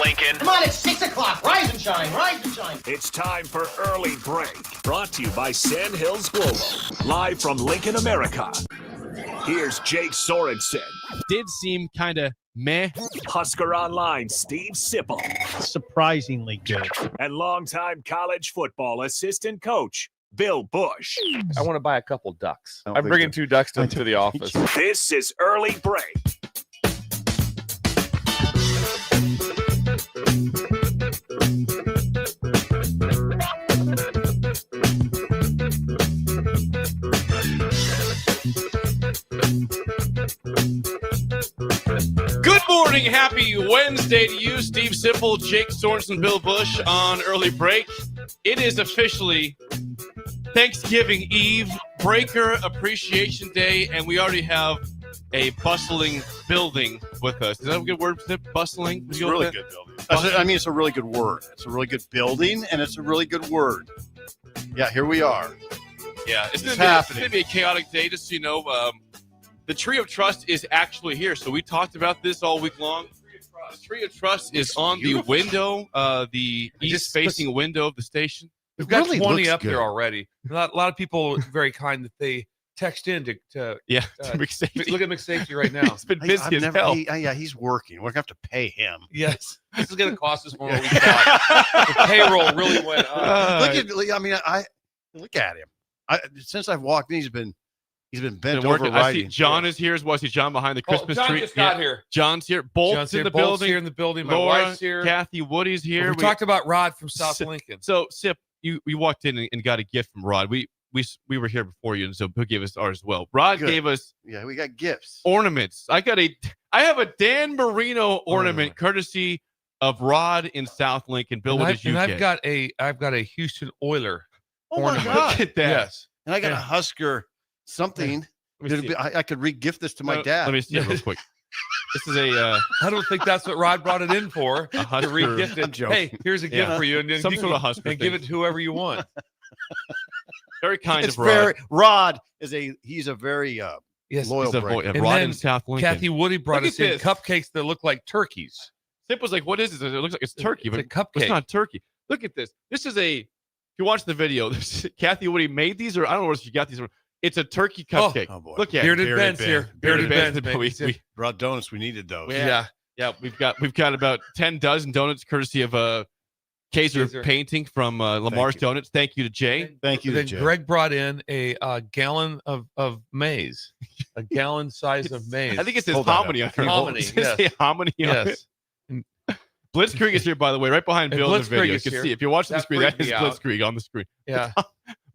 Lincoln. Come on, it's 6 o'clock. Rise and shine, rise and shine. It's time for Early Break. Brought to you by Sand Hills Global. Live from Lincoln, America. Here's Jake Sorensen. Did seem kind of meh. Husker Online, Steve Sipple. Surprisingly good. And longtime college football assistant coach, Bill Busch. I want to buy a couple ducks. I'm bringing 2 ducks to the office. This is Early Break. Good morning. Happy Wednesday to you, Steve Sipple, Jake Sorensen, Bill Busch on Early Break. It is officially Thanksgiving Eve, Breaker Appreciation Day, and we already have a bustling building with us. Is that a good word, Sip? Bustling? It's a really good building. I mean, it's a really good word. It's a really good building, and it's a really good word. Yeah, here we are. Yeah, it's going to be a chaotic day, just so you know. The Tree of Trust is actually here. So we talked about this all week long. The Tree of Trust is on the window, the east-facing window of the station. We've got really 20 looks up good. there already. A lot of people very kind that they text in to McSafety. look at McSafety right now. It's been busy as hell. He's working. We're going to have to pay him. Yes. This is going to cost us more than we thought. The payroll really went up. Look at him. Since I've walked in, he's been bent working. over I writing. see John is here. I see John behind the Christmas John tree. just got here. John's here. Bolt's in the Bolt's building. here in the building. My Laura, wife's here. Kathy, Woody's here. We talked about Rod from South Lincoln. So, Sip, you walked in and got a gift from Rod. We were here before you, and so he'll give us ours as well. Rod gave us we got gifts. ornaments. I have a Dan Marino ornament courtesy of Rod in South Lincoln. Bill, what did you get? I've got a Houston Oiler Oh my ornament. God. Look at that. Yes. And I got a Husker something. I could re-gift this to my dad. Let me see it real quick. This is a I don't think that's what Rod brought it in for. a Husker. To re-gift it. I'm joking. Hey, here's a gift for you, and then Some you sort can- of Husker and give thing. it to whoever you want. Very kind It's of Rod. Rod he's a very Yes. loyal He's a breaker. And Rod then in South Lincoln. Kathy Woody brought Look us at in this. cupcakes that look like turkeys. Sip was like, "What is this? It looks like it's turkey, It's but a cupcake. it's not turkey." Look at this. This is a. If you watch the video, Kathy Woody made these, or I don't know if you got these. It's a turkey cupcake. Oh, boy. Look at Bearded it. Ben's here. Bearded Ben's. We Brought donuts. We needed those. Yeah, we've got about 10 dozen donuts courtesy of Kaiser Painting from Lamar's you. Donuts. Thank you to Jay. Thank you, Then Jay. Greg brought in a gallon of maize, a gallon size of maize. I think it says Hold that hominy on up. here. Hominy, It says yes. hominy on it. Yes. Blitzkrieg is here, by the way, right behind And Bill in the Blitzkrieg video. You is can here. see. If you're watching the That screen, that freaked is me out. Blitzkrieg on the screen. Yeah.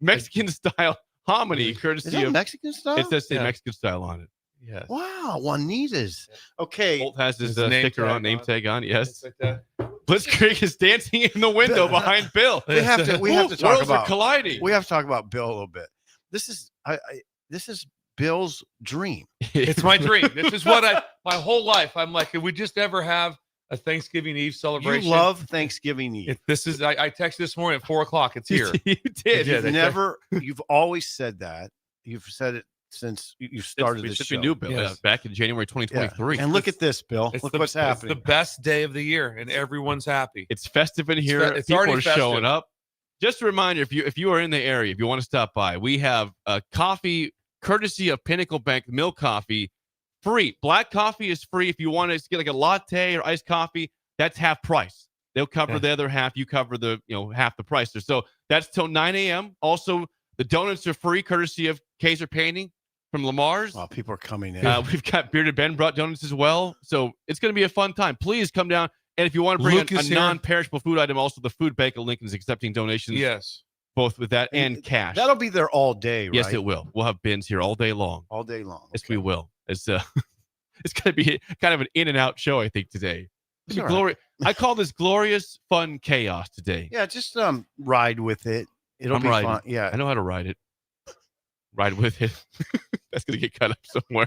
Mexican style hominy, Is courtesy that of. Mexican style? It says Yeah. Mexican style on it. Yes. Wow, Juanita's. Okay. Bolt has his His name sticker tag on, name on. tag on. Yes. Like that. Blitzkrieg is dancing in the window behind Bill. We have to talk Worlds are about colliding. we have to talk about Bill a little bit. This is Bill's dream. It's my dream. This is what my whole life. I'm like, could we just ever have a Thanksgiving Eve celebration? You love Thanksgiving Eve. I texted this morning at 4:00. It's here. You did. Yeah, You've always said that. You've said it since you started this Since show. we knew Bill back in January 2023. And look at this, Bill. It's Look the- what's happening. It's the best day of the year, and everyone's happy. It's festive in here. It's People already are festive. showing up. Just a reminder, if you are in the area, if you want to stop by, we have a coffee courtesy of Pinnacle Bank Milk Coffee, free. Black coffee is free. If you want to get like a latte or iced coffee, that's half price. They'll cover the other half. You cover the half the price there. So that's till 9 a.m. Also, the donuts are free, courtesy of Kaiser Painting from Lamar's. Wow, people are coming in. We've got Bearded Ben brought donuts as well. So it's going to be a fun time. Please come down. And if you want to bring Luke a is here. non-perishable food item, also the Food Bank of Lincoln is accepting donations. Yes. Both with that and cash. That'll be there all day, right? Yes, it will. We'll have bins here all day long. All day long. Yes, we will. It's it's going to be kind of an in and out show, I think, today. It's It'll be all right. I call this glorious, fun chaos today. Yeah, just ride with it. It'll I'm be riding. fun. Yeah. I know how to ride it. ride with it. That's gonna get cut up somewhere.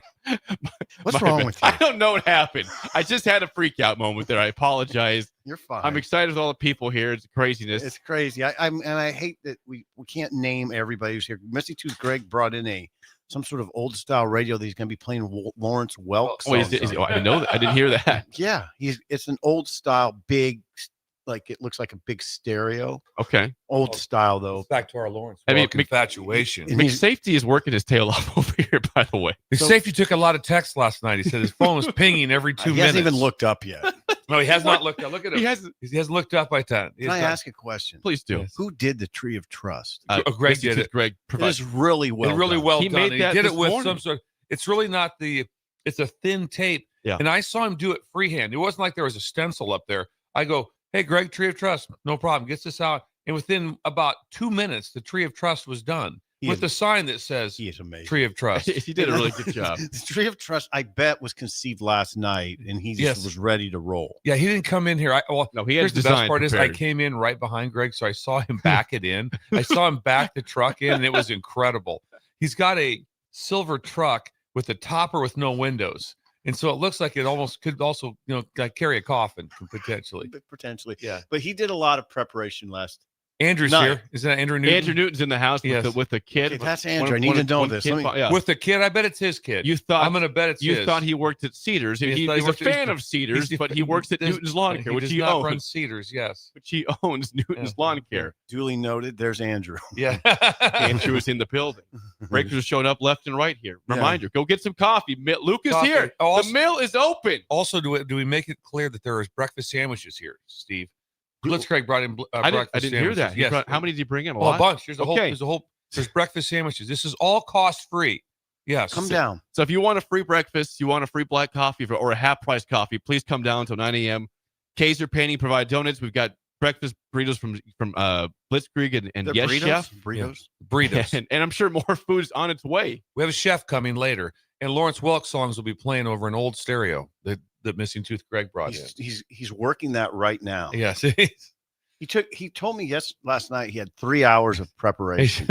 What's wrong with you? I don't know what happened. I just had a freak out moment there. I apologize. You're fine. I'm excited with all the people here. It's craziness. It's crazy. I hate that we can't name everybody who's here. Missy Tooth Greg brought in some sort of old style radio that he's going to be playing Lawrence Welk. Oh, I didn't know that. I didn't hear that. Yeah, it's an old style, big, like it looks like a big stereo. Okay. Old style though. Back to our Lawrence. I mean, infatuation. McSafety is working his tail off over here, by the way. McSafety took a lot of texts last night. He said his phone was pinging every 2 minutes. He hasn't even looked up yet. No, he has not looked up. Look at him. He hasn't looked up by time. Can I ask a question? Please do. Yes. Who did the Tree of Trust? Greg did it. Greg It provides. is really well. It's really done. well He done. made that He did this it with morning. some sort of, it's really not it's a thin tape. Yeah. And I saw him do it freehand. It wasn't like there was a stencil up there. I go, hey, Greg, Tree of Trust. No problem. Gets this out. And within about 2 minutes, the Tree of Trust was done with the sign that says He is amazing. Tree of Trust. He did a really good job. The Tree of Trust, I bet, was conceived last night, and he just was ready to roll. Yeah, he didn't come in here. No, he had here's the design best part is I prepared. came in right behind Greg, so I saw him back it in. I saw him back the truck in, and it was incredible. He's got a silver truck with a topper with no windows. And so it looks like it almost could also, like carry a coffin potentially. Potentially. Yeah. But he did a lot of preparation last. Andrew's No. here. Is that Andrew Newton? Andrew Newton's in the house Yes. with the kid. Okay, that's Andrew. I need to know this. Yeah. With the kid? I bet it's his kid. You thought I'm going to bet it's you his. thought he worked at Cedars. He He's thought he a worked at- fan of Cedars, but he works at Newton's Lawn Care, which does he not run owns. Cedars, yes. Which he owns Newton's Yeah. Lawn Care. Duly noted. There's Andrew. Yeah. Andrew is in the building. Breakers are showing up left and right here. Yeah. Reminder: go get some coffee. Luke is Coffee. here. Oh, The also- mill is open. Also, do we make it clear that there is breakfast sandwiches here, Steve? Craig brought in I breakfast didn't hear that. sandwiches. Yes. How many did he bring in? A Oh, lot? a bunch. There's a whole. Okay. There's breakfast sandwiches. This is all cost free. Yes. Come down. So if you want a free breakfast, you want a free black coffee or a half price coffee, please come down until 9 a.m. Kaiser Painting provide donuts. We've got breakfast burritos from Blitzkrieg and They're Yes burritos? Chef. Burritos. Burritos. And I'm sure more food's on its way. We have a chef coming later, and Lawrence Welk songs will be playing over an old stereo that Missing Tooth Greg brought in. He's working that right now. Yes. He told me last night he had 3 hours of preparation.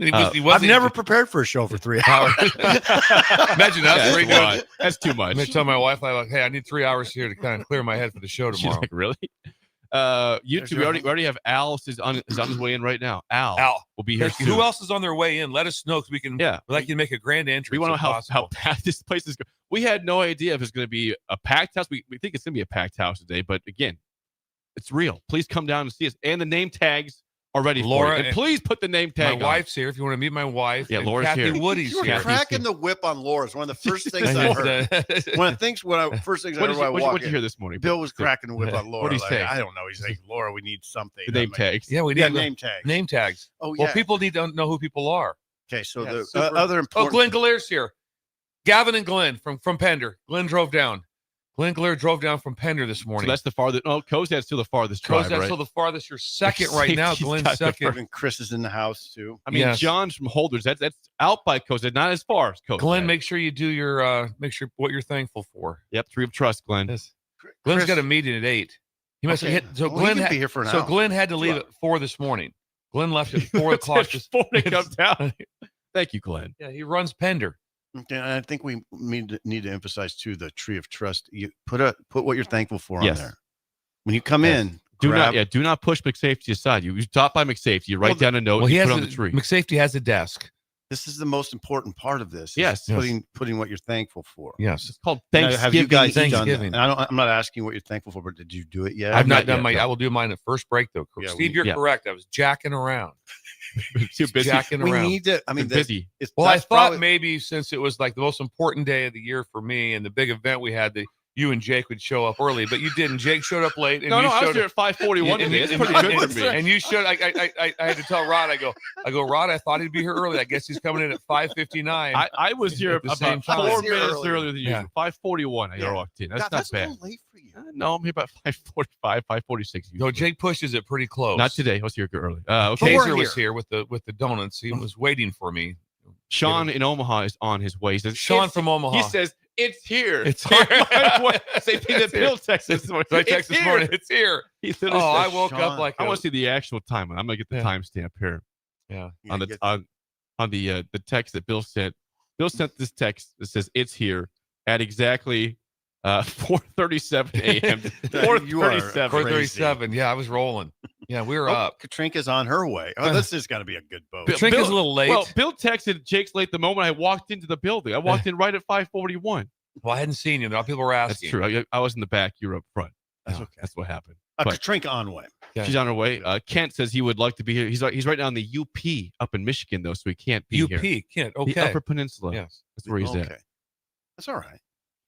I've I've never prepared for a show for 3 hours. Imagine that. That's, Three a lot. hours. That's too I'm much. going to tell my wife, hey, I need 3 hours here to kind of clear my head for the show She's tomorrow. like, really? YouTube, we already have Al is on his way in right now. Al will be here soon. Who else is on their way in? Let us know, because we can. Yeah. We'd like you to make a grand entrance. We want to know if how possible. packed this place is going. We had no idea if it's going to be a packed house. We think it's going to be a packed house today, but again, it's real. Please come down and see us. And the name tags are ready Laura, for you. And please put the name tag My on. wife's here. If you want to meet my wife, Yeah, and Laura's Kathy here. Woody's You were here. cracking the whip on Laura's. One of the first things I heard. First things I What heard did when I you, walked what'd you in, hear this morning? Bill was cracking the whip on Laura. What'd he say? I don't know. He's like, Laura, we need something. The name I'm like, tags. Yeah, we need Yeah, name tags. name tags. Oh, yeah. Well, people need to know who people are. Okay, so Yeah, the super- other Oh, important. Glenn Galaire's here. Gavin and Glenn from Pender. Glenn drove down. Glenn Galaire drove down from Pender this So morning. that's the farthest. Oh, Cozad's still the farthest drive, That's right? still the farthest. You're second right now. Safety's Glenn's got the second. And Chris is in the house too. I mean, Yes. John's from Holders. That's out by Cozad, not as far as Cozad. Glenn, make sure you do your make sure what you're thankful for. Yep, Tree of Trust, Glenn. Yes. Glenn's Chris- got a meeting at 8. He must Okay. have hit. So Well, he Glenn can had, be here for an so hour. Glenn had to leave Sure. at 4 this morning. Glenn left at 4 o'clock. It's before they come down. Thank you, Glenn. Yeah, he runs Pender. Okay, and I think we need to emphasize too the Tree of Trust. You put what you're thankful for Yes. on there. When you come in, Do not push McSafety aside. You stop by McSafety. You write down a note. Well, he you has put it on the tree. McSafety has a desk. This is the most important part of this. is Yes. putting what you're thankful for. Yes. It's called Now, Thanksgiving. have you guys done that? Thanksgiving. And I'm not asking what you're thankful for, but did you do it yet? I've not not done yet, my. no. I will do mine at first break though. Yeah, Steve, you're yeah. correct. I was jacking around. Too busy. Jacking We around. need to. I mean, Too busy. Well, I that's thought probably- maybe since it was like the most important day of the year for me and the big event we had, that you and Jake would show up early, but you didn't. Jake showed up late. And No, you I was showed here at 5:41 and- today. It's and- pretty and- good for me. And you showed. I had to tell Rod. I go, Rod. I thought he'd be here early. I guess he's coming in at 5:59. I was here At the same about time. 4 I was here minutes earlier. earlier than usual. Yeah. 5:41. I Yeah. walked in. God, That's that's not a bad. little late for you. No, I'm here about 5:45, 5:46. No, Jake pushes it pretty close. Not today. I was here early. Okay. But we're Kaiser was here. here with the donuts. He was waiting for me. Sean in Omaha is on his way. He says, Sean "It's-" from Omaha. He says, it's here. It's On here. my way. Same thing that It's here. Bill texted this morning. So I It's text this here. morning. It's here. He Oh, literally I said, woke Sean, up like I a- want to see the actual time. I'm going to get the Yeah. timestamp here yeah. on the get- on on the text that Bill sent. Bill sent this text that says it's here at exactly 4:37 a.m. 4:37. 4:37. Yeah, I was rolling. Yeah, we were up. Katrinka's on her way. Oh, this is going to be a good boat. Katrinka's a little late. Well, Bill texted Jake's late the moment I walked into the building. I walked in right at 5:41. Well, I hadn't seen you. Now people were asking. That's true. I was in the back. You were up front. That's okay. That's what happened. But Katrinka on way. Yeah. She's on her way. Kent says he would like to be here. He's right now in the UP up in Michigan, though, so he can't be here. UP, Kent. Okay. The Upper Peninsula. Yes. That's where he's at. That's all right.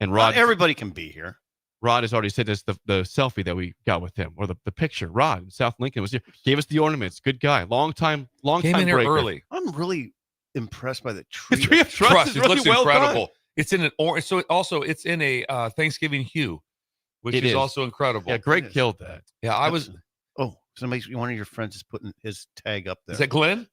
And Not everybody can be here. Rod has already sent us the selfie that we got with him, or the picture. Rod in South Lincoln was here. Gave us the ornaments. Good guy. Long time Came in here breaker. early. I'm really impressed by the tree. The tree of trust is It really looks well incredible. done. It's in an orange. So it's in a Thanksgiving hue, which It is is. also incredible. Yeah, Greg killed that. Yeah, I was. Oh, one of your friends is putting his tag up there. Is that Glenn?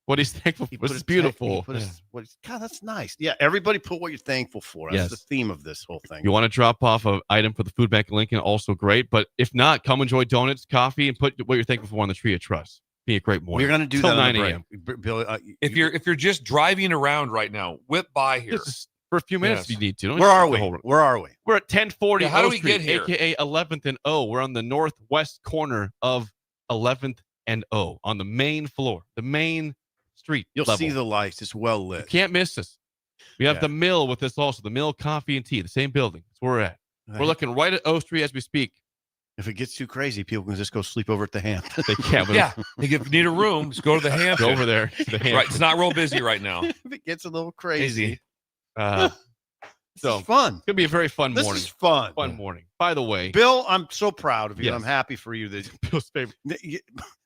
What he's thankful He for. put This is his beautiful. tag- he put his- God, that's nice. Yeah, everybody put what you're thankful for. That's Yes. the theme of this whole thing. You want to drop off an item for the food bank in Lincoln, also great. But if not, come enjoy donuts, coffee, and put what you're thankful for on the tree of trust. Be a great morning. We're going to do Till that on 9 the a.m. break. Bill, If you're just driving around right now, whip by here. Just for a few minutes Yes. if you need to. Don't where just are the we? whole- Where are we? We're at 1040 Yeah, how do O we Street, get here? aka 11th and O. We're on the northwest corner of 11th and O on the main floor, the main street. You'll level. see the lights. It's well You lit. can't miss us. We have Yeah. the mill with us also. The mill, coffee, and tea, the same building. That's where we're at. We're looking right at O Street as we speak. If it gets too crazy, people can just go sleep over at the Hampton. They can't. Yeah, if you need a room, just go to the Hampton. Go over there. to the Right, it's not real busy right now. If it gets a little crazy, Easy. this So is fun. it's gonna be a very fun This morning. is fun. Fun morning. By the way, Bill, I'm so proud of you. Yes. I'm happy for you. That Bill's favorite.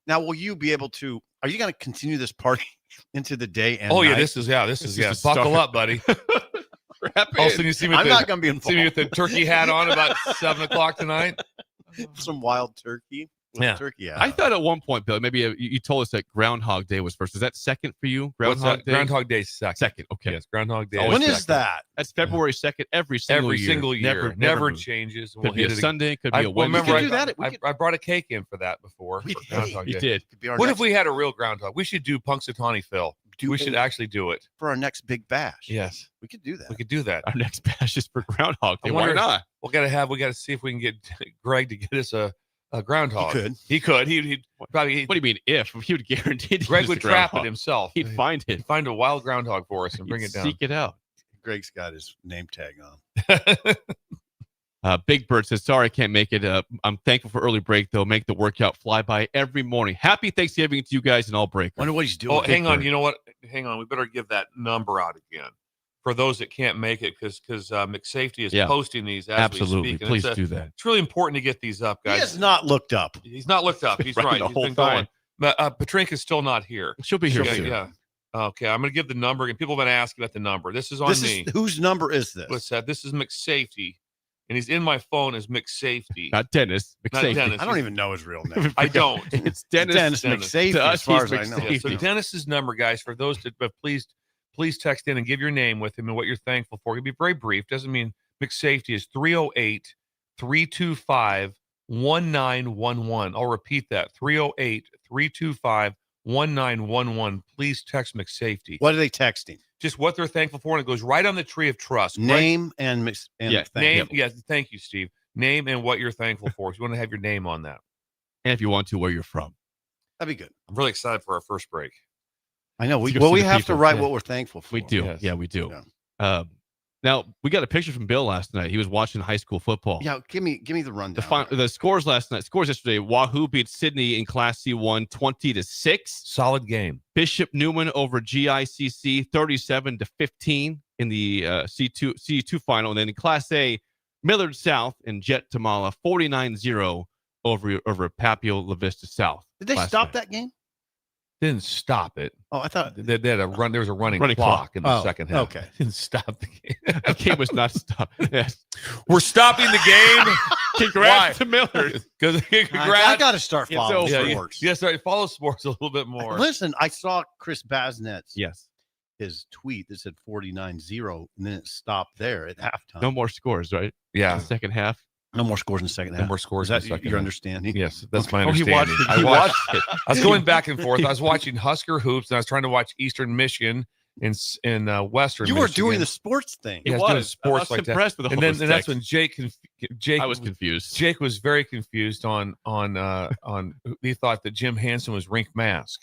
now, will you be able to? Are you going to continue this party into the day and Oh yeah, night? this is This is yeah. the Buckle start. up, buddy. Wrap All of a in. sudden you see me I'm with not the, going to be see me involved. with the turkey hat on about 7:00 tonight. Some wild turkey. Yeah. Turkey. I thought at one point, Bill, maybe you told us that Groundhog Day was first. Is that second for you? What's Groundhog that? Day. Groundhog Day second. Second. Okay. Yes, Groundhog Day. Always when second. is that? That's February 2nd. Every single year. Every single year. Never moves. changes. Could We'll be a hit it again. Sunday. Could be a well, Wednesday. remember, We could do that. We could- I brought a cake in for that before. We for did. Groundhog You Day. did. Could be our What next, if we had a real groundhog? We should do Punxsutawney Phil. We should actually do it. for our next big bash? Yes, we could do that. we could do that. Our next bash is for Groundhog Day. I Why wonder- not? We got to see if we can get Greg to get us a groundhog. He could. He could. He'd probably. What do you mean if? He would guarantee Greg would trap it himself. He'd find it. He'd find a wild groundhog for us and bring He'd it down. Seek it out. Greg's got his name tag on. Big Bird says, sorry, I can't make it. I'm thankful for early break, though. Make the workout fly by every morning. Happy Thanksgiving to you guys and all breakers. Wonder what he's doing. Oh, hang on. Bird. You know what? Hang on. We better give that number out again for those that can't make it because McSafety is Yeah. posting these as Absolutely. we speak. And Please it's, do that. it's really important to get these up, He guys. has not looked up. He's not looked up. He's Right, right. the He's whole been going. time. But Petrinka's still not here. She'll be here Yeah, soon. yeah. Okay. I'm going to give the number. And people have been asking about the number. This is on This me. is whose number is this? What's that? This is McSafety. And he's in my phone as McSafety. Not Dennis. Not McSafety. Dennis. I don't even know his real name. I don't. It's Dennis. Dennis Dennis. McSafety, To us, as far as he's I know. McSafety. So Dennis's number, guys, for those that but please text in and give your name with him and what you're thankful for. It can be very brief. Doesn't mean McSafety is 308-325-1911. I'll repeat that. 308-325-1911. Please text McSafety. What are they texting? Just what they're thankful for, and it goes right on the tree of trust. Name and mix. And Yeah, thank Name. you. Yes, thank you, Steve. Name and what you're thankful for. So you want to have your name on that. And if you want to, where you're from. That'd be good. I'm really excited for our first break. I know. We To go see we the have to people. write Yeah. what we're thankful for. We do. Yes. Yeah, we do. Yeah. Now, we got a picture from Bill last night. He was watching high school football. Yeah, give me the rundown. The scores last night. Scores yesterday. Wahoo beat Sydney in Class C1 20-6. Solid game. Bishop Newman over GICC 37-15 in the C2 final. And then in Class A, Millard South and Jet Tamala 49-0 over Papio La Vista South. Did they last stop night. that game? Didn't stop it. Oh, I thought. They had a run. There was a running Running clock in the Oh, second half. okay. Didn't stop the game. The game was not stopped. Yes. We're stopping the game. Congrats to Millard. Because I congrats. got to start It's following over. sports. Yes, right. Follow sports a little bit more. Listen, I saw Chris Basnett's Yes. his tweet that said 49-0, and then it stopped there at halftime. No more scores, right? Yeah. The second half. No more scores in the second half. No more scores Is in that the second your half. understanding? Yes, that's my Oh, he understanding. watched it. I He watched watched it. I was going back and forth. I was watching Husker hoops, and I was trying to watch Eastern Michigan in Western. You were Michigan. doing the sports thing. Yeah, It I was doing was. sports I was like that. impressed with the And then host and that's text. when Jake I was confused. Jake was very confused on he thought that Jim Hansen was Rink Mask.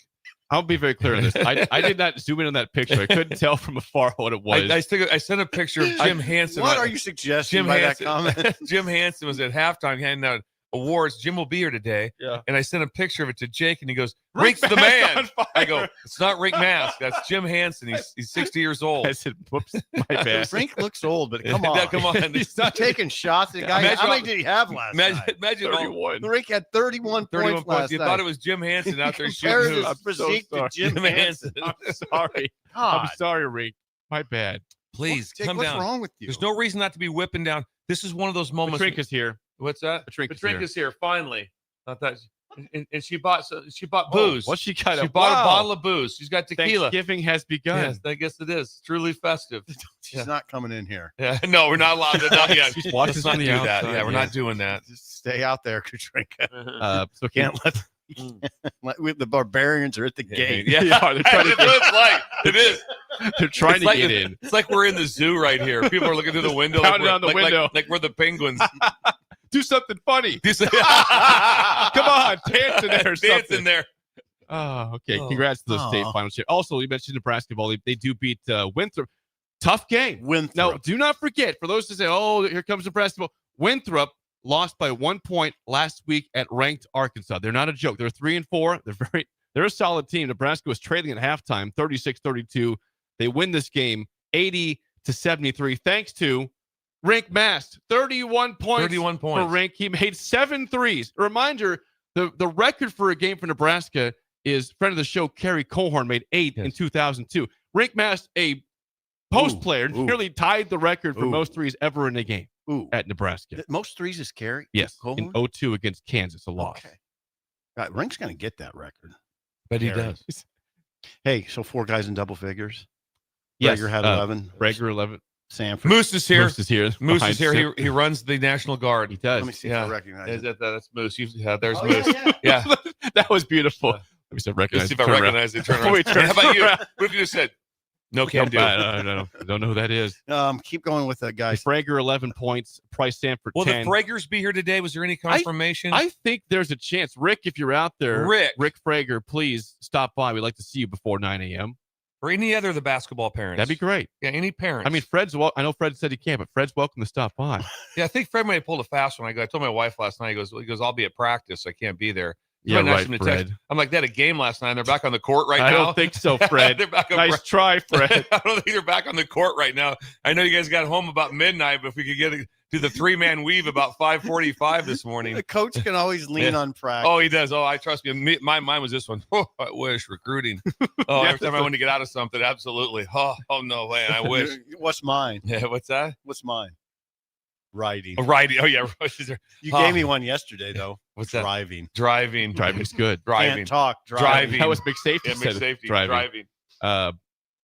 I'll be very clear on this. I did not zoom in on that picture. I couldn't tell from afar what it was. I sent a picture of Jim Hansen. What are you suggesting by that comment? Jim Hansen was at halftime handing out awards. Jim will be here today. Yeah. And I sent a picture of it to Jake, and he goes, Rick "Rink's the Mask man." on fire. I go, "It's not Rink Mask. That's Jim Hansen. He's 60 years old." I said, "Whoops, my bad." Frank looks old, but come on. Yeah, come on. He's Not taking shots. The guy, Imagine how many all- did he have last night? Imagine all 31. Rick had 31 31 points points. last You night. thought it was Jim Hansen out there Compared shooting his hoops. physique to sorry. Jim Hansen. I'm sorry. God. I'm sorry, Rick. My bad. Please Jake, come what's down. wrong with you? There's no reason not to be whipping down. This is one of those moments. Patrinka's here. What's that? Patrinka's here. here finally. Not that. And she bought booze. What she got? She bought a bottle of booze. She's got tequila. Thanksgiving has begun. Yes, I guess it is. Truly festive. She's Yeah. not coming in here. Yeah, no, we're not allowed to. Not yet. She's watching Let's not from the do that. outside, Yeah, we're yeah. not doing that. Just stay out there, Katrinka. So Can't the barbarians are at the gate. Yeah, Yeah, they're trying to That's what it's like. It is. they're trying It's to like, get in. It's like we're in the zoo right here. People are looking through the window. Pounding we're, on the window. Like we're the penguins. Do something funny. Come Come on, dance in there. Or Dance something. in there. Oh, okay. Oh. Congrats to the state Oh. finals here. Also, you mentioned Nebraska ball. They do beat Winthrop. Tough game. Winthrop. Now, do not forget, for those who say, "Oh, here comes Nebraska ball," Winthrop lost by 1 point last week at ranked Arkansas. They're not a joke. They're 3-4. They're a solid team. Nebraska was trailing at halftime, 36-32. They win this game 80-73, thanks to Rink Mast. 31 points. 31 For points. Rink. He made 7 threes. A reminder, the record for a game for Nebraska is friend of the show, Kerry Cohorn, made 8 in 2002. Rink Mast, a post player, nearly tied the record for most threes ever in a game at Nebraska. Most threes is carry? Yes, Cohorn? in 02 against Kansas, a loss. Okay. God, Rink's going to get that record. But he Gary. does. Hey, so 4 guys in double figures. Yes, Breger had 11. Breger 11. Sanford. Moose is here. Moose is here. Moose behind is here. Sam. He runs the National Guard. He does. Let me see Yeah. if I recognize Is it. that's Moose. There's Oh, Moose. yeah. Yeah. That was beautiful. Yeah. Let me see if I Let's recognize see it. if I Turn around. recognize it. Turn Before we around. turn How about you? around. What if you just said, no can do? I don't know who that is. Keep going with that, guys. Frager 11 points. Price Sanford Will 10. the Fragers be here today? Was there any confirmation? I think there's a chance. Rick, if you're out there, Rick. Frager, please stop by. We'd like to see you before 9 a.m. or any other of the basketball parents? That'd be great. Yeah, any parents. I mean, I know Fred said he can't, but Fred's welcome to stop by. yeah, I think Fred might have pulled a fast one. I told my wife last night. He goes, I'll be at practice. I can't be there. Yeah, might not right, send him a text. Fred. I'm like, they had a game last night. And they're back on the court right I now. don't think so, Fred. They're back on Nice try, Fred. I don't think they're back on the court right now. I know you guys got home about midnight, but if we could get to the 3-man weave about 5:45 this morning. The coach can always lean Yeah. on practice. Oh, he does. Oh, I trust me. My mine was this one. Oh, I wish recruiting. Oh, Yeah, every time I want to get out of something, absolutely. Oh no way. I wish. What's mine? Yeah, what's that? What's mine? Writing. Oh, writing. Oh, yeah. You gave me one yesterday, though. What's that? Driving. Driving. Driving's good. Driving. Can't talk. Driving. That was big safety. Yeah, said safety. Driving.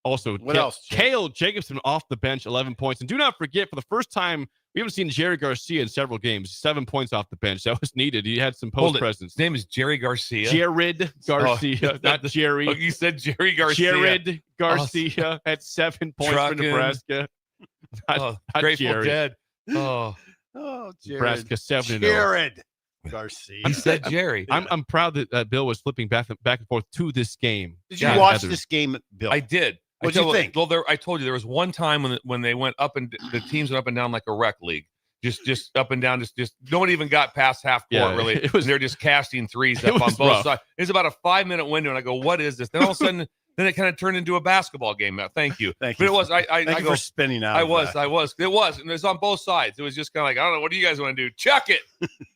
Also, What else, Jake? Kale Jacobson off the bench, 11 points. And do not forget, for the first time, we haven't seen Jerry Garcia in several games. 7 points off the bench. That was needed. He had some Hold post it. presence. His name is Jerry Garcia. Jared Garcia, not Jerry. Oh, you said Jerry Garcia. Jared Garcia at 7 points Trucking. for Nebraska. Not, Oh, not Grateful Jerry. Dead. Oh, Oh, Jared. Nebraska 7-0. Jared Garcia. you said Jerry. I'm proud that Bill was flipping back and forth to this game. Did you Yeah, watch others. this game, Bill? I did. What'd you think? Well, I told you there was one time when they went up and the teams went up and down like a rec league, just up and down, just no one even got past half court. Yeah, Really, it was- they're just casting threes it up on was both rough. sides. It's about a 5-minute window, and I go, "What is this?" Then all of a sudden, then it kind of turned into a basketball game. Thank you. Thank But you. it was. I Thank you go. for spinning out. I of was, that. it was, and it was on both sides. It was just kind of like, I don't know, what do you guys want to do? Chuck it,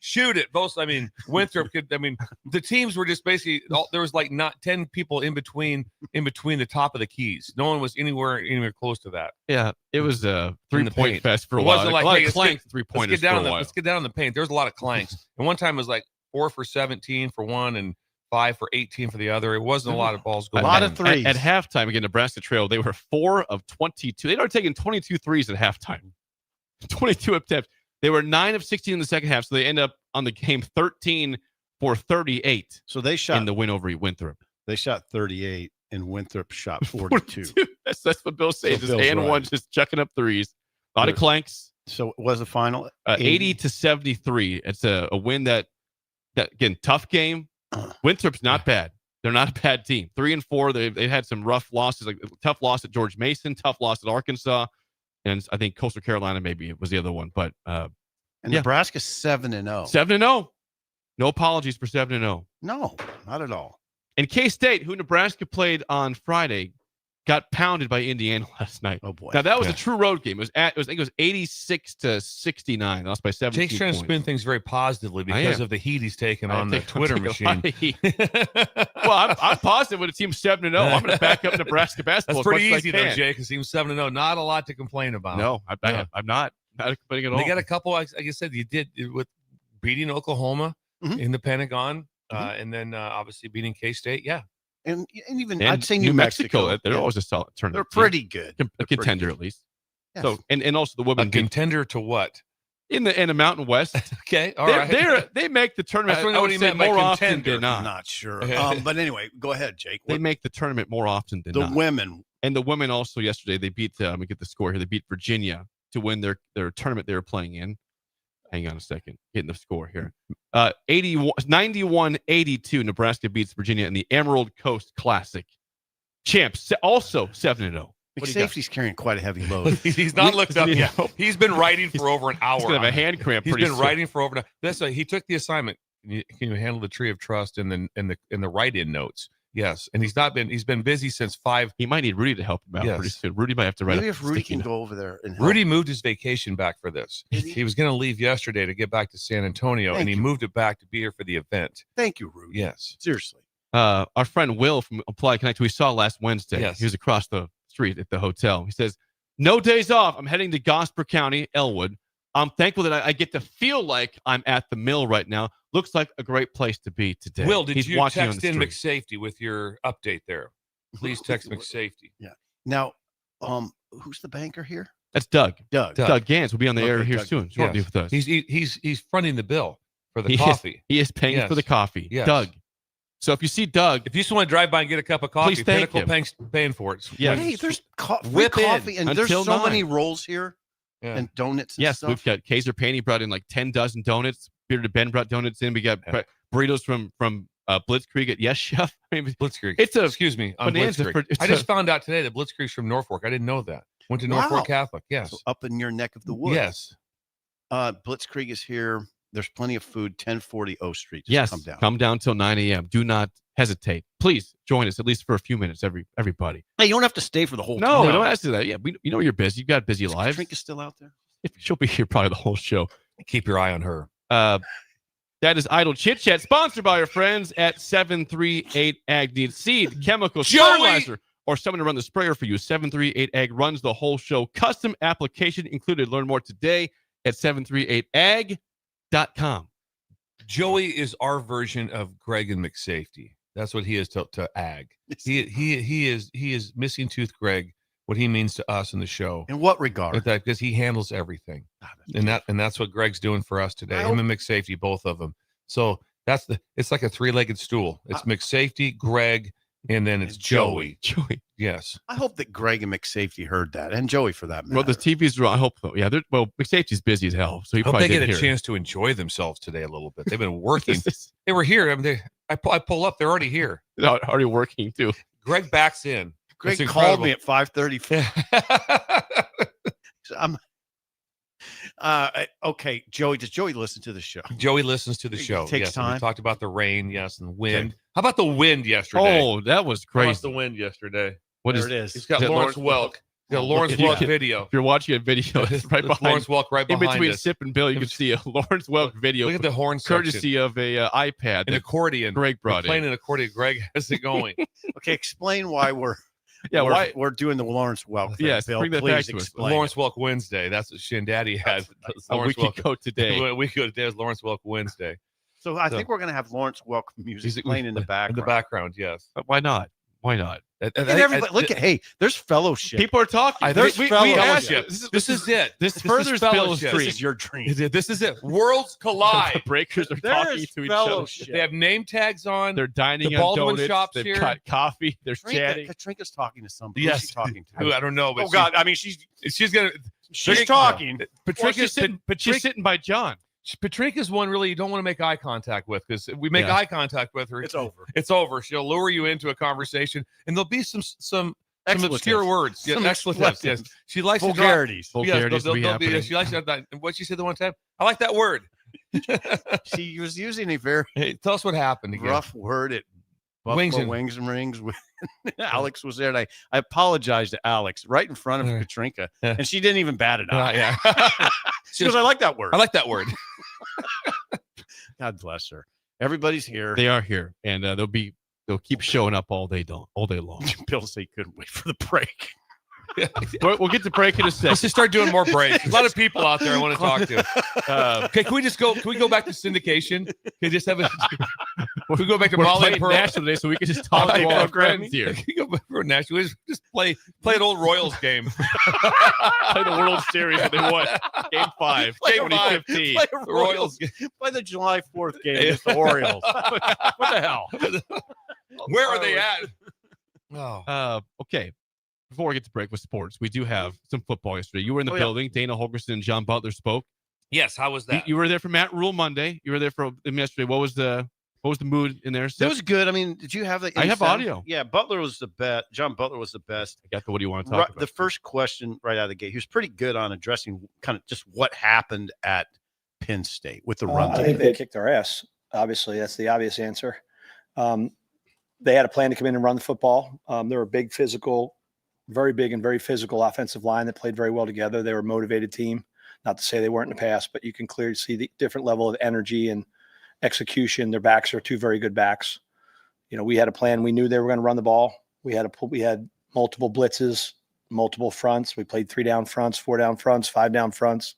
shoot it. Both, I mean, Winthrop could. I mean, the teams were just basically. There was like not 10 people in between the top of the keys. No one was anywhere close to that. Yeah, it was a In the 3-point paint. fest for a It while. wasn't A like, lot hey, of clank 3-pointers Let's get down for a while. let's get down in the paint. There's a lot of clanks, and one time it was like 4 for 17 for one and 5 for 18 for the other. It wasn't a lot of balls going. A lot down. of threes. At halftime, again, Nebraska Trail, they were 4 of 22. They'd already taken 22 threes at halftime. 22 attempts. They were 9 of 16 in the second half, so they end up on the game 13 for 38 So they shot in the win over Winthrop. They shot 38, and Winthrop shot 42. That's what Bill's saying. So Just Bill's and right. one, just chucking up threes. A lot of clanks. So what was the final? 80 to 73. It's a win that again, tough game. Winthrop's not bad. They're not a bad team. 3-4. They had some rough losses, like tough loss at George Mason, tough loss at Arkansas, and I think Coastal Carolina maybe was the other one. But And Nebraska's 7-0. 7-0. No apologies for 7-0. No, not at all. And K-State, who Nebraska played on Friday, got pounded by Indiana last night. Oh boy. Now that was a true road game. I think it was 86 to 69. Lost by 17 Jake's trying to spin things very positively because of the heat he's taken on the Twitter machine. Well, I'm positive when a team's 7-0. I'm going to back up Nebraska basketball. That's pretty as much easy as I though, can. Jake. Because team's 7-0, not a lot to complain about. No, I'm not complaining at all. They got a couple, like I said, you did with beating Oklahoma in the Pentagon, and then obviously beating K-State. Yeah. And even And I'd say New Mexico. They're always a solid They're tournament. pretty good. A contender at least. Yes. So and also the women A contender to what? in the Mountain West. Okay, all right. They make the tournament. That's what I would he say meant by more often contender. than not. I'm not sure. But anyway, go ahead, Jake. They make the tournament more often than the not. women. And the women also yesterday, they beat, let me get the score here. They beat Virginia to win their tournament they were playing in. Hang on a second. Getting the score here. 91-82, Nebraska beats Virginia in the Emerald Coast Classic. Champs, also 7-0. McSafety's carrying quite a heavy load. He's not looked up yet. He's been writing for over an hour. He's going to have a hand cramp He's pretty been soon. writing for over an hour. That's why he took the assignment. Can you handle the tree of trust and the write-in notes? Yes. And he's been busy since 5. He might need Rudy to help him out pretty soon. Rudy might have to write Maybe up if Rudy sticky can note. go over there and help. Rudy moved his vacation back for this. Did he? He was going to leave yesterday to get back to San Antonio, and he moved it back to be here for the event. Thank you, Rudy. Yes. Seriously. Our friend Will from Applied Connect, who we saw last Wednesday. Yes. He was across the street at the hotel. He says, "No days off. I'm heading to Gosper County, Elwood. I'm thankful that I get to feel like I'm at the mill right now. Looks like a great place to be today." Will, did He's you watching on text the in street. McSafety with your update there? Please text McSafety. Yeah. Now, who's the banker here? That's Doug. Doug. Doug Gans will be on the air Okay, here Doug. soon. Shortly Yes. with us. He's fronting the bill for the He is- coffee. He is paying Yes. for the coffee. Yes. Doug. So if you see Doug, If you just want to drive by and get a cup of coffee, Please thank Pinnacle him. paying for it. Yes. Hey, there's free Whip in coffee, and there's until so 9. many rolls here Yeah. and donuts and yes, stuff. we've got Kaiser Paney brought in like 10 dozen donuts. Bearded Ben brought donuts in. We got Yeah. burritos from Blitzkrieg at Yes Chef. I mean, Blitzkrieg. It's a Excuse me, on bonanza Blitzkrieg. for- it's I just a- found out today that Blitzkrieg's from Norfolk. I didn't know that. Went to Norfolk Wow. Catholic. Yes. So up in your neck of the woods. Yes. Blitzkrieg is here. There's plenty of food. 1040 O Street. Just yes, come down. till 9 a.m. Do not hesitate. Please join us at least for a few minutes. Everybody. Hey, you don't have to stay for the whole No, time. don't ask that. Yeah, you know you're busy. You've got busy Is lives. Katrina still out there? She'll be here probably the whole show. Keep your eye on her. That is Idle Chit Chat, sponsored by our friends at 738 Ag. Need seed, chemicals, Joey! fertilizer, or someone to run the sprayer for you. 738 Ag runs the whole show. Custom application included. Learn more today at 738ag.com. Joey is our version of Greg and McSafety. That's what he is to Ag. He is missing tooth Greg. What he means to us in the show. In what regard? With that, because he handles everything, and that's what Greg's doing for us today. I Him and McSafety, both of them. So it's like a 3-legged stool. It's McSafety, Greg, and then it's Joey. Joey. Yes. I hope that Greg and McSafety heard that, and Joey for that matter. Well, the TV's wrong. I hope so. Yeah, McSafety's busy as hell, so he Hope probably they get didn't a hear. chance to enjoy themselves today a little bit. They've been working. It's They were here. I mean, I pull up. They're already here. already working too. Greg backs in. Greg It's called me incredible. at 5:30. So I'm okay. Joey, does Joey listen to the show? Joey listens to the It show. takes Yes, and we time. talked about the rain, yes, and the wind. Okay. How about the wind yesterday? Oh, that was How about crazy. the wind yesterday? What There is it is. He's got Is that Lawrence Lawrence Welk. He's got Lawrence If you Welk can- video. If you're watching a video, it's right That's behind. Lawrence Welk right In behind between us. Sip and Bill, you can see a Lawrence Welk video. Look at the horn section. courtesy of a iPad An that accordion. Greg We're brought playing in. an accordion. Greg has it going. Okay, explain why we're Yeah, we're, why? we're doing the Lawrence Welk thing. Yes, Bill, bring that please back to us. explain. Lawrence Welk Wednesday. That's what Shandaddy had. That's A Lawrence week Welk. ago today. A week ago today is Lawrence Welk Wednesday. So I think we're going to have Lawrence Welk music He's- playing in the background. In the background, yes. Why not? Why not? Look at everybody. Look at there's fellowship. People are talking. There's we fellowship. asked you. This is it. This is furthers Bill's fellowship. dream. This is your dream. This is it. Worlds collide. The breakers are There talking is to each other. fellowship. They have name tags on. They're dining The on Baldwin donuts. shop's They've here. got coffee. They're chatting. Katrinka's talking to somebody. Yes. Who's she talking to? Who, I don't know. But Oh God! I mean, she's gonna. talking. She's sitting by John. Patrinka's one really you don't want to make eye contact with because if we make eye contact with her, It's over. It's over. She'll lure you into a conversation, and there'll be some Expletives. obscure words. Some Expletives. Yes, expletives. she likes Vulgarities. To drop, Vulgarities they'll be be, happening. she likes that. What she said the one time. I like that word. She was using a very Hey, tell us what happened again. rough word at Wings Buffalo and- Wings and Rings. Alex was there, and I apologized to Alex right in front of Katrinka, and she didn't even bat an eye. Yeah. She goes, "I like that word." I like that word. God bless her. Everybody's here. They are here, and they'll keep showing up all day long. Bill said he couldn't wait for the break. We'll get to break in a Let's second. just start doing more breaks. There's a lot of people out there I want to talk to. Okay, can we go back to syndication? Can we just have a? Can we go back to We're Molly playing and Pearl? National today, so we can just talk to all our friends here. Can we go back for National? Just play an old Royals game. Play the World Series that they won. Game 5, Play 2015. Play The Royals. Play the July 4th game against the Orioles. What the hell? Where are they at? Oh. Okay. Before we get to break with sports, we do have some football yesterday. You were in the Oh, yeah. building. Dana Holgerson and John Butler spoke. Yes, how was that? You were there for Matt Rule Monday. You were there for him yesterday. What was the mood in there? It was good. I mean, did you have the? I have sound? audio. Yeah, Butler was the best. John Butler was the best. I got the what do you want to talk about? The first question right out of the gate, he was pretty good on addressing kind of just what happened at Penn State with the run. I think they kicked our ass. Obviously, that's the obvious answer. They had a plan to come in and run the football. They were a big physical, very big and very physical offensive line that played very well together. They were a motivated team. Not to say they weren't in the past, but you can clearly see the different level of energy and execution. Their backs are two very good backs. You know, we had a plan. We knew they were going to run the ball. We had multiple blitzes, multiple fronts. We played 3 down fronts, 4 down fronts, 5 down fronts.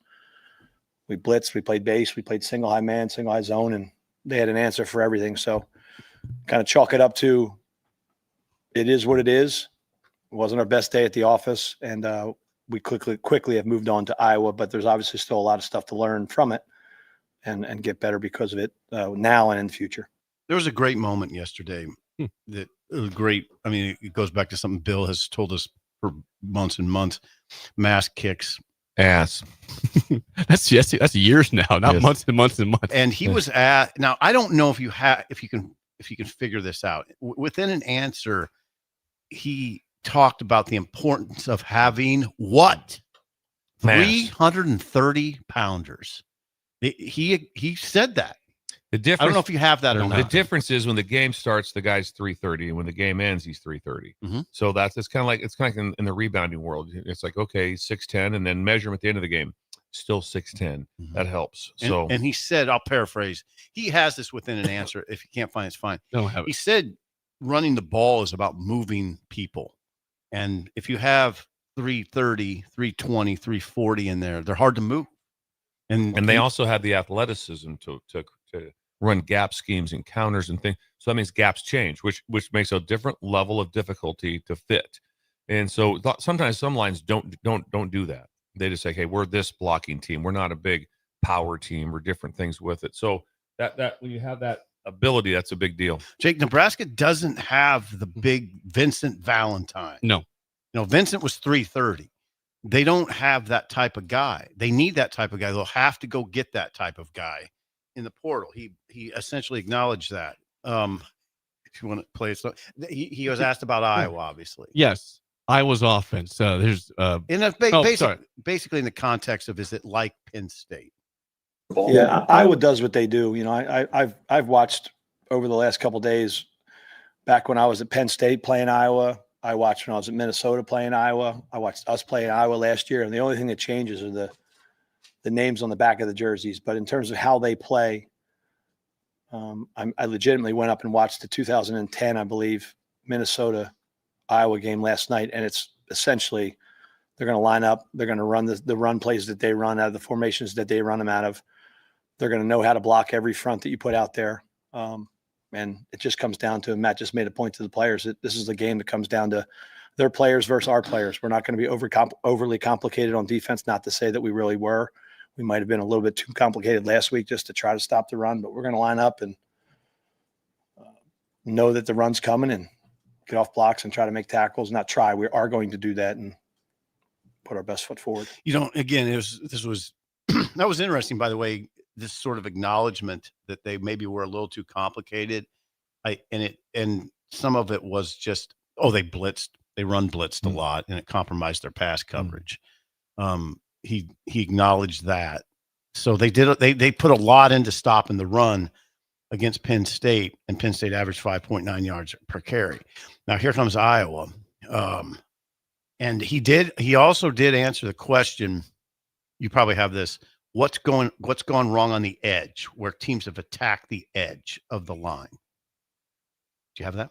We blitzed. We played base. We played single high man, single high zone, and they had an answer for everything. So, kind of chalk it up to it is what it is. It wasn't our best day at the office, and we quickly have moved on to Iowa, but there's obviously still a lot of stuff to learn from it and get better because of it now and in the future. There was a great moment yesterday that it was great. I mean, it goes back to something Bill has told us for months and months. Mass kicks ass. That's years now, not Yes. months and months and months. and he was at. Now I don't know if you can figure this out within an answer. He talked about the importance of having what Mass. 330 pounders. He said that. The difference. I don't know if you have that or The not. difference is when the game starts, the guy's 330, and when the game ends, he's 330. Mhm. So it's kind of like in the rebounding world. It's like, okay, 6'10", and then measure him at the end of the game, still 6'10". Mhm. That helps. And, So and he said, I'll paraphrase. He has this within an answer. If you can't find it, it's fine. Don't have He it. said running the ball is about moving people. And if you have 330, 320, 340 in there, they're hard to move. And they also have the athleticism to run gap schemes and counters and things. So that means gaps change, which makes a different level of difficulty to fit. And so sometimes some lines don't do that. They just say, hey, we're this blocking team. We're not a big power team or different things with it. So that when you have that ability, that's a big deal. Jake, Nebraska doesn't have the big Vincent Valentine. No. You know, Vincent was 330. They don't have that type of guy. They need that type of guy. They'll have to go get that type of guy in the portal. He essentially acknowledged that. If you want to play it, so he was asked about Iowa, obviously. Yes, Iowa's offense. There's In a sorry. basically in the context of, is it like Penn State? Yeah, Iowa does what they do. You know, I've watched over the last couple of days. Back when I was at Penn State playing Iowa, I watched when I was at Minnesota playing Iowa. I watched us playing Iowa last year, and the only thing that changes are the names on the back of the jerseys. But in terms of how they play, I legitimately went up and watched the 2010, I believe, Minnesota Iowa game last night, and it's essentially they're going to line up, they're going to run the run plays that they run out of the formations that they run them out of. They're going to know how to block every front that you put out there. And it just comes down to, and Matt just made a point to the players, that this is a game that comes down to their players versus our players. We're not going to be overly complicated on defense. Not to say that we really were. We might have been a little bit too complicated last week just to try to stop the run, but we're going to line up and know that the run's coming and get off blocks and try to make tackles. Not try. We are going to do that and put our best foot forward. Again, this was that was interesting, by the way, this sort of acknowledgement that they maybe were a little too complicated. And some of it was just, they run blitzed a lot and it compromised their pass coverage. He acknowledged that. So they put a lot into stopping the run against Penn State, and Penn State averaged 5.9 yards per carry. Now here comes Iowa. And he also did answer the question. You probably have this. What's gone wrong on the edge where teams have attacked the edge of the line? Do you have that?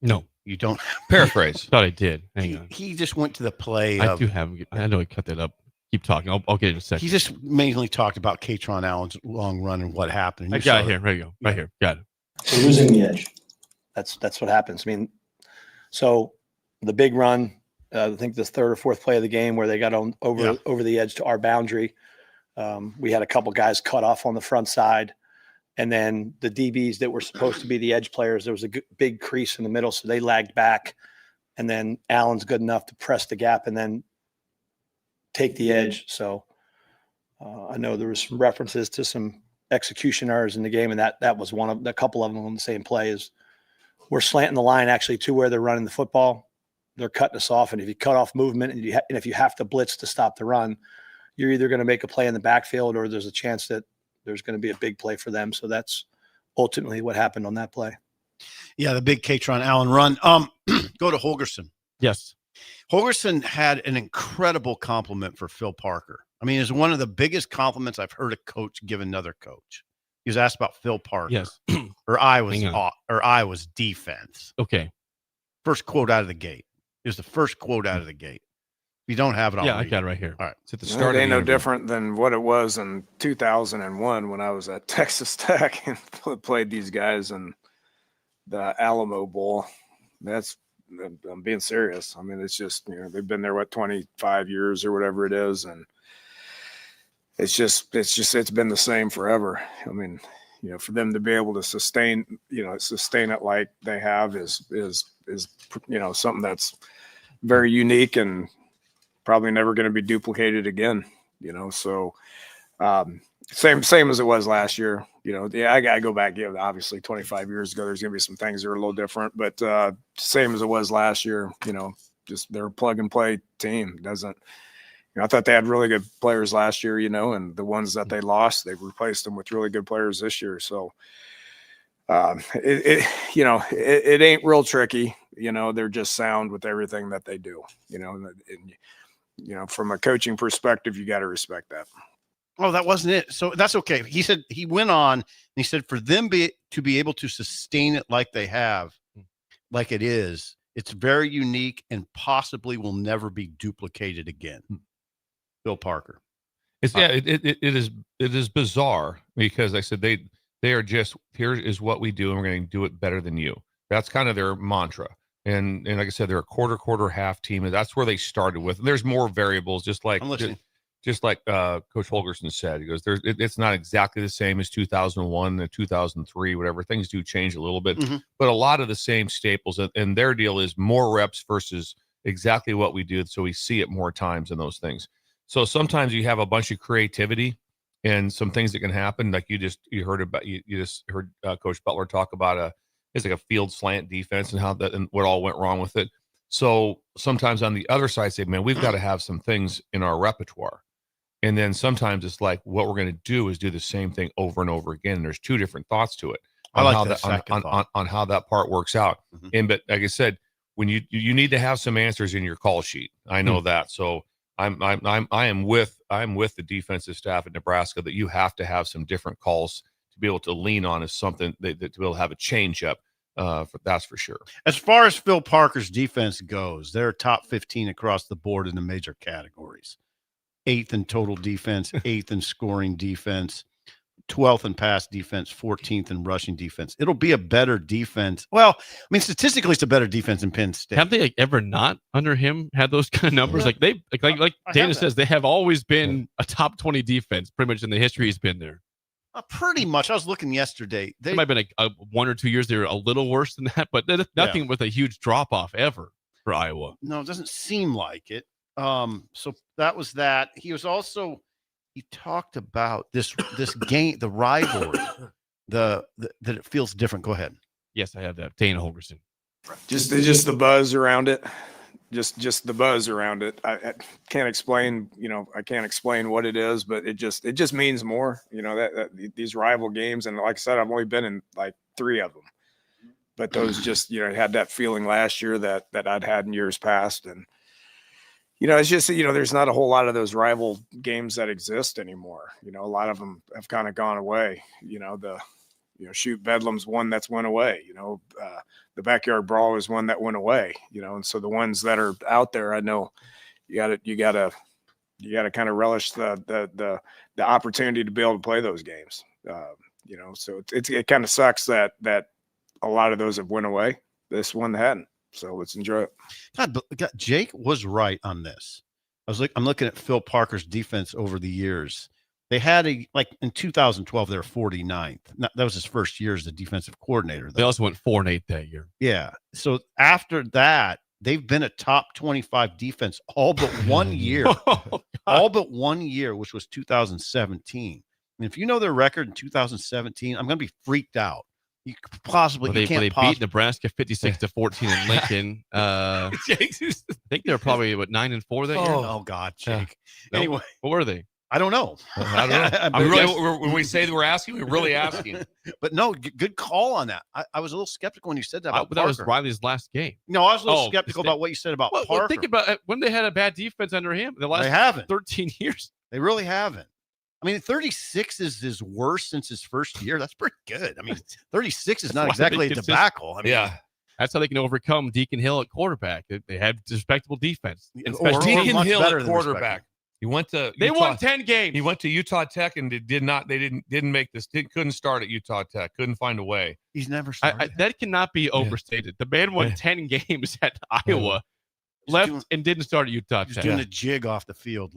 No, you don't. Paraphrase. Thought I did. Hang on. He just went to the play. I do have. I know I cut that up. Keep talking. I'll get it in a second. He just mainly talked about Katron Allen's long run and what happened. I got it here. Right you go. Right here. Got it. So losing the edge. That's what happens. I mean, so the big run, I think the third or fourth play of the game where they got over the edge to our boundary. We had a couple guys cut off on the front side, and then the DBs that were supposed to be the edge players, there was a big crease in the middle, so they lagged back, and then Allen's good enough to press the gap and then take the edge. So I know there was some references to some execution errors in the game, and that was one of a couple of them on the same play. Is we're slanting the line actually to where they're running the football. They're cutting us off, and if you cut off movement and if you have to blitz to stop the run, you're either going to make a play in the backfield or there's a chance that there's going to be a big play for them. So that's ultimately what happened on that play. Yeah, the big Katron Allen run. Go to Holgerson. Yes. Holgerson had an incredible compliment for Phil Parker. I mean, it's one of the biggest compliments I've heard a coach give another coach. He was asked about Phil Parker. Yes. or Iowa's defense. Okay. First quote out of the gate. It was the first quote out of the gate. If you don't have it, I got it right here. All right. It's at the start. It ain't no different than what it was in 2001 when I was at Texas Tech and played these guys in the Alamo Bowl. I'm being serious. I mean, it's just, they've been there, 25 years or whatever it is. And it's been the same forever. I mean, for them to be able to sustain it like they have is something that's very unique and probably never going to be duplicated again, so same as it was last year. I got to go back, obviously 25 years ago, there's going to be some things that are a little different, but same as it was last year, just they're a plug and play team. I thought they had really good players last year, and the ones that they lost, they've replaced them with really good players this year. So it ain't real tricky. They're just sound with everything that they do, and from a coaching perspective, you got to respect that. Oh, that wasn't it. So that's okay. He said, he went on and he said, for them to be able to sustain it like they have, like it is, it's very unique and possibly will never be duplicated again. Phil Parker. It is bizarre because I said they are just, here is what we do and we're going to do it better than you. That's kind of their mantra. And like I said, they're a quarter half team, and that's where they started with. There's more variables, just like Coach Holgerson said. He goes, it's not exactly the same as 2001 and 2003, whatever. Things do change a little bit, but a lot of the same staples. And their deal is more reps versus exactly what we do, so we see it more times in those things. So sometimes you have a bunch of creativity and some things that can happen, like you heard Coach Butler talk about it's like a field slant defense and how that and what all went wrong with it. So sometimes on the other side, say, man, we've got to have some things in our repertoire. And then sometimes it's like what we're going to do is do the same thing over and over again. And there's two different thoughts to it on how that part works out. But like I said, when you need to have some answers in your call sheet. I know that. So I am with the defensive staff at Nebraska that you have to have some different calls to be able to lean on as something that to be able to have a change up. That's for sure. As far as Phil Parker's defense goes, they're top 15 across the board in the major categories. 8th in total defense, 8th in scoring defense. 12th in pass defense, 14th in rushing defense. It'll be a better defense. Well, I mean, statistically, it's a better defense than Penn State. Have they ever not under him had those kind of numbers? Like like Dana says, they have always been a top 20 defense, pretty much in the history he's been there. Pretty much. I was looking yesterday. There might have been a 1 or 2 years they were a little worse than that, but nothing with a huge drop off ever for Iowa. No, it doesn't seem like it. So that was that. He talked about this game, the rivalry, that it feels different. Go ahead. Yes, I have that. Dana Holgerson. Just the buzz around it. Just the buzz around it. I can't explain, I can't explain what it is, but it just means more, that these rival games. And like I said, I've only been in like 3 of them, but those just, had that feeling last year that I'd had in years past. And, it's just, there's not a whole lot of those rival games that exist anymore. A lot of them have kind of gone away. Shoot Bedlam's one that's went away. The backyard brawl is one that went away. And so the ones that are out there, I know you gotta kind of relish the opportunity to be able to play those games. So it kind of sucks that a lot of those have went away. This one hadn't. So let's enjoy it. God, Jake was right on this. I'm looking at Phil Parker's defense over the years. They had in 2012, they were 49th. That was his first year as the defensive coordinator. They also went 4-8 that year. Yeah. So after that, they've been a top 25 defense all but 1 year. All but 1 year, which was 2017. And if you know their record in 2017, I'm going to be freaked out. You possibly they beat Nebraska 56-14 in Lincoln. I think they're probably 9-4 that year. Oh God, Jake. No, anyway, what were they? I don't know. I don't know. When we say that we're asking, we're really asking. But no, good call on that. I was a little skeptical when you said that. But that was Riley's last game. No, I was a little skeptical about what you said about Parker. Well, think about when they had a bad defense under him. The last 13 years. They really haven't. I mean, 36 is his worst since his first year. That's pretty good. I mean, 36 is not exactly a debacle. I mean, yeah. That's how they can overcome Deacon Hill at quarterback. They had respectable defense. Deacon Hill at quarterback. He went to. They won 10 games. He went to Utah Tech and didn't make this. Couldn't start at Utah Tech. Couldn't find a way. He's never started. That cannot be overstated. The man won 10 games at Iowa, left and didn't start at Utah Tech. He was doing a jig off the field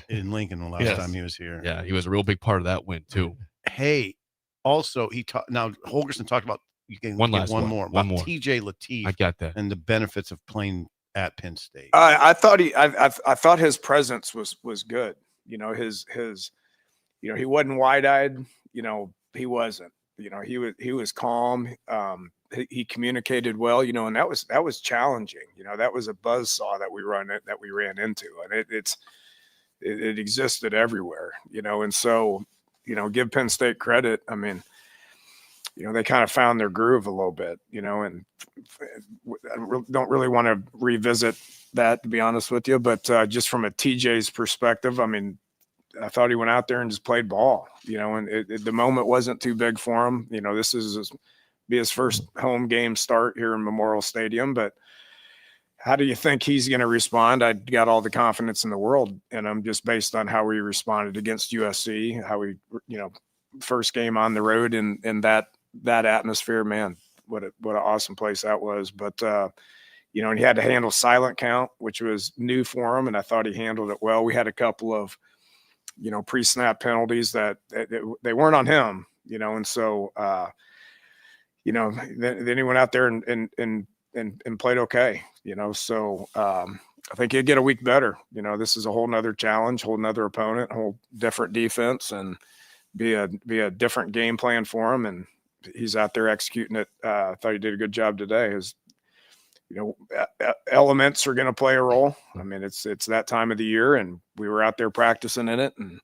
in Lincoln the last time he was here. Yeah, he was a real big part of that win too. Hey, also now Holgerson talked about one more TJ Lateef. I got that, and the benefits of playing at Penn State. I thought his presence was good. His he wasn't wide-eyed. He wasn't. He was calm. He communicated well. And that was challenging. That was a buzzsaw that we ran into, and it existed everywhere. And so give Penn State credit. I mean, they kind of found their groove a little bit, and I don't really want to revisit that, to be honest with you. But just from a TJ's perspective, I mean, I thought he went out there and just played ball, and the moment wasn't too big for him. This is be his first home game start here in Memorial Stadium. But how do you think he's going to respond? I got all the confidence in the world, and I'm just based on how he responded against USC, how he, first game on the road in that atmosphere, man, what an awesome place that was. But, and he had to handle silent count, which was new for him. And I thought he handled it well. We had a couple of, pre-snap penalties that they weren't on him, and so, then he went out there and played okay, so, I think he'll get a week better. This is a whole nother challenge, whole nother opponent, whole different defense, and be a different game plan for him. And he's out there executing it. I thought he did a good job today. His, elements are going to play a role. I mean, it's that time of the year, and we were out there practicing in it. And,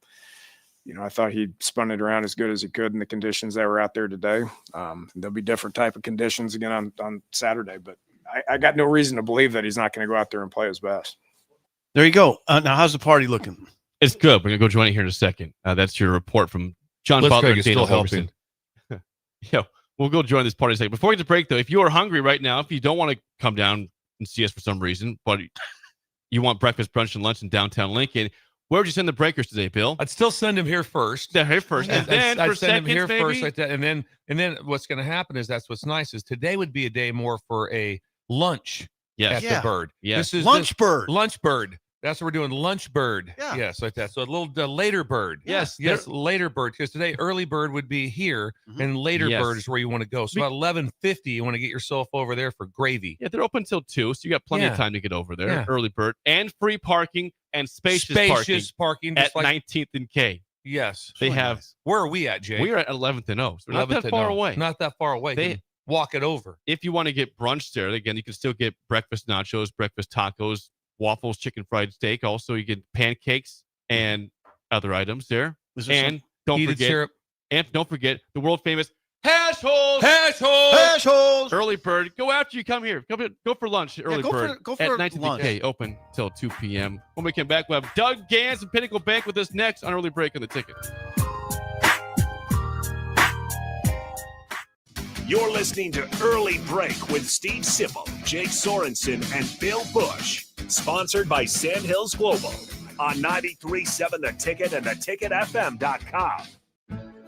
I thought he spun it around as good as he could in the conditions that were out there today. There'll be different type of conditions again on Saturday, but I got no reason to believe that he's not going to go out there and play his best. There you go. Now, how's the party looking? It's good. We're going to go join it here in a second. That's your report from John Butler and Dana Holgerson. Yeah, we'll go join this party in a second. Before we get to break, though, if you are hungry right now, if you don't want to come down and see us for some reason, but you want breakfast, brunch, and lunch in downtown Lincoln, Where would you send the breakers today, Bill? I'd still send them here first. They're here first. And then I'd for send them here seconds, first maybe? like that. And then what's going to happen is that's what's nice is today would be a day more for a lunch Yes. at the bird. Yes. This is Lunch bird. Lunch bird. That's what we're doing. Lunch bird. Yeah. Yes, like that. So a little later bird. Yes. Yes, later bird. Because today early bird would be here, and later Yes. bird is where you want to go. So about 11:50, you want to get yourself over there for gravy. Yeah, they're open till 2, so you got plenty of Yeah. time to get over there. Yeah. Early bird and free parking and spacious parking at just like 19th and K. yes. They have. Where are we at, Jay? We are at 11th and O, so we're not that 11th and far O. away. Not that far away. They- You can walk it over. If you want to get brunch there, again, you can still get breakfast nachos, breakfast tacos, waffles, chicken fried steak. Also, you get pancakes and other items there. Is there And don't Heated forget, syrup. the world famous hash holes. Hash hole. Hash holes. Early bird. Go after you come here. Go for lunch. Early go bird. for at 19th lunch. K, open till 2 p.m. When we come back, we'll have Doug Gans and Pinnacle Bank with us next on Early Break on the Ticket. You're listening to Early Break with Steve Sipple, Jake Sorensen, and Bill Busch. Sponsored by Sandhills Global on 93.7 The Ticket and theticketfm.com.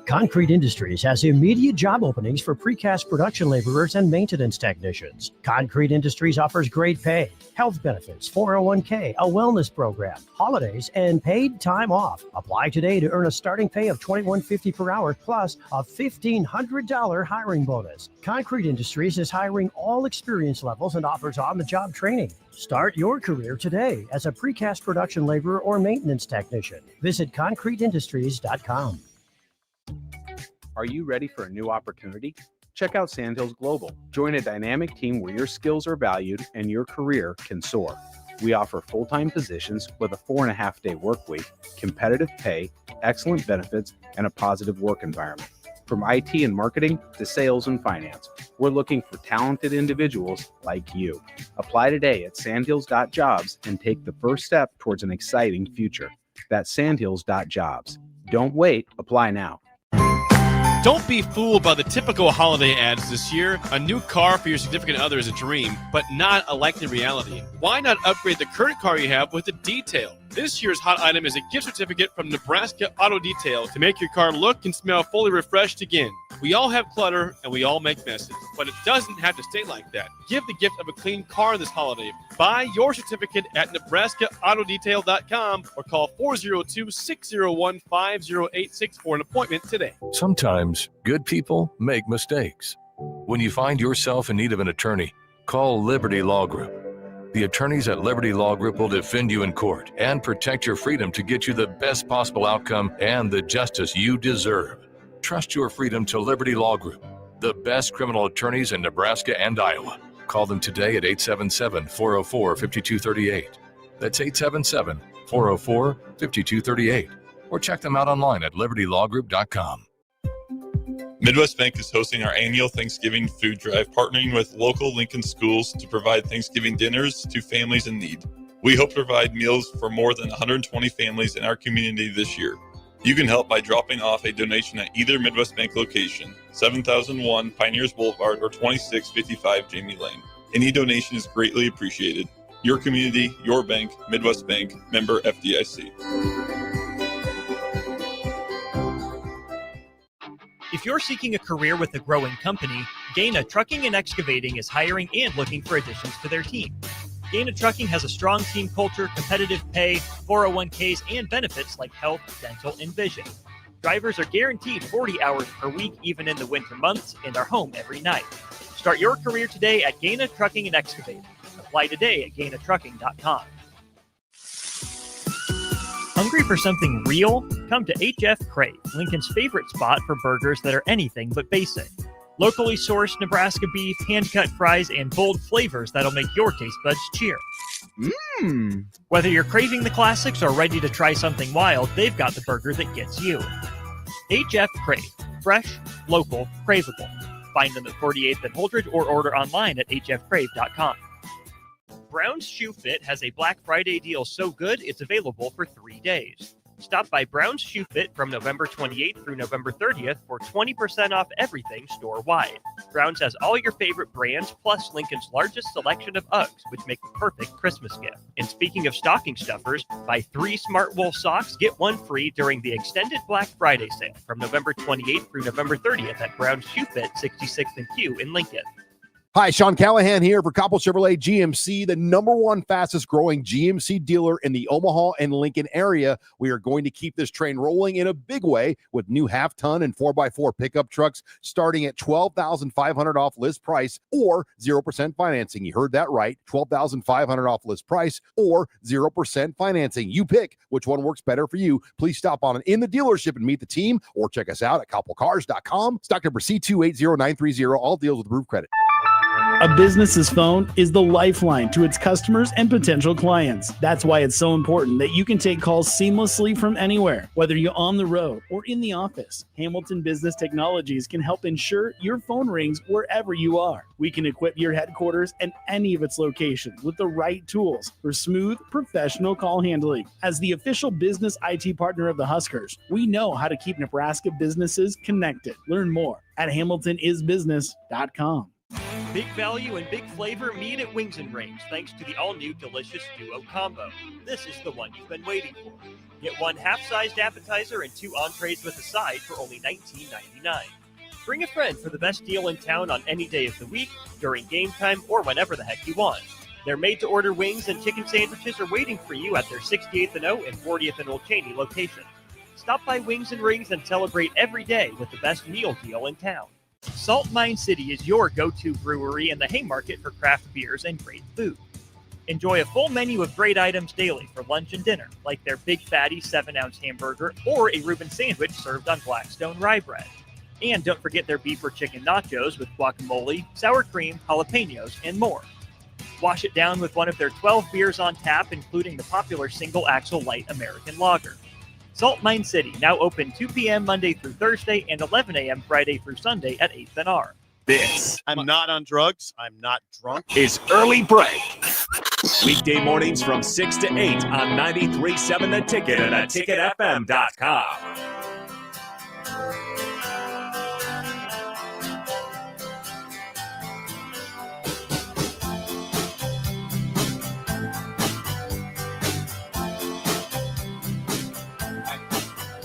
Concrete Industries has immediate job openings for precast production laborers and maintenance technicians. Concrete Industries offers great pay, health benefits, 401k, a wellness program, holidays, and paid time off. Apply today to earn a starting pay of $21.50 per hour plus a $1,500 hiring bonus. Concrete Industries is hiring all experience levels and offers on-the-job training. Start your career today as a precast production laborer or maintenance technician. Visit concreteindustries.com. Are you ready for a new opportunity? Check out Sandhills Global. Join a dynamic team where your skills are valued and your career can soar. We offer full-time positions with a 4.5-day work week, competitive pay, excellent benefits, and a positive work environment. From IT and marketing to sales and finance, we're looking for talented individuals like you. Apply today at sandhills.jobs and take the first step towards an exciting future. That's sandhills.jobs. Don't wait. Apply now. Don't be fooled by the typical holiday ads this year. A new car for your significant other is a dream, but not a likely reality. Why not upgrade the current car you have with a detail? This year's hot item is a gift certificate from Nebraska Auto Detail to make your car look and smell fully refreshed again. We all have clutter and we all make messes, but it doesn't have to stay like that. Give the gift of a clean car this holiday. Buy your certificate at NebraskaAutoDetail.com or call 402-601-5086 for an appointment today. Sometimes good people make mistakes. When you find yourself in need of an attorney, call Liberty Law Group. The attorneys at Liberty Law Group will defend you in court and protect your freedom to get you the best possible outcome and the justice you deserve. Trust your freedom to Liberty Law Group, the best criminal attorneys in Nebraska and Iowa. Call them today at 877-404-5238. That's 877-404-5238. Or check them out online at libertylawgroup.com. Midwest Bank is hosting our annual Thanksgiving food drive, partnering with local Lincoln schools to provide Thanksgiving dinners to families in need. We hope to provide meals for more than 120 families in our community this year. You can help by dropping off a donation at either Midwest Bank location, 7001 Pioneers Boulevard or 2655 Jamie Lane. Any donation is greatly appreciated. Your community, your bank, Midwest Bank, member FDIC. If you're seeking a career with a growing company, Gaina Trucking and Excavating is hiring and looking for additions to their team. Gaina Trucking has a strong team culture, competitive pay, 401ks, and benefits like health, dental, and vision. Drivers are guaranteed 40 hours per week, even in the winter months, and are home every night. Start your career today at Gaina Trucking and Excavating. Apply today at GainaTrucking.com. Hungry for something real? Come to HF Crave, Lincoln's favorite spot for burgers that are anything but basic. Locally sourced Nebraska beef, hand-cut fries, and bold flavors that'll make your taste buds cheer. Whether you're craving the classics or ready to try something wild, they've got the burger that gets you. HF Crave. Fresh, local, craveable. Find them at 48th and Holdridge or order online at hfcrave.com. Brown's Shoe Fit has a Black Friday deal so good it's available for 3 days. Stop by Brown's Shoe Fit from November 28th through November 30th for 20% off everything store-wide. Brown's has all your favorite brands, plus Lincoln's largest selection of Uggs, which make the perfect Christmas gift. And speaking of stocking stuffers, buy 3 Smart Wool socks, get 1 free during the extended Black Friday sale from November 28th through November 30th at Brown's Shoe Fit, 66th and Q in Lincoln. Hi, Sean Callahan here for Coppell Chevrolet GMC, the #1 fastest growing GMC dealer in the Omaha and Lincoln area. We are going to keep this train rolling in a big way with new half-ton and 4x4 pickup trucks starting at $12,500 off list price or 0% financing. You heard that right, $12,500 off list price or 0% financing. You pick which one works better for you. Please stop on in the dealership and meet the team or check us out at coppellcars.com. Stock number C280930. All deals with approved credit. A business's phone is the lifeline to its customers and potential clients. That's why it's so important that you can take calls seamlessly from anywhere, whether you're on the road or in the office. Hamilton Business Technologies can help ensure your phone rings wherever you are. We can equip your headquarters and any of its locations with the right tools for smooth, professional call handling. As the official business IT partner of the Huskers, we know how to keep Nebraska businesses connected. Learn more at hamiltonisbusiness.com. Big value and big flavor meet at Wings and Rings thanks to the all-new delicious Duo Combo. This is the one you've been waiting for. Get 1 half-sized appetizer and 2 entrees with a side for only $19.99. Bring a friend for the best deal in town on any day of the week, during game time, or whenever the heck you want. Their made-to-order wings and chicken sandwiches are waiting for you at their 68th and O and 40th and Old Cheney locations. Stop by Wings and Rings and celebrate every day with the best meal deal in town. Salt Mine City is your go-to brewery in the Haymarket for craft beers and great food. Enjoy a full menu of great items daily for lunch and dinner, like their Big Fatty 7-ounce hamburger or a Reuben sandwich served on Blackstone rye bread. And don't forget their beef or chicken nachos with guacamole, sour cream, jalapenos, and more. Wash it down with one of their 12 beers on tap, including the popular Single Axle Light American Lager. Salt Mine City, now open 2 p.m. Monday through Thursday and 11 a.m. Friday through Sunday at 8th and R. This I'm not on drugs. I'm not drunk. is Early Break. Weekday mornings from 6 to 8 on 93.7 The Ticket and theticketfm.com.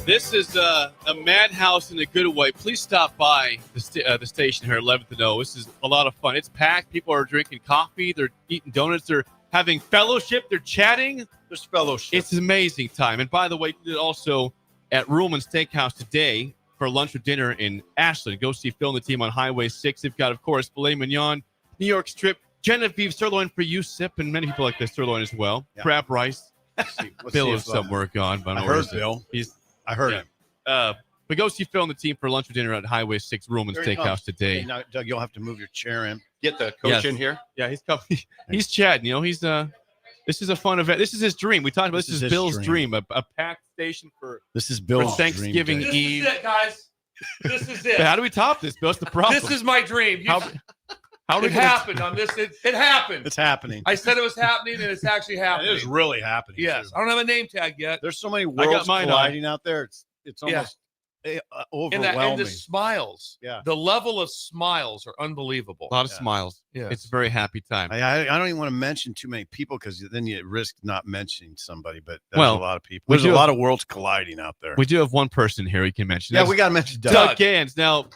This is a madhouse in a good way. Please stop by the station here at 11th and O. This is a lot of fun. It's packed. People are drinking coffee. They're eating donuts. They're having fellowship. They're chatting. There's fellowship. It's an amazing time. And by the way, also at Ruhlman Steakhouse today for lunch or dinner in Ashland. Go see Phil and the team on Highway 6. They've got, of course, filet mignon, New York strip, Genevieve sirloin for you, Sip, and many people like this sirloin as well. Yeah. Crab rice. Let's Bill has some work on. But I heard Bill. I heard him. But go see Phil and the team for lunch or dinner at Highway 6 Ruhlman Steakhouse today. Hey, now, Doug, you'll have to move your chair in. Get the coach in here. Yeah, he's coming. He's chatting. You know, he's this is a fun event. This is his dream. We talked about this is Bill's dream. A packed station for Bill's Thanksgiving This Eve. is it, guys. This is it. But how do we top this, Bill? That's the problem. This is my dream. How it happened on this. It happened. It's happening. I said it was happening, and it's actually happening. It is really happening. Yes. I don't have a name tag yet. There's so many worlds colliding out there. It's almost overwhelming. And the smiles. Yeah. The level of smiles are unbelievable. A lot of smiles. Yeah. It's a very happy time. I don't even want to mention too many people because then you risk not mentioning somebody. But there's a lot of people. There's a lot of worlds colliding out there. We do have one person here we can mention. Yeah, we got to mention Doug Gans. Now,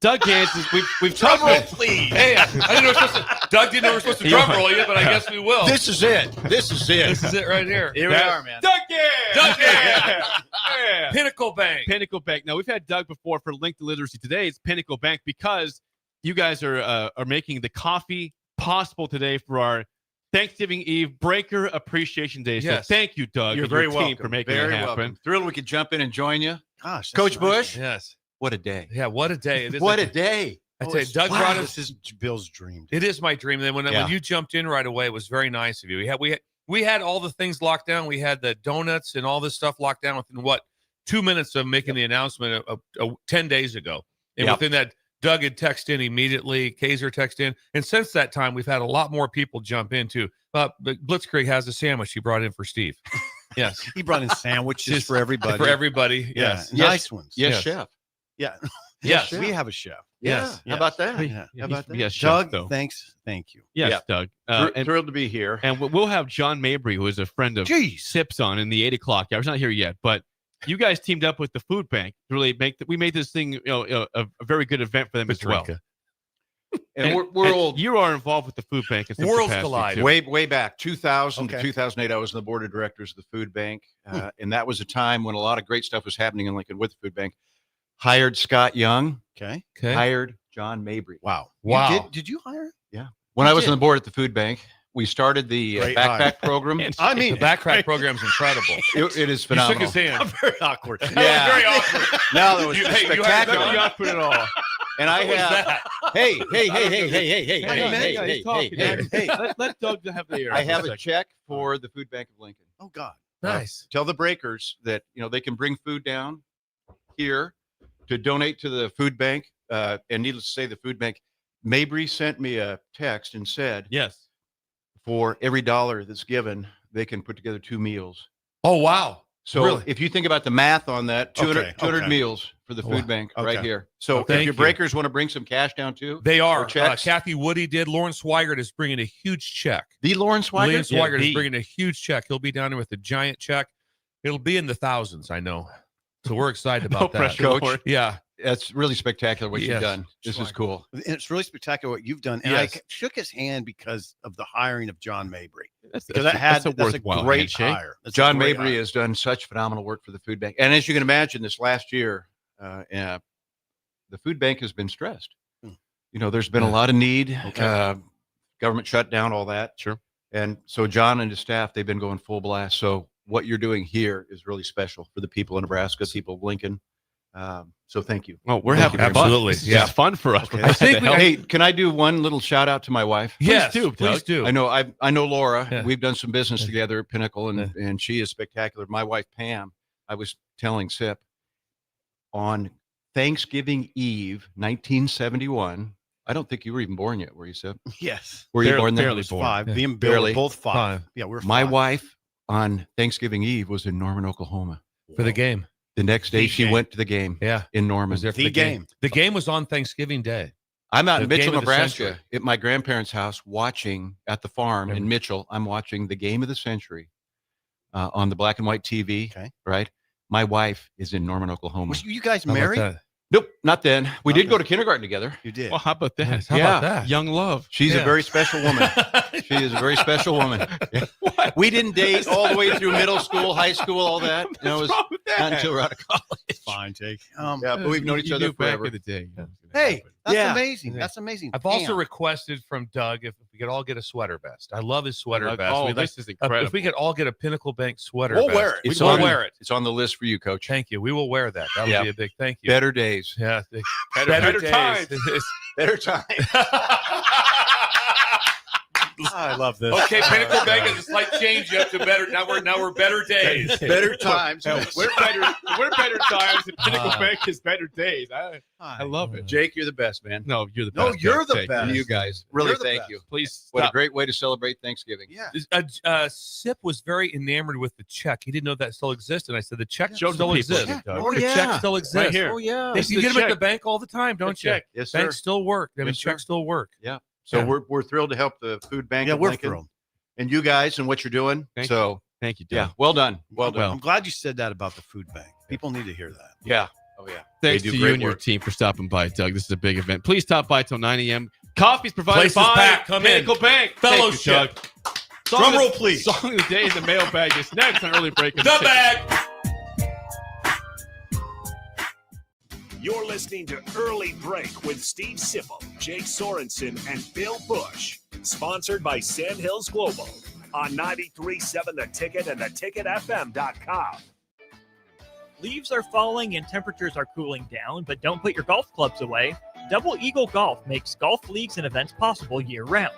Doug Gans is we've talked roll, please. Hey, I didn't know Doug didn't know we're supposed to drum roll you, but I guess we will. This is it. This is it. This is it right here. Here we are, man. Doug Gans. Yeah. Pinnacle Bank. Pinnacle Bank. Now we've had Doug before for Linked Literacy. Today it's Pinnacle Bank because you guys are making the coffee possible today for our Thanksgiving Eve Breaker Appreciation Day. Yes. So thank you, Doug. You're and very your team welcome for making very it happen. welcome. Thrilled we could jump in and join you. Gosh, Coach Busch. Yes. What a day. Yeah, what a day. It is What a day. I tell you, Doug brought us. This is Bill's dream. It is my dream. And then when you jumped in right away, it was very nice of you. We had all the things locked down. We had the donuts and all this stuff locked down within 2 minutes of making the announcement 10 days ago. And within that, Doug had texted in immediately. Kaiser texted in. And since that time, we've had a lot more people jump into. But Blitzkrieg has a sandwich he brought in for Steve. Yes. He brought in sandwiches Just for everybody. For everybody. Yeah, Yes. nice ones. Yes, chef. Yeah. Yes. We have a chef. Yeah. How about that? Yeah. Yeah, How about that? yes, chef, Doug, though. thanks. Thank you. Yes, Yeah. Doug. Thrilled to be here. And we'll have John Mabry, who is a friend of Jeez. Sips on in the 8 o'clock hour. He's not here yet, but you guys teamed up with the food bank to really we made this thing, a very good event for them as well. And we're old. You are involved with the food bank. In some Worlds capacity, collide. too. Way back, 2000 Okay. to 2008, I was on the board of directors of the food bank. And that was a time when a lot of great stuff was happening in Lincoln with the food bank. Hired Scott Young, Okay. hired John Mabry. Wow. Wow. Did you hire him? Yeah. When I was on the board at the food bank, we started the Great backpack hire. program. I mean, The backpack program is incredible. It is You phenomenal. shook his hand. very awkward. Yeah. Very awkward. No, that was You- hey, you had spectacular. John? Not put it all. And I What was have, that? hey, He's talking. hey. Let Doug have the air. I for have a second. check for the food bank of Lincoln. Oh God. Nice. Tell the breakers that they can bring food down here to donate to the food bank. And needless to say, the food bank, Mabry sent me a text and said, Yes. for every dollar that's given, they can put together 2 meals. Oh, wow. So Really? if you think about the math on that, 200, Okay, 200 okay. meals for the food bank right Okay. here. So Thank if your you. breakers want to bring some cash down too, They are. or checks. Kathy Woody did. Lawrence Swigert is bringing a huge check. the Lawrence Swigert? Lawrence Swigert the- is bringing a huge check. He'll be down there with a giant check. It'll be in the thousands, I know. So we're excited No about that. pressure, Coach. Lord. Yeah. That's really spectacular what Yes. you've done. This is cool. And it's really spectacular what you've done. And Yes. I shook his hand because of the hiring of John Mabry. That's Because that's a that's a worthwhile great handshake. hire. That's a John great Mabry hire. has done such phenomenal work for the food bank. And as you can imagine, this last year, the food bank has been stressed. There's been a lot of need, government shutdown, all that. Sure. And so John and his staff, they've been going full blast. So what you're doing here is really special for the people of Nebraska, people of Lincoln. So thank you. Oh, we're Thank having you very fun. Absolutely. This is Yeah. just fun for us. Okay. We're I glad think to we- help. Hey, can I do one little shout out to my wife? Yes. do, Please Doug. do. I know Laura. Yeah. We've done some business together at Pinnacle, and she is spectacular. My wife Pam, I was telling Sip on Thanksgiving Eve, 1971. I don't think you were even born yet, were you, Sip? Yes. Were you Barely- born then? barely It was born. 5. Yeah. Me and Bill Barely. were both 5. Five. Yeah, we're My 5. wife on Thanksgiving Eve was in Norman, Oklahoma. For the game. The next day, The she game. went to the game Yeah. in Norman. Was there for The game. The game was on Thanksgiving Day. I'm out in The Mitchell, game of the Nebraska, century. at my grandparents' house, watching at the farm in Mitchell. I'm watching the game of the century on the black and white TV. Okay. Right. My wife is in Norman, Oklahoma. Was you guys How about married? that? Nope, not then. We Not did go to kindergarten together. You did. Well, how about that? Yes, how Yeah. about that? Young love. She's Yeah. a very special woman. She is a very special woman. We didn't date all the way through middle school, high school, all that. It was wrong with that? not until we're out of college. Fine, Jake. Yeah, but we've known each You other knew back forever. in the day. Hey, that's Yeah. amazing. Yeah. That's amazing. I've also Pam. requested from Doug if we could all get a sweater vest. I love his sweater vest. Oh, We'd this like- is incredible. if we could all get a Pinnacle Bank sweater We'll vest. wear it. It's We'll on, wear it. It's on the list for you, Coach. Thank you. We will wear that. That would Yeah. be a big thank you. Better days. Yeah. Better days. times. Better time. I love this. Okay, Pinnacle Bank is a slight change up to better. Now we're better days. Better times. We're better times. And Pinnacle Bank is better days. I love it. Jake, you're the best, man. No, you're the No, best. you're Jack. the Thank best. You guys. Really, You're the thank best. you. Please What a stop. great way to celebrate Thanksgiving. Yeah. Sip was very enamored with the check. He didn't know that still existed. And I said the check Show still the people. exists. Yeah. Oh, The yeah. check still exists. Right here. Oh, yeah. They, This you is get the them at the check. bank all the time, don't you? check. Yes, sir. Banks still work. I mean, Yes, sir. checks still work. Yeah. So Yeah. we're thrilled to help the food bank. Yeah, of we're Lincoln thrilled. and you guys and what you're doing. Thank so Thank you, Doug. yeah, well done. Well done. I'm glad you said that about the food bank. People need to hear that. Yeah. Oh yeah. Thanks They to do you great and your work. team for stopping by, Doug. This is a big event. Please stop by till 9 a.m. Coffee's provided Place is by packed. Come in. Pinnacle Bank. Thank you, Fellowship. Doug. Song Drum of- roll, please. Song of the day, the mailbag is next on Early Break. The bag. You're listening to Early Break with Steve Sipple, Jake Sorensen, and Bill Busch. Sponsored by Sandhills Global on 93.7 The Ticket and theticketfm.com. Leaves are falling and temperatures are cooling down, but don't put your golf clubs away. Double Eagle Golf makes golf leagues and events possible year-round.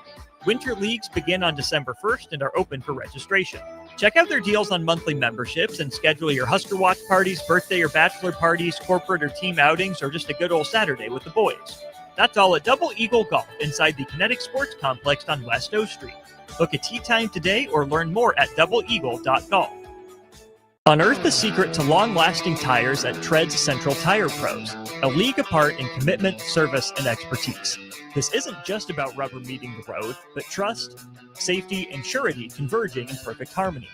Winter leagues begin on December 1st and are open for registration. Check out their deals on monthly memberships and schedule your Husker Watch parties, birthday or bachelor parties, corporate or team outings, or just a good old Saturday with the boys. That's all at Double Eagle Golf inside the Kinetic Sports Complex on West O Street. Book a tee time today or learn more at doubleeagle.golf. Unearth the secret to long-lasting tires at Tread's Central Tire Pros, a league apart in commitment, service, and expertise. This isn't just about rubber meeting the road, but trust, safety, and surety converging in perfect harmony.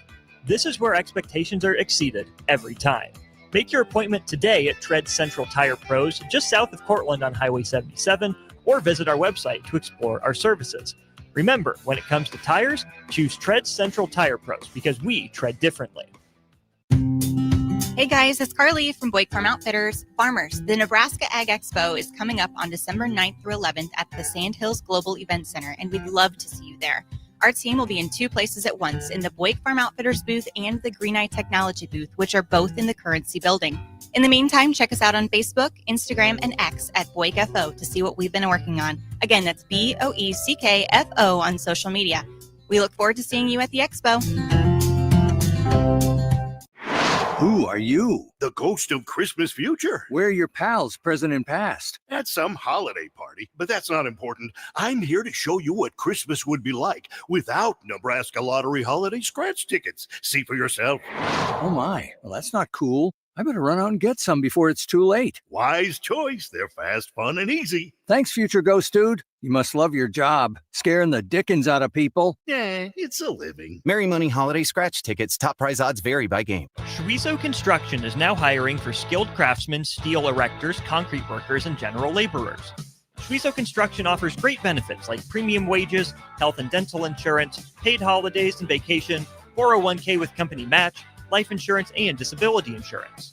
This is where expectations are exceeded every time. Make your appointment today at Tread Central Tire Pros, just south of Cortland on Highway 77, or visit our website to explore our services. Remember, when it comes to tires, choose Tread Central Tire Pros because we tread differently. Hey guys, it's Carly from Buick Farm Outfitters. Farmers, the Nebraska Ag Expo is coming up on December 9th through 11th at the Sandhills Global Event Center, and we'd love to see you there. Our team will be in two places at once, in the Buick Farm Outfitters booth and the Green Eye Technology booth, which are both in the Currency building. In the meantime, check us out on Facebook, Instagram, and X at BuickFO to see what we've been working on. Again, that's BOECKFO on social media. We look forward to seeing you at the Expo. Who are you? The ghost of Christmas future. Where are your pals, present and past? At some holiday party, but that's not important. I'm here to show you what Christmas would be like without Nebraska Lottery holiday scratch tickets. See for yourself. Oh my, well that's not cool. I better run out and get some before it's too late. Wise choice. They're fast, fun, and easy. Thanks, future ghost dude. You must love your job, scaring the dickens out of people. Yeah, it's a living. Merry Money Holiday Scratch Tickets. Top prize odds vary by game. Schweizo Construction is now hiring for skilled craftsmen, steel erectors, concrete workers, and general laborers. Schweizo Construction offers great benefits like premium wages, health and dental insurance, paid holidays and vacation, 401k with company match, life insurance, and disability insurance.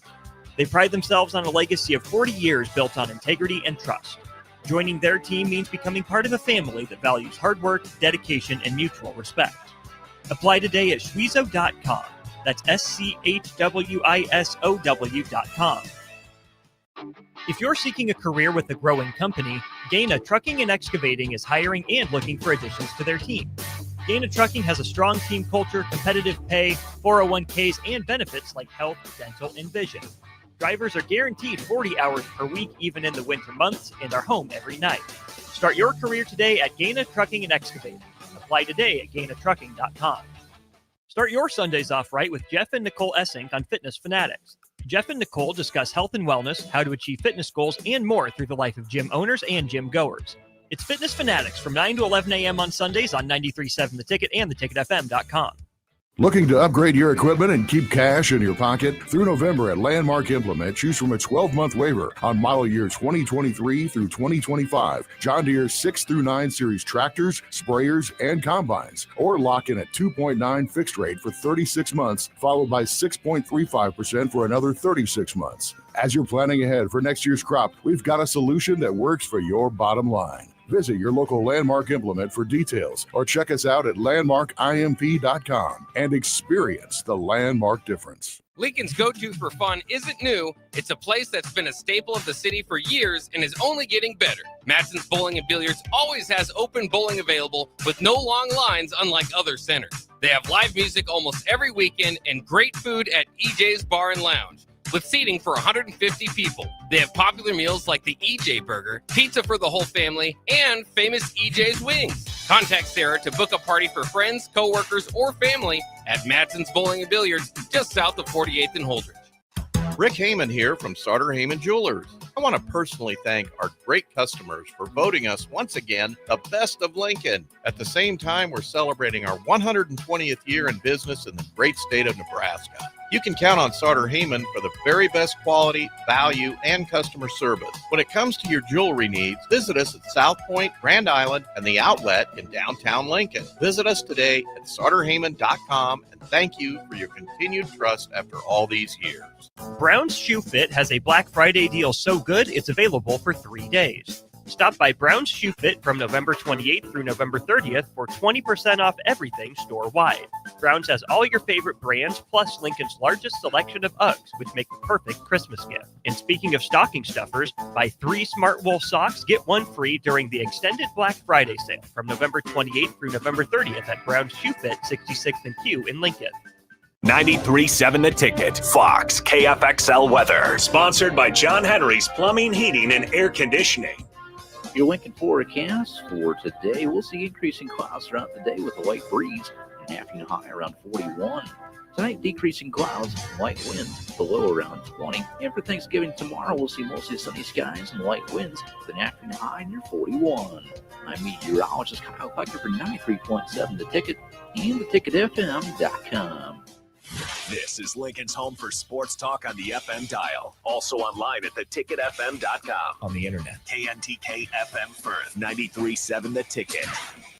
They pride themselves on a legacy of 40 years built on integrity and trust. Joining their team means becoming part of a family that values hard work, dedication, and mutual respect. Apply today at schweizo.com. That's SCHWISOW.com. If you're seeking a career with a growing company, Gaina Trucking and Excavating is hiring and looking for additions to their team. Gaina Trucking has a strong team culture, competitive pay, 401ks, and benefits like health, dental, and vision. Drivers are guaranteed 40 hours per week, even in the winter months, and are home every night. Start your career today at Gaina Trucking and Excavating. Apply today at GainaTrucking.com. Start your Sundays off right with Jeff and Nicole Essink on Fitness Fanatics. Jeff and Nicole discuss health and wellness, how to achieve fitness goals, and more through the life of gym owners and gym goers. It's Fitness Fanatics from 9 to 11 a.m. on Sundays on 93.7 The Ticket and theticketfm.com. Looking to upgrade your equipment and keep cash in your pocket? Through November at Landmark Implement, choose from a 12-month waiver on model year 2023 through 2025. John Deere 6 through 9 series tractors, sprayers, and combines. Or lock in at 2.9 fixed rate for 36 months, followed by 6.35% for another 36 months. As you're planning ahead for next year's crop, we've got a solution that works for your bottom line. Visit your local Landmark Implement for details or check us out at landmarkimp.com and experience the Landmark difference. Lincoln's go-to for fun isn't new. It's a place that's been a staple of the city for years and is only getting better. Matson's Bowling and Billiards always has open bowling available with no long lines, unlike other centers. They have live music almost every weekend and great food at EJ's Bar and Lounge, with seating for 150 people. They have popular meals like the EJ Burger, pizza for the whole family, and famous EJ's Wings. Contact Sarah to book a party for friends, coworkers, or family at Matson's Bowling and Billiards, just south of 48th and Holdridge. Rick Heyman here from Sartor Heyman Jewelers. I want to personally thank our great customers for voting us once again the best of Lincoln. At the same time, we're celebrating our 120th year in business in the great state of Nebraska. You can count on Sartor Heyman for the very best quality, value, and customer service. When it comes to your jewelry needs, visit us at South Point, Grand Island, and the Outlet in downtown Lincoln. Visit us today at sartorheyman.com, and thank you for your continued trust after all these years. Brown's Shoe Fit has a Black Friday deal so good it's available for 3 days. Stop by Brown's Shoe Fit from November 28th through November 30th for 20% off everything store-wide. Brown's has all your favorite brands, plus Lincoln's largest selection of Uggs, which make the perfect Christmas gift. And speaking of stocking stuffers, buy 3 Smart Wool socks, get 1 free during the extended Black Friday sale from November 28th through November 30th at Brown's Shoe Fit, 66th and Q in Lincoln. 93.7 The Ticket, Fox, KFXL Weather. Sponsored by John Henry's Plumbing, Heating, and Air Conditioning. Your Lincoln forecast for today, we'll see increasing clouds throughout the day with a light breeze and afternoon high around 41. Tonight, decreasing clouds and light winds, the low around 20. And for Thanksgiving tomorrow, we'll see mostly sunny skies and light winds with an afternoon high near 41. I'm meteorologist Kyle Pucker for 93.7 The Ticket and theticketfm.com. This is Lincoln's home for sports talk on the FM dial. Also online at theticketfm.com. On the internet. KNTK FM Firth, 93.7 The Ticket.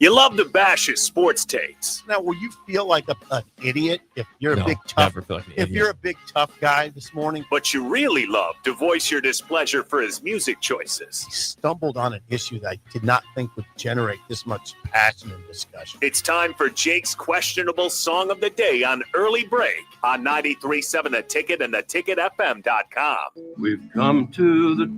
You love to bash his sports takes. Now, will you feel like an idiot if you're No, a big tough? never feel like an If idiot. you're a big tough guy this morning, But you really love to voice your displeasure for his music choices. he stumbled on an issue that I did not think would generate this much passion and discussion. It's time for Jake's questionable song of the day on Early Break on 93.7 The Ticket and theticketfm.com. We've come to the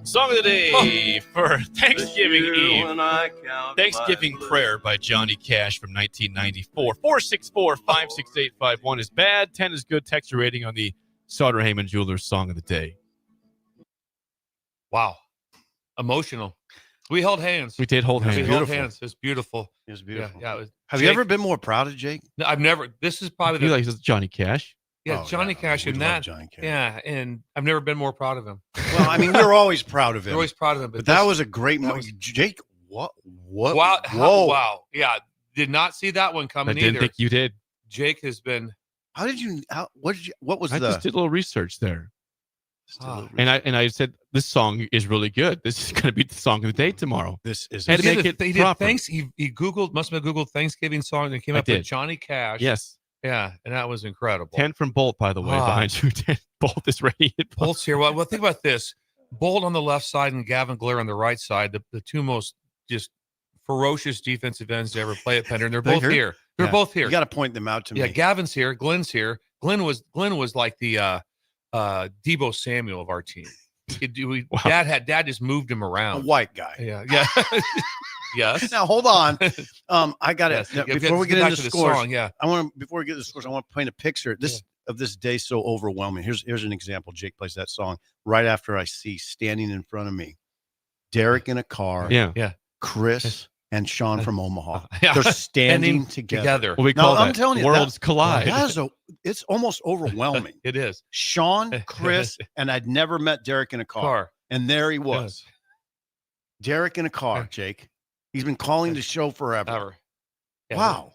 Song of the day for Thanksgiving Eve. when I count Thanksgiving my Prayer by Johnny Cash from 1994. 464-56851 is bad. 10 is good. Texture rating on the Sauter Heyman Jewelers Song of the Day. Wow. Emotional. We held hands. We did hold We hands. held hands. It's beautiful. It was beautiful. Yeah, it was. Have Jake- you ever been more proud of Jake? No, I've never. This is probably You the. like Johnny Cash? Yeah, Oh, Johnny yeah, Cash we and love that. Johnny Cash. Yeah, and I've never been more proud of him. Well, I mean, we're always proud of We're him. always proud of him. But that this- was a great that moment. was- Jake, what? Wow! Whoa! Wow! Yeah, did not see that one I coming didn't either. think you did. Jake has been. How did you? What was I the? just did a little research there. Ah. And I said this song is really good. This is going to be the song of the day tomorrow. This is. Had to He make did, it he did proper. thanks. He Googled, must have Googled Thanksgiving song and came I up with did. Johnny Cash. Yes. Yeah, and that was incredible. 10 from Bolt, by the way, Ah. behind you. 10. Bolt is ready. Bolt's here. Well, think about this. Bolt on the left side and Gavin Blair on the right side, the two most just ferocious defensive ends to ever play at Pender, and they're both here. They're Yeah. both here. You got to point them out to Yeah, me. Gavin's here. Glenn's here. Glenn was like the Debo Samuel of our team. Dad just moved him A around. white guy. Yeah. Yes. Now hold on. I got Yes, it. you Before we get get back into to the scores, song, yeah. I want to. Before we get to the scores, I want to paint a picture. Of this day so overwhelming. Here's an example. Jake plays that song right after I see standing in front of me, Derek in a car. Yeah. Chris and Sean from Omaha. Yeah. They're standing Standing together. Well, we Now, call I'm that telling you, worlds collide. It's almost overwhelming. It is. Sean, Chris, and I'd never met Derek in a car. And there he was. Derek in a car, Jake. He's been calling the show forever. Yeah, Wow.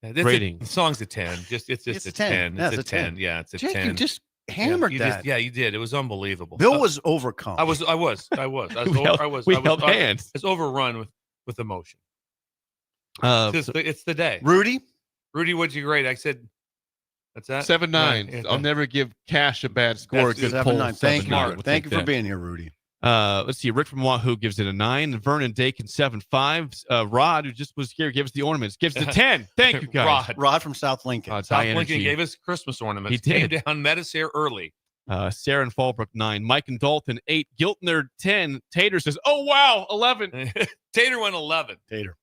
Rating. The song's a 10. It's just It's a a 10. 10. Yeah, It's a it's a 10. 10. Yeah, it's a Jake, 10. you just hammered you that. you did. It was unbelievable. Bill was overcome. I was We held hands. It's overrun with emotion. It's the day. Rudy, what'd you grade? I said, that's that. 7-9. Yeah, I'll never give Cash a bad score. That's Good 7-9. pull. Thank 7-9. you. We'll Thank take you for that. being here, Rudy. Let's see. Rick from Wahoo gives it a 9. Vernon Dakin 7.5. Rod, who just was here, gives the ornaments. Gives it a 10. Thank you, guys. Rod from South Lincoln. It's South high Lincoln energy. gave us Christmas ornaments. He did. Came down, met us here early. Sarah and Fallbrook 9. Mike and Dalton 8. Giltner 10. Tater says, "Oh wow, 11." Tater went 11. Tater.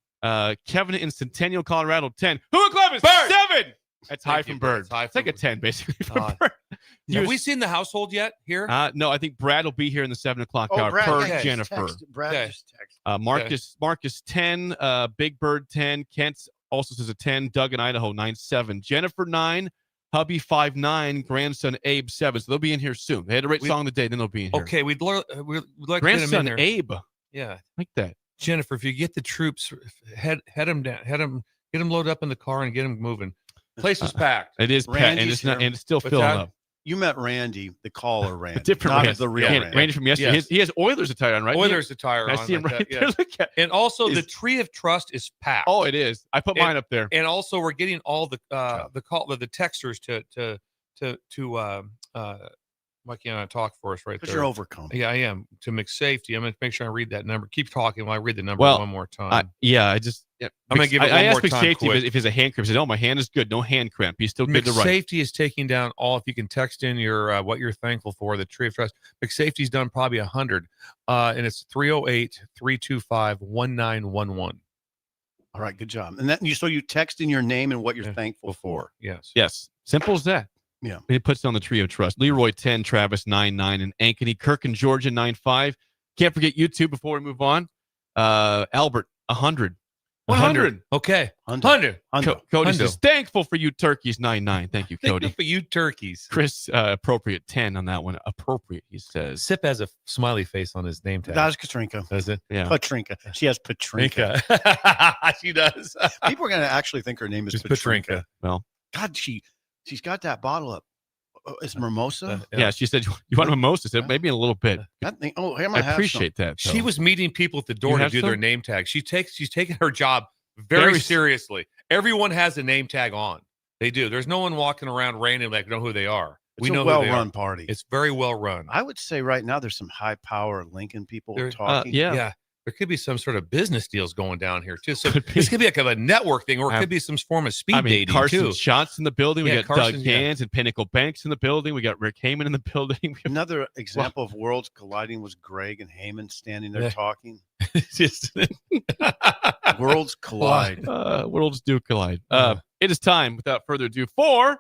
Kevin in Centennial, Colorado 10. Who Clemens 7. That's high Thank from you, Bird. Bird. It's high It's like from- a 10 basically from Uh, Bird. Have we seen the household yet here? No, I think Brad will be here in the 7 o'clock Oh, hour Brad, per yeah, Jennifer. Brad just texted. Marcus 10, Big Bird 10, Kent also says a 10, Doug in Idaho 9-7, Jennifer 9, hubby 5-9, grandson Abe 7. So they'll be in here soon. They had a rate song of the day, then they'll be in here. Okay, we'd like to get them Grandson in there. Abe. Yeah, like that. Jennifer, if you get the troops, head them down, get them loaded up in the car and get them moving. Place is packed. It is packed, and it's not, and it's still What's filling that? up. You met Randy, the caller Randy. A different not Randy. the real Randy. Randy from yesterday. Yes. He has Oilers attire on, right? Oilers attire I on. see him like right that, there. yes. Look at And also the Tree of Trust is packed. Oh, it is. I put mine up there. And also we're getting all the texters to why can't I talk for us right Because there? you're overcome. Yeah, I am. To McSafety. I'm going to make sure I read that number. Keep talking while I read the number Well, one more time. I'm going to give it I one asked more time McSafety quick. if it's a hand cramp. He said, "Oh, my hand is good. No hand cramp. He's still good to write." McSafety is taking down all. If you can text in your what you're thankful for, the Tree of Trust. McSafety's done probably 100, and it's 308-325-1911. All right, good job. And that so you text in your name and what you're thankful for. Yes. Simple as that. Yeah. He puts on the Tree of Trust. Leroy 10, Travis 9-9, and Ankeny. Kirk in Georgia 9-5. Can't forget YouTube before we move on. Albert 100. 100. Okay. 100. Cody says, thankful for you turkeys 9-9. Thank you, Cody. Thankful for you turkeys. Chris, appropriate 10 on that one. Appropriate, he says. Sip has a smiley face on his name tag. That's Katrinka. Does it? Yeah. Patrinka. She has Patrinka. She does. People are going to actually think her name is Just Patrinka. Patrinka. Well, God, she's got that bottle up. It's mimosa. yeah. She said, you want a mimosa? I said, maybe in a little bit. That thing, oh, I appreciate that. She though. was meeting people at the door to have do their some? name tag. She's taking her job very Very- seriously. Everyone has a name tag on. They do. There's no one walking around randomly like know who they are. It's we a know who they well-run are. party. It's very well run. I would say right now there's some high power Lincoln people There- talking. yeah. There could be some sort of business deals going down here too. So this could be like a network thing, or it could be some form of speed dating Carson too. Shots in the building. We Yeah, got Carson, Doug yeah. Gans and Pinnacle Banks in the building. We got Rick Heyman in the building. We have- Another example of worlds colliding was Greg and Heyman standing there Yeah. talking. Just Worlds collide. worlds do collide. It is time, without further ado, for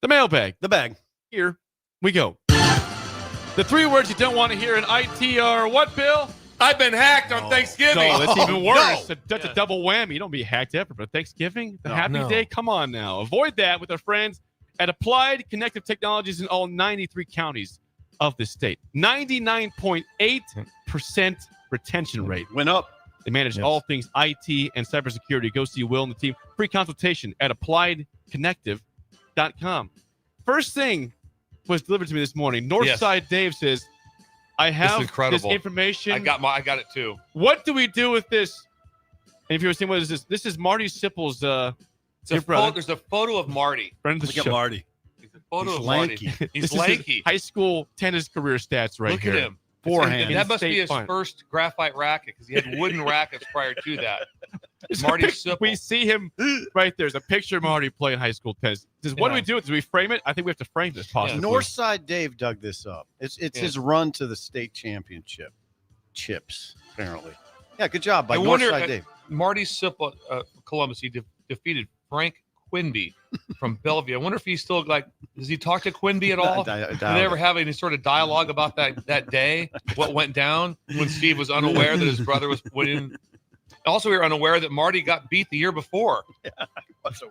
the mailbag. The bag. Here we go. The 3 words you don't want to hear in IT are what, Bill? I've been hacked on Thanksgiving. No, that's even worse. No. That's a double whammy. You don't be hacked ever, but Thanksgiving, the happy No. day, come on now. Avoid that with our friends at Applied Connective Technologies in all 93 counties of the state. 99.8% retention rate. Went up. They manage all things IT and cybersecurity. Go see Will and the team. Free consultation at appliedconnective.com. First thing was delivered to me this morning. Northside Dave says, I have this incredible. information. I got it too. What do we do with this? And if you're saying, what is this? This is Marty Sippel's There's a photo of Marty. friend of the Look at show. Marty. There's a photo He's of lanky. Marty. This He's is his lanky. high school tennis career stats right Look here. at him. Forehand. That must be State his fun. first graphite racket because he had wooden rackets prior to that. Marty Sipple. We see him right there. There's a picture of Marty playing high school tennis. Says, what do we do? Do we frame it? I think we have to frame this possibly. Northside Dave dug this up. It's Yeah. his run to the state championship chips, apparently. Yeah, good job by I wonder, Northside Dave. Marty Sipple, Columbus, he defeated Frank Quinby from Bellevue. I wonder if he's still does he talk to Quinby at all? I Did doubt they ever it. have any sort of dialogue about that day? What went down when Steve was unaware that his brother was winning? Also, we were unaware that Marty got beat the year before.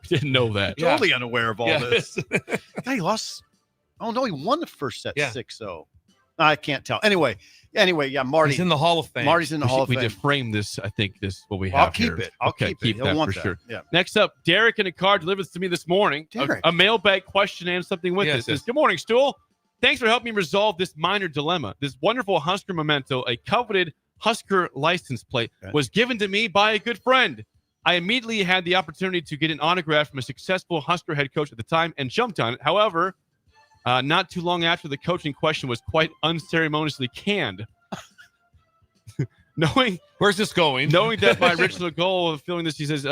Didn't know that. Yeah. Totally unaware of all Yeah. this. Yeah, he lost. Oh no, he won the first set Yeah. 6-0. I can't tell. Anyway, yeah, Marty. He's in the Hall of Fame. Marty's in the Hall of We Fame. did frame this. I think this what we have. I'll keep here. it. I'll Okay, keep it. He'll that want for that. sure. Yeah. Next up, Derek in a car delivers to me this morning. Derek. A mailbag question and something with Yes, it. Says, yes. good morning, Stool. Thanks for helping me resolve this minor dilemma. This wonderful Husker memento, a coveted Husker license plate, was given to me by a good friend. I immediately had the opportunity to get an autograph from a successful Husker head coach at the time and jumped on it. However, not too long after, the coach in question was quite unceremoniously canned. Where's this going? Knowing that my original goal of filling this, he says,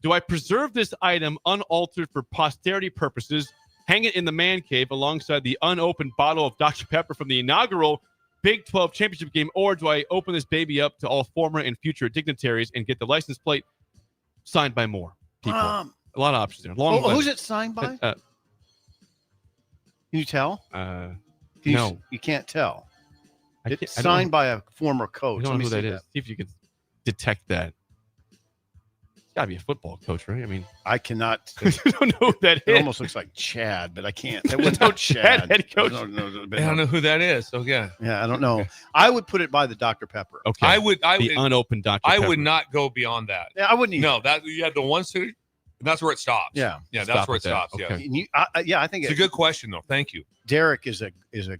do I preserve this item unaltered for posterity purposes, hang it in the man cave alongside the unopened bottle of Dr. Pepper from the inaugural Big 12 championship game, or do I open this baby up to all former and future dignitaries and get the license plate signed by more people? A lot of options there. Who's it signed by? Can you tell? No. You can't tell. I It's can't- I don't- signed by a former I coach. don't Let know me who see that is. See if you can detect that. It's got to be a football coach, right? I mean, I cannot. I don't know who that It is. almost looks like Chad, but I can't. That There's wasn't no Chad. Chad head coach. No, I don't know who that is. So yeah. Yeah, I don't know. I would put it by the Dr. Pepper. Okay. I would. the unopened Dr. I Pepper. would not go beyond that. Yeah, I wouldn't. No, that you had the one city, and that's where it stops. Yeah. Yeah, Stop that's where at it that. stops. Yeah. Okay. And I think It's a good question though. Thank you. Derek is a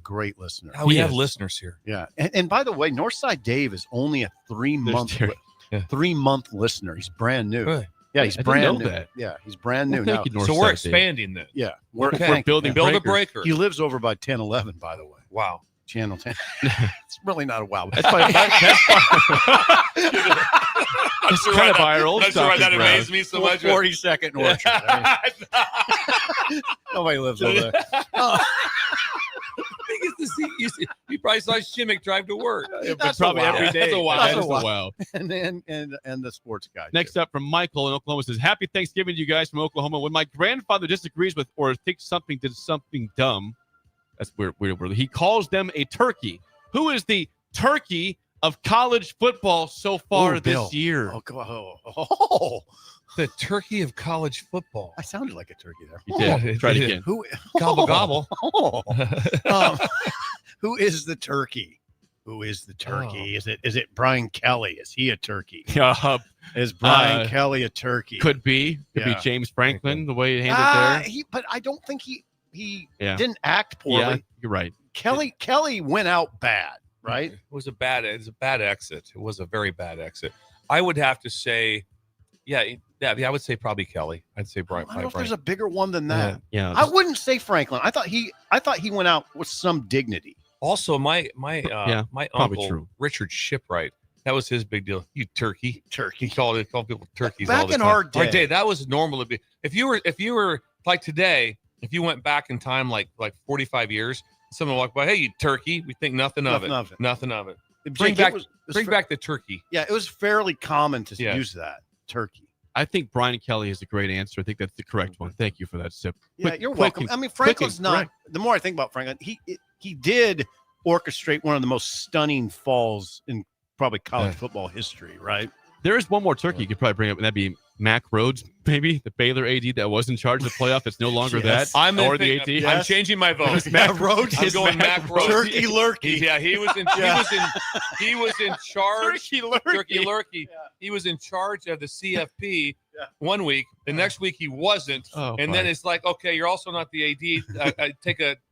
great listener. Oh, we He have is. listeners here. Yeah, and by the way, Northside Dave is only a 3-month Derek. Yeah. 3-month listener. He's brand new. Really? Yeah, he's I didn't brand know new. that. Yeah, he's brand new Well, now. thank you, So Northside we're Dave. expanding then. Yeah, We're thank- building Build a breakers. breaker. He lives over by 1011, by the way. Wow. Channel 10. It's really not a wow. That's probably That's kind of our old That's why that stomping ground. amazed me so much. 42nd Orchard. Nobody lives over there. You probably saw Shimmick drive to work. But That's a probably wow. every day. That's a wow. That That's is a a wow. wow. And the sports guy. Next up from Michael in Oklahoma says, Happy Thanksgiving to you guys from Oklahoma. When my grandfather disagrees with or thinks something did something dumb, that's weird. He calls them a turkey. Who is the turkey of college football so far Ooh, Bill. this year? Oh, The turkey of college football. I sounded like a turkey there. You did. Try it again. Who? Gobble, gobble. Who is the turkey? Who is the turkey? Is it Brian Kelly? Is he a turkey? Is Brian Kelly a turkey? Could be. Could Yeah. be James Franklin, the way he handled there. But I don't think he Yeah. didn't act poorly. Yeah, you're right. Kelly went out bad, right? It was a bad exit. It was a very bad exit. I would have to say, I would say probably Kelly. I'd say Brian. I don't know if there's a bigger one than that. Yeah. I wouldn't say Franklin. I thought he went out with some dignity. Also, my probably uncle true. Richard Shipwright. That was his big deal. You turkey. Turkey. He called people turkeys Back all the in time. our day. That was normal to be. If you were like today, if you went back in time like 45 years, someone walked by, hey, you turkey. We think nothing of it. Nothing of it. Bring Jake, back the turkey. Yeah, it was fairly common to Yeah. use that turkey. I think Brian Kelly is a great answer. I think that's the correct one. Thank you for that, Sip. Yeah, Quick- you're quick welcome. and- I mean, quick Franklin's and not. correct. The more I think about Franklin, he did orchestrate one of the most stunning falls in probably college football history, right? There is one more turkey you could probably bring up, and that'd be Mac Rhodes, maybe the Baylor AD that was in charge of the playoff. It's no longer Yes. that. I'm or the AT. Yes. I'm changing my vote. Mac Rhodes. I'm going Mac Rhodes. Turkey lurkey. Yeah, he was in charge. Turkey lurkey. Turkey lurkey. He was in charge of the CFP one week. The next week he wasn't. Oh, and then it's like, okay, you're also not the AD.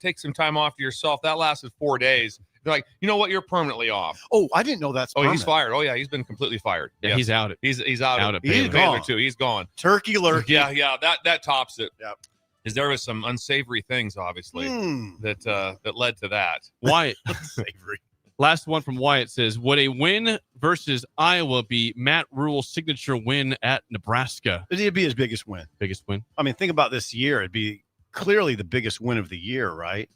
Take some time off for yourself. That lasted 4 days. They're like, you know what? You're permanently off. Oh, I didn't know that's. Oh, he's permanent. fired. Oh yeah, he's been completely fired. Yeah, Yes. he's out. He's out Out of at Baylor. He's Baylor gone. too. He's gone. Turkey lurkey. Yeah, that tops it. Yep. Because there was some unsavory things, obviously, that led to that. Wyatt. Savory. Last one from Wyatt says, would a win versus Iowa be Matt Rule's signature win at Nebraska? It'd be his biggest win. Biggest win? I mean, think about this year. It'd be clearly the biggest win of the year, right?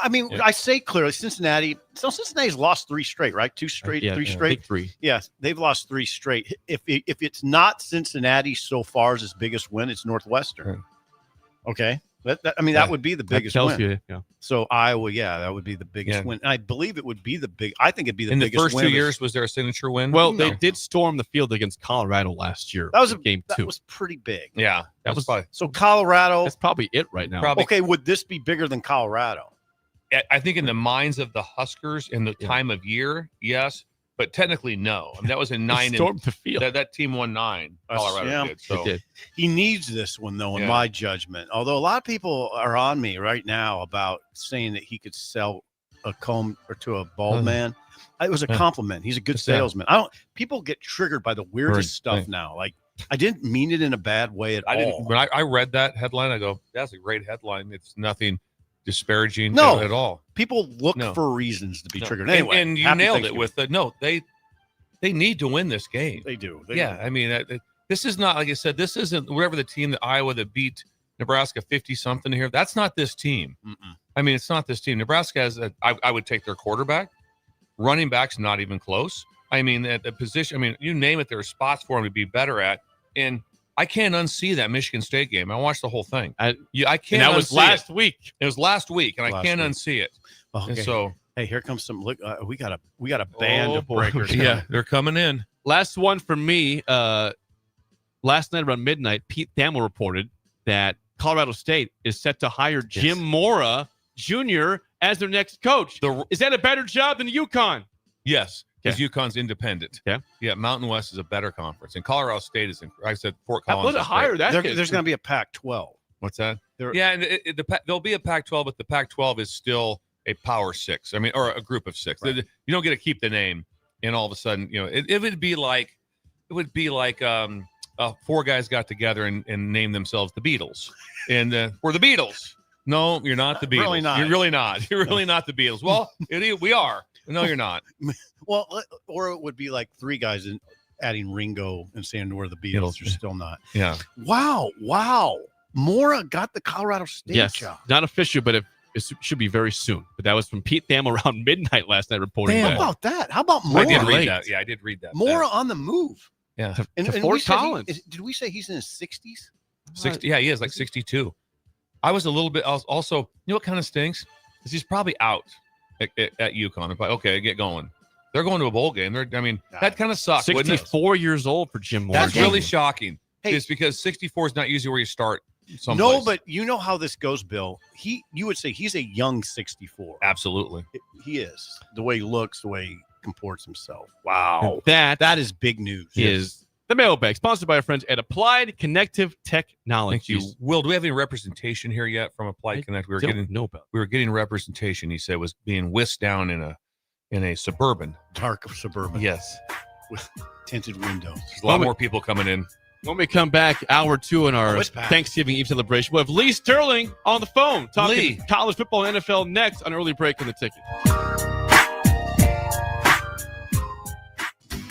I mean, Yeah. I say clearly Cincinnati. So Cincinnati's lost 3 straight, right? 2 straight, Yeah, 3 yeah, straight. big 3. Yes, they've lost 3 straight. If it's not Cincinnati so far as its biggest win, it's Northwestern. Okay, that would be the biggest That tells win. you, yeah. So Iowa, that would be the biggest Yeah. win. And I believe it would be the big. I think it'd be the In the biggest first win 2 of years, was there a signature win? Well, No. they did storm the field against Colorado last year. That was in game 2. That was pretty big. Yeah, That was probably. So Colorado. That's probably it right now. Probably. Okay, would this be bigger than Colorado? I think in the minds of the Huskers in the time of year, yes, but technically no. I mean, that was a 9. Stormed the field. That team won 9. Colorado yeah, did. So It did. He needs this one though, in Yeah. my judgment. Although a lot of people are on me right now about saying that he could sell a comb or to a bald man. It was a compliment. He's a good salesman. People get triggered by the weirdest stuff now. Like, I didn't mean it in a bad way at I all. didn't. When I read that headline, I go, "That's a great headline. It's nothing disparaging No. at all." People look No. for reasons to be No. triggered. Anyway, and you happy nailed it Thanksgiving. with the no. They need to win this game. They do. I mean, this is not, like I said, this isn't whatever the team that Iowa that beat Nebraska 50 something here. That's not this team. I mean, it's not this team. Nebraska has I would take their quarterback, running back's not even close. I mean, at the position, I mean, you name it, there are spots for him to be better at. And I can't unsee that Michigan State game. I watched the whole thing. I can't. And that was last week. It was last week, and I Last can't week. unsee it. Okay. And so, hey, here comes some. Look, we got a band of breakers. Yeah, they're coming in. Last one for me. Last night around midnight, Pete Thamel reported that Colorado State is set to hire Jim Mora Jr. as their next coach. Is that a better job than UConn? Yes, because UConn's independent. Yeah, Mountain West is a better conference, and Colorado State is. I said Fort Collins. Let's hire that. There's going to be a Pac-12. What's that? Yeah, and there'll be a Pac-12, but the Pac-12 is still a Power Six. I mean, or a group of six. Right. You don't get to keep the name, and all of a sudden, it would be like four guys got together and named themselves the Beatles, and we're the Beatles. No, you're not the Beatles. Really not. You're really not. You're really not the Beatles. Well, we are. No, you're not. Well, or it would be like three guys adding Ringo and saying we're the Beatles. You're still not. Yeah. Wow. Mora got the Colorado State job. Not official, but it should be very soon. But that was from Pete Thamel around midnight last night reporting Damn, that. how about that? How about Mora? I did read that. Yeah, I did read that. Mora on the move. Yeah. And Fort Collins. Did we say he's in his 60s? 60. Yeah, he is like 62. I was a little bit also, what kind of stinks? Is he's probably out at UConn. If okay, get going. They're going to a bowl game. That kind of sucks. 64 years old for Jim Mora. That's really shocking. It's because 64 is not usually where you start someplace. No, but you know how this goes, Bill. You would say he's a young 64. Absolutely. He is. The way he looks, the way he comports himself. Wow. That is big news. Is the mailbag, sponsored by our friends at Applied Connective Technologies. Thank you. Will, do we have any representation here yet from Applied Connect? We were getting representation, he said, was being whisked down in a suburban. Dark suburban. Yes. With tinted windows. There's a lot more people coming in. When we come back, hour 2 in our Thanksgiving Eve celebration, we'll have Lee Sterling on the phone talking college football and NFL next on Early Break on the Ticket.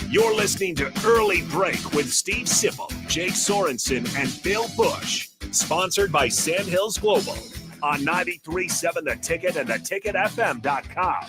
You're listening to Early Break with Steve Sipple, Jake Sorensen, and Bill Busch. Sponsored by Sandhills Global on 93.7 The Ticket and theticketfm.com.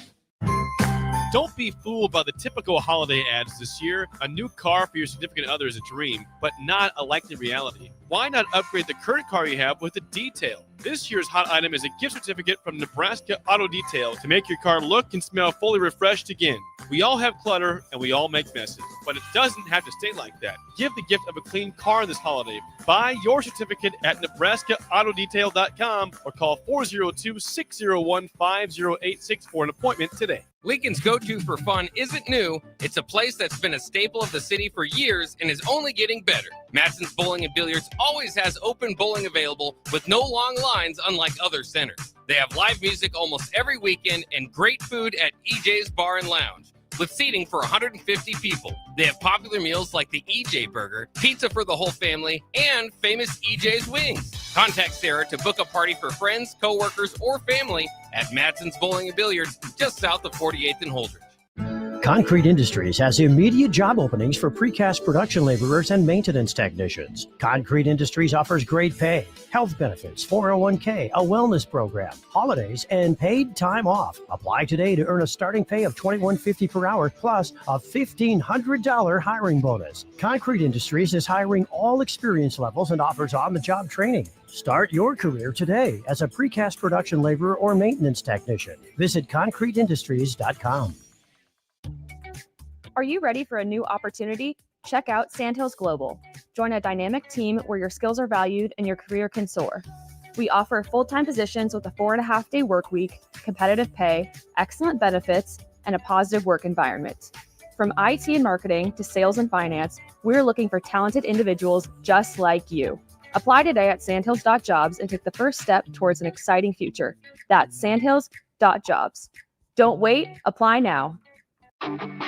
Don't be fooled by the typical holiday ads this year. A new car for your significant other is a dream, but not a likely reality. Why not upgrade the current car you have with a detail? This year's hot item is a gift certificate from Nebraska Auto Detail to make your car look and smell fully refreshed again. We all have clutter and we all make messes, but it doesn't have to stay like that. Give the gift of a clean car this holiday. Buy your certificate at NebraskaAutoDetail.com or call 402-601-5086 for an appointment today. Lincoln's go-to for fun isn't new. It's a place that's been a staple of the city for years and is only getting better. Matson's Bowling and Billiards always has open bowling available with no long lines unlike other centers. They have live music almost every weekend and great food at EJ's Bar and Lounge with seating for 150 people. They have popular meals like the EJ Burger, pizza for the whole family, and famous EJ's Wings. Contact Sarah to book a party for friends, coworkers, or family at Matson's Bowling and Billiards just south of 48th and Holdridge. Concrete Industries has immediate job openings for precast production laborers and maintenance technicians. Concrete Industries offers great pay, health benefits, 401k, a wellness program, holidays, and paid time off. Apply today to earn a starting pay of $21.50 per hour plus a $1,500 hiring bonus. Concrete Industries is hiring all experience levels and offers on-the-job training. Start your career today as a precast production laborer or maintenance technician. Visit concreteindustries.com. Are you ready for a new opportunity? Check out Sandhills Global. Join a dynamic team where your skills are valued and your career can soar. We offer full-time positions with a 4.5-day work week, competitive pay, excellent benefits, and a positive work environment. From IT and marketing to sales and finance, we're looking for talented individuals just like you. Apply today at sandhills.jobs and take the first step towards an exciting future. That's sandhills.jobs. Don't wait, apply now.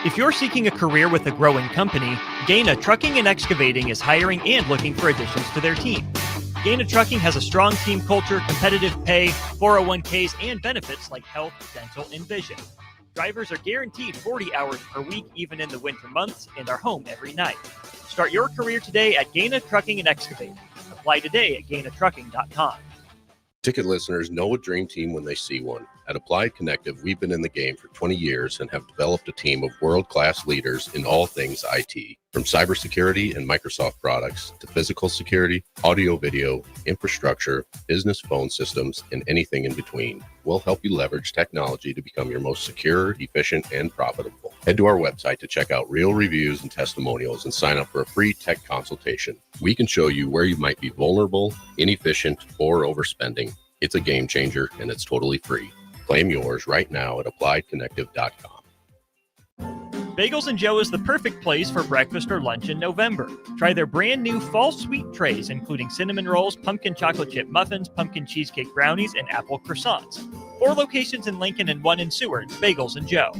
If you're seeking a career with a growing company, Gaina Trucking and Excavating is hiring and looking for additions to their team. Gaina Trucking has a strong team culture, competitive pay, 401ks, and benefits like health, dental, and vision. Drivers are guaranteed 40 hours per week, even in the winter months, and are home every night. Start your career today at Gaina Trucking and Excavating. Apply today at GainaTrucking.com. Ticket listeners know a dream team when they see one. At Applied Connective, we've been in the game for 20 years and have developed a team of world-class leaders in all things IT. From cybersecurity and Microsoft products to physical security, audio-video, infrastructure, business phone systems, and anything in between, we'll help you leverage technology to become your most secure, efficient, and profitable. Head to our website to check out real reviews and testimonials and sign up for a free tech consultation. We can show you where you might be vulnerable, inefficient, or overspending. It's a game changer, and it's totally free. Claim yours right now at appliedconnective.com. Bagels and Joe is the perfect place for breakfast or lunch in November. Try their brand new fall sweet trays, including cinnamon rolls, pumpkin chocolate chip muffins, pumpkin cheesecake brownies, and apple croissants. 4 locations in Lincoln and 1 in Seward. Bagels and Joe.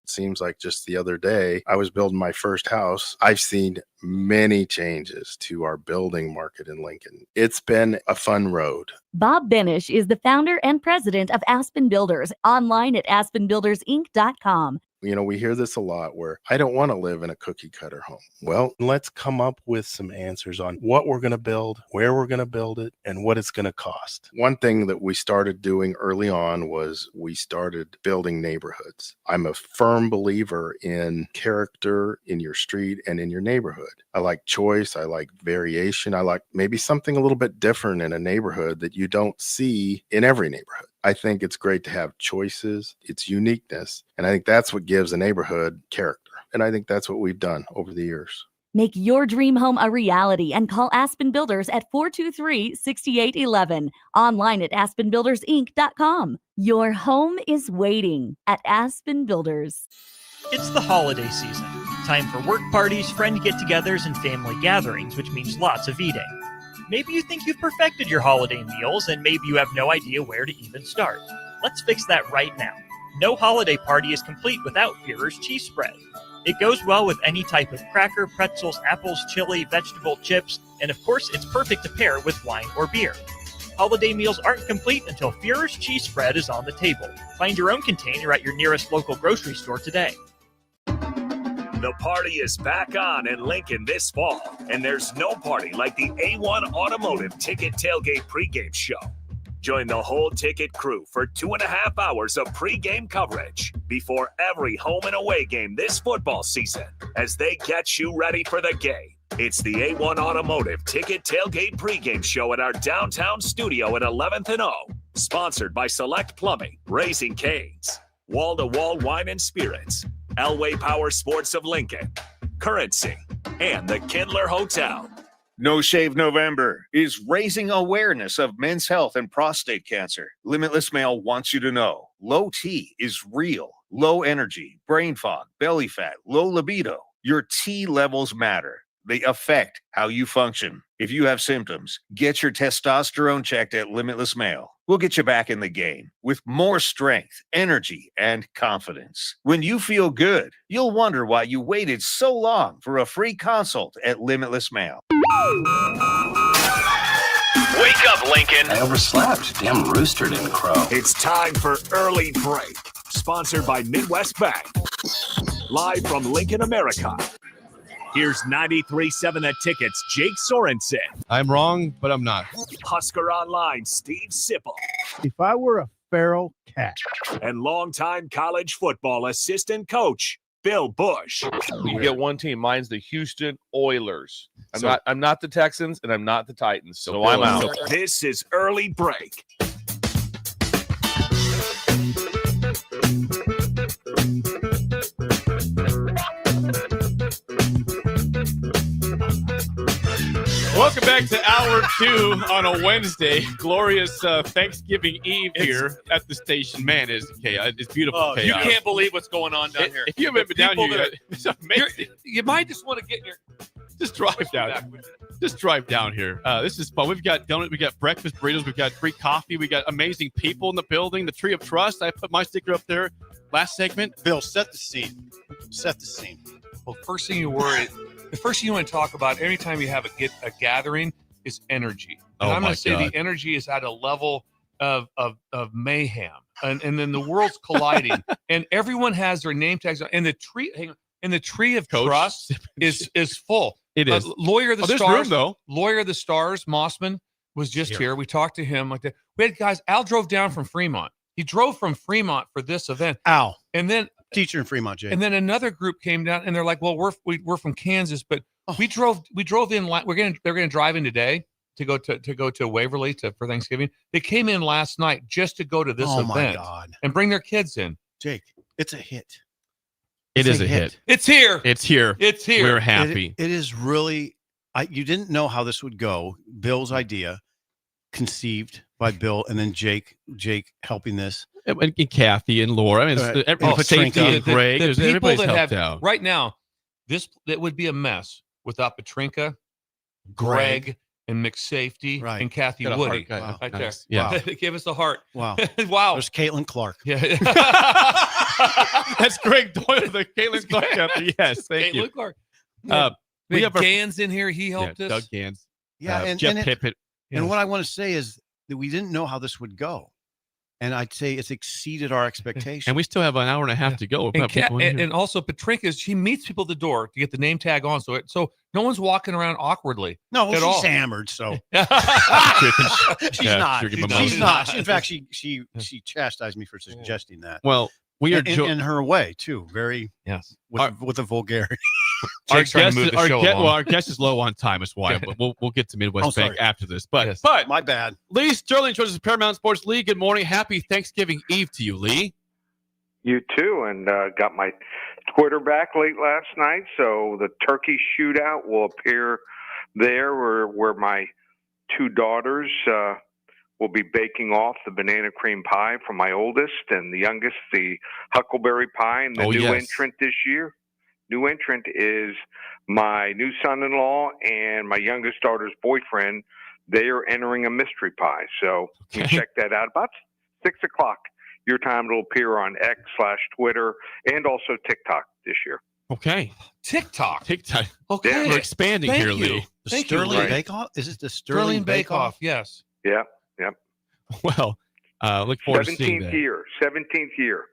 Seems like just the other day, I was building my first house. I've seen many changes to our building market in Lincoln. It's been a fun road. Bob Benish is the founder and president of Aspen Builders, online at aspenbuildersinc.com. You know, we hear this a lot where I don't want to live in a cookie cutter home. Well, let's come up with some answers on what we're going to build, where we're going to build it, and what it's going to cost. One thing that we started doing early on was we started building neighborhoods. I'm a firm believer in character in your street and in your neighborhood. I like choice. I like variation. I like maybe something a little bit different in a neighborhood that you don't see in every neighborhood. I think it's great to have choices, its uniqueness, and I think that's what gives a neighborhood character. And I think that's what we've done over the years. Make your dream home a reality and call Aspen Builders at 423-6811. Online at aspenbuildersinc.com. Your home is waiting at Aspen Builders. It's the holiday season. Time for work parties, friend get-togethers, and family gatherings, which means lots of eating. Maybe you think you've perfected your holiday meals, and maybe you have no idea where to even start. Let's fix that right now. No holiday party is complete without Führer's cheese spread. It goes well with any type of cracker, pretzels, apples, chili, vegetable, chips, and of course, it's perfect to pair with wine or beer. Holiday meals aren't complete until Führer's cheese spread is on the table. Find your own container at your nearest local grocery store today. The party is back on in Lincoln this fall, and there's no party like the A1 Automotive Ticket Tailgate pregame show. Join the whole ticket crew for 2.5 hours of pregame coverage before every home and away game this football season as they get you ready for the game. It's the A1 Automotive Ticket Tailgate pregame show at our downtown studio at 11th and O, sponsored by Select Plumbing, Raising Cane's, Wall-to-Wall Wine and Spirits, Elway Power Sports of Lincoln, Currency, and the Kindler Hotel. No Shave November is raising awareness of men's health and prostate cancer. Limitless Male wants you to know low T is real. Low energy, brain fog, belly fat, low libido. Your T levels matter. They affect how you function. If you have symptoms, get your testosterone checked at Limitless Male. We'll get you back in the game with more strength, energy, and confidence. When you feel good, you'll wonder why you waited so long for a free consult at Limitless Male. Wake up, Lincoln. I overslept. Damn rooster didn't crow. It's time for Early Break, sponsored by Midwest Bank. Live from Lincoln, America. Here's 93.7 The Ticket's Jake Sorensen. I'm wrong, but I'm not. Husker Online, Steve Sipple. If I were a feral cat. And longtime college football assistant coach, Bill Busch. You get one team. Mine's the Houston Oilers. I'm not the Texans, and I'm not the Titans. So I'm out. This is Early Break. Welcome back to Hour 2 on a Wednesday. Glorious Thanksgiving Eve here at the station. Man, it's chaos. It's beautiful chaos. You can't believe what's going on down here. If you haven't been down here yet, it's amazing. You might just want to get in your... Just drive down. Just drive down here. This is fun. We've got donuts. We got breakfast burritos. We've got free coffee. We got amazing people in the building. The Tree of Trust. I put my sticker up there last segment. Bill, set the scene. Set the scene. Well, the first thing you want to talk about anytime you have a gathering is energy. And I'm going to say the energy is at a level of mayhem. And then the world's colliding. And everyone has their name tags on. And the tree of trust is full. It is. Lawyer of the Stars. Room, though. Lawyer of the Stars, Mossman, was just here. We talked to him like that. We had guys, Al drove down from Fremont. He drove from Fremont for this event. Ow. And then teacher in Fremont, Jay. And then another group came down, and they're like, "Well, we're from Kansas, but we drove in. They're gonna drive in today to go to Waverly for Thanksgiving. They came in last night just to go to this event. My God. And bring their kids in. Jake, it's a hit. It is a hit. It's here. It's here. It's here. We're happy. It is really. You didn't know how this would go. Bill's idea, conceived by Bill, and then Jake helping this. And Kathy and Laura. I mean, safety and Greg. The people Everybody's that helped have out. right now, that would be a mess without Petrinka, Greg, and McSafety and Kathy Got a Woody. heart guy. Right Nice. there. Yeah. Wow. They gave us a heart. Wow. Wow. There's Caitlin Clark. Yeah. That's Greg Doyle, the Caitlin Clark out there. Yes, thank you. Caitlin Clark. We have our Gans in here. He helped us. Doug Gans. Yeah, and Jeff and Pippett. And what I want to say is that we didn't know how this would go, and I'd say it's exceeded our expectations. And we still have an hour and a half to go. And also Petrinka, she meets people at the door to get the name tag on, so no one's walking around awkwardly. No, at she's all. hammered, so she's Yeah, not. sure, give him a She's motion. not. In fact, she chastised me for suggesting that. Well, we are in her way too. Very with a vulgarity. Our Jake's trying to move the show along. our guest is low on time. That's why. But we'll get to Midwest Bank sorry. after this. But my bad. Lee Sterling joins us at Paramount Sports. Lee, good morning. Happy Thanksgiving Eve to you, Lee. You too, and got my Twitter back late last night, so the turkey shootout will appear there, where my two daughters will be baking off the banana cream pie for my oldest, and the youngest the huckleberry pie. And the new entrant this year, is my new son-in-law and my youngest daughter's boyfriend. They are entering a mystery pie, so you can check that out about 6 o'clock. Your time. It'll appear on X/Twitter and also TikTok this year. Okay. TikTok. Okay. Yeah. We're expanding Thank here, you. Lee. The Thank you, Sterling Ray. Bake Off? Is it the Sterling Bake Off? Yes. Yep. Well, look forward to seeing 17th that. year. 17th year.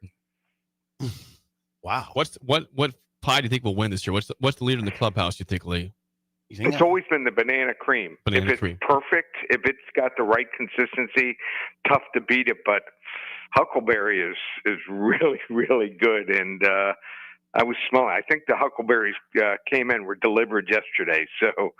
Wow. What pie do you think will win this year? What's the leader in the clubhouse, you think, Lee? It's always been the banana cream. Banana if it's cream. perfect, if it's got the right consistency, tough to beat it. But huckleberry is really, really good. And I was smelling. I think the huckleberries were delivered yesterday. So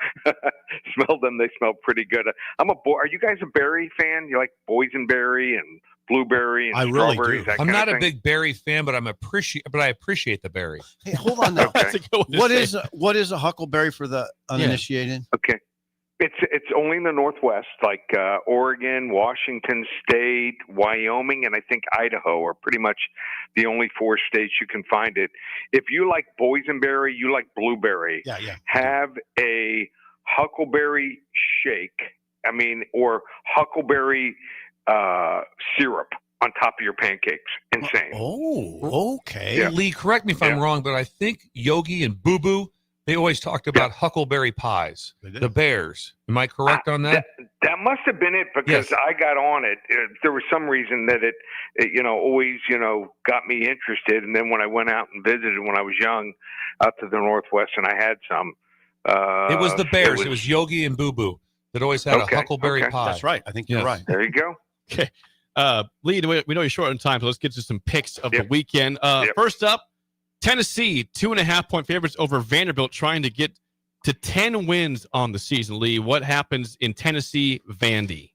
smelled them. They smell pretty good. Are you guys a berry fan? You like boysenberry and blueberry and I really strawberries? do. That I'm kind not of a thing? big berry fan, but I appreciate the berry. Hey, hold on now. Okay. What is a huckleberry for the uninitiated? Okay. It's only in the Northwest, like Oregon, Washington State, Wyoming, and I think Idaho are pretty much the only 4 states you can find it. If you like boysenberry, you like blueberry. Yeah. Have a huckleberry shake. Or huckleberry syrup on top of your pancakes. Insane. Oh, okay. Yeah. Lee, correct me if I'm wrong, but I think Yogi and Boo Boo, they always talked about huckleberry pies. The Bears. Am I correct on that? That must have been it because Yes. I got on it. There was some reason that it always, got me interested. And then when I went out and visited when I was young out to the Northwest and I had some. It was the Bears. It was Yogi and Boo Boo that always had a huckleberry pie. That's right. I think you're right. There you go. Okay. Lee, we know you're short on time, so let's get to some picks of the weekend. First up, Tennessee, 2.5-point favorites over Vanderbilt, trying to get to 10 wins on the season. Lee, what happens in Tennessee, Vandy?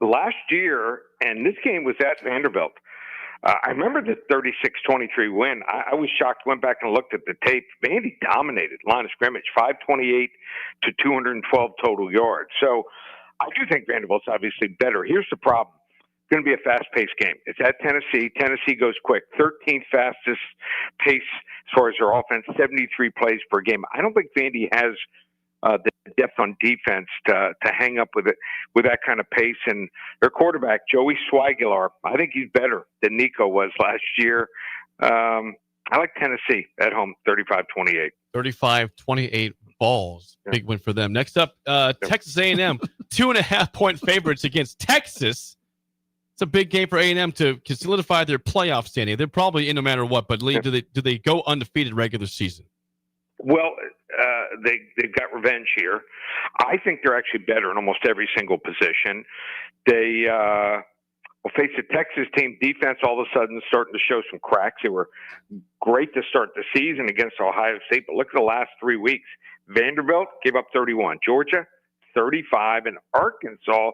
Last year, and this game was at Vanderbilt, I remember the 36-23 win. I was shocked, went back and looked at the tape. Vandy dominated line of scrimmage, 528 to 212 total yards. So I do think Vanderbilt's obviously better. Here's the problem. It's going to be a fast-paced game. It's at Tennessee. Tennessee goes quick. 13th fastest pace as far as their offense, 73 plays per game. I don't think Vandy has the depth on defense to hang up with that kind of pace. And their quarterback, Joey Swigular, I think he's better than Nico was last year. I like Tennessee at home, 35-28. 35-28 balls. Big win for them. Next up, Texas A&M, 2.5-point favorites against Texas. It's a big game for A&M to solidify their playoff standing. They're probably in no matter what, but Lee, do they go undefeated regular season? Well, they've got revenge here. I think they're actually better in almost every single position. They will face a Texas team defense all of a sudden starting to show some cracks. They were great to start the season against Ohio State, but look at the last 3 weeks. Vanderbilt gave up 31. Georgia, 35. And Arkansas,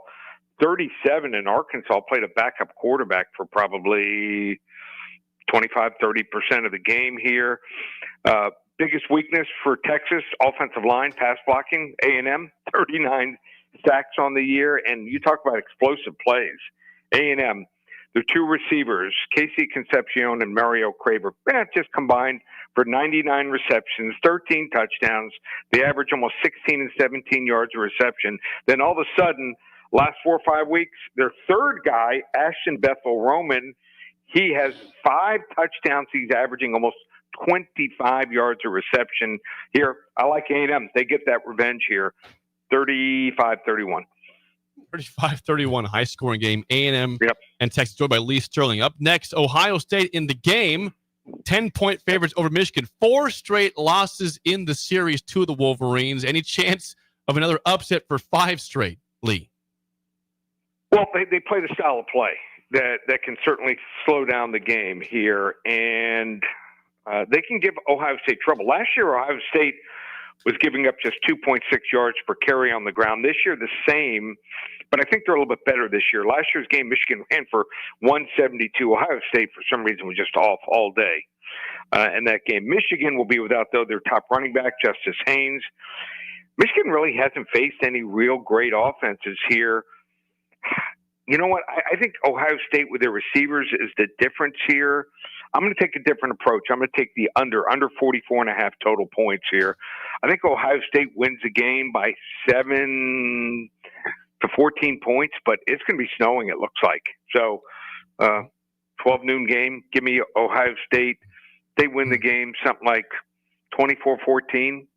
37. And Arkansas played a backup quarterback for probably 25, 30% of the game here. Biggest weakness for Texas, offensive line, pass blocking, A&M, 39 sacks on the year. And you talk about explosive plays. A&M, their two receivers, Casey Concepcion and Mario Craver, just combined for 99 receptions, 13 touchdowns. They average almost 16 and 17 yards a reception. Then all of a sudden, last 4 or 5 weeks, their third guy, Ashton Bethel-Roman, he has 5 touchdowns. He's averaging almost 25 yards a reception. Here, I like A&M. They get that revenge here, 35-31. 35-31, high-scoring game. A&M and Texas, joined by Lee Sterling. Up next, Ohio State in the game. 10-point favorites over Michigan. 4 straight losses in the series to the Wolverines. Any chance of another upset for 5 straight, Lee? Well, they play the style of play that can certainly slow down the game here, and they can give Ohio State trouble. Last year, Ohio State was giving up just 2.6 yards per carry on the ground. This year, the same, but I think they're a little bit better this year. Last year's game, Michigan ran for 172. Ohio State, for some reason, was just off all day in that game. Michigan will be without, though, their top running back, Justice Haynes. Michigan really hasn't faced any real great offenses here. You know what? I think Ohio State with their receivers is the difference here. I'm going to take a different approach. I'm going to take the under 44.5 total points here. I think Ohio State wins the game by 7 to 14 points, but it's going to be snowing, it looks like. So 12 noon game, give me Ohio State. They win the game something like 24-14,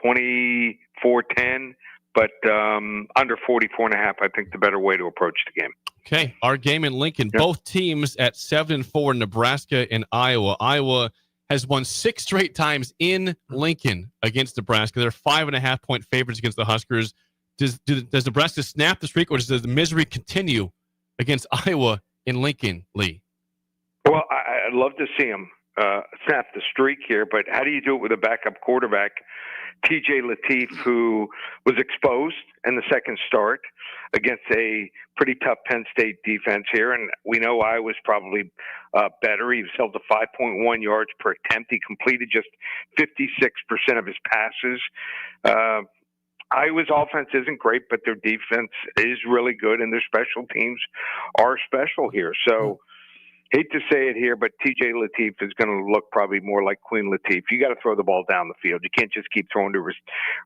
24-10, but under 44.5, I think the better way to approach the game. Okay, our game in Lincoln. Yep. Both teams at 7-4, Nebraska and Iowa. Iowa has won 6 straight times in Lincoln against Nebraska. They're 5.5-point favorites against the Huskers. Does Nebraska snap the streak, or does the misery continue against Iowa in Lincoln, Lee? Well, I'd love to see them snap the streak here, but how do you do it with a backup quarterback, TJ Lateef, who was exposed in the second start against a pretty tough Penn State defense here? And we know Iowa's probably better. He was held to 5.1 yards per attempt. He completed just 56% of his passes. Iowa's offense isn't great, but their defense is really good, and their special teams are special here. So, hate to say it here, but TJ Lateef is going to look probably more like Queen Lateef. You got to throw the ball down the field. You can't just keep throwing to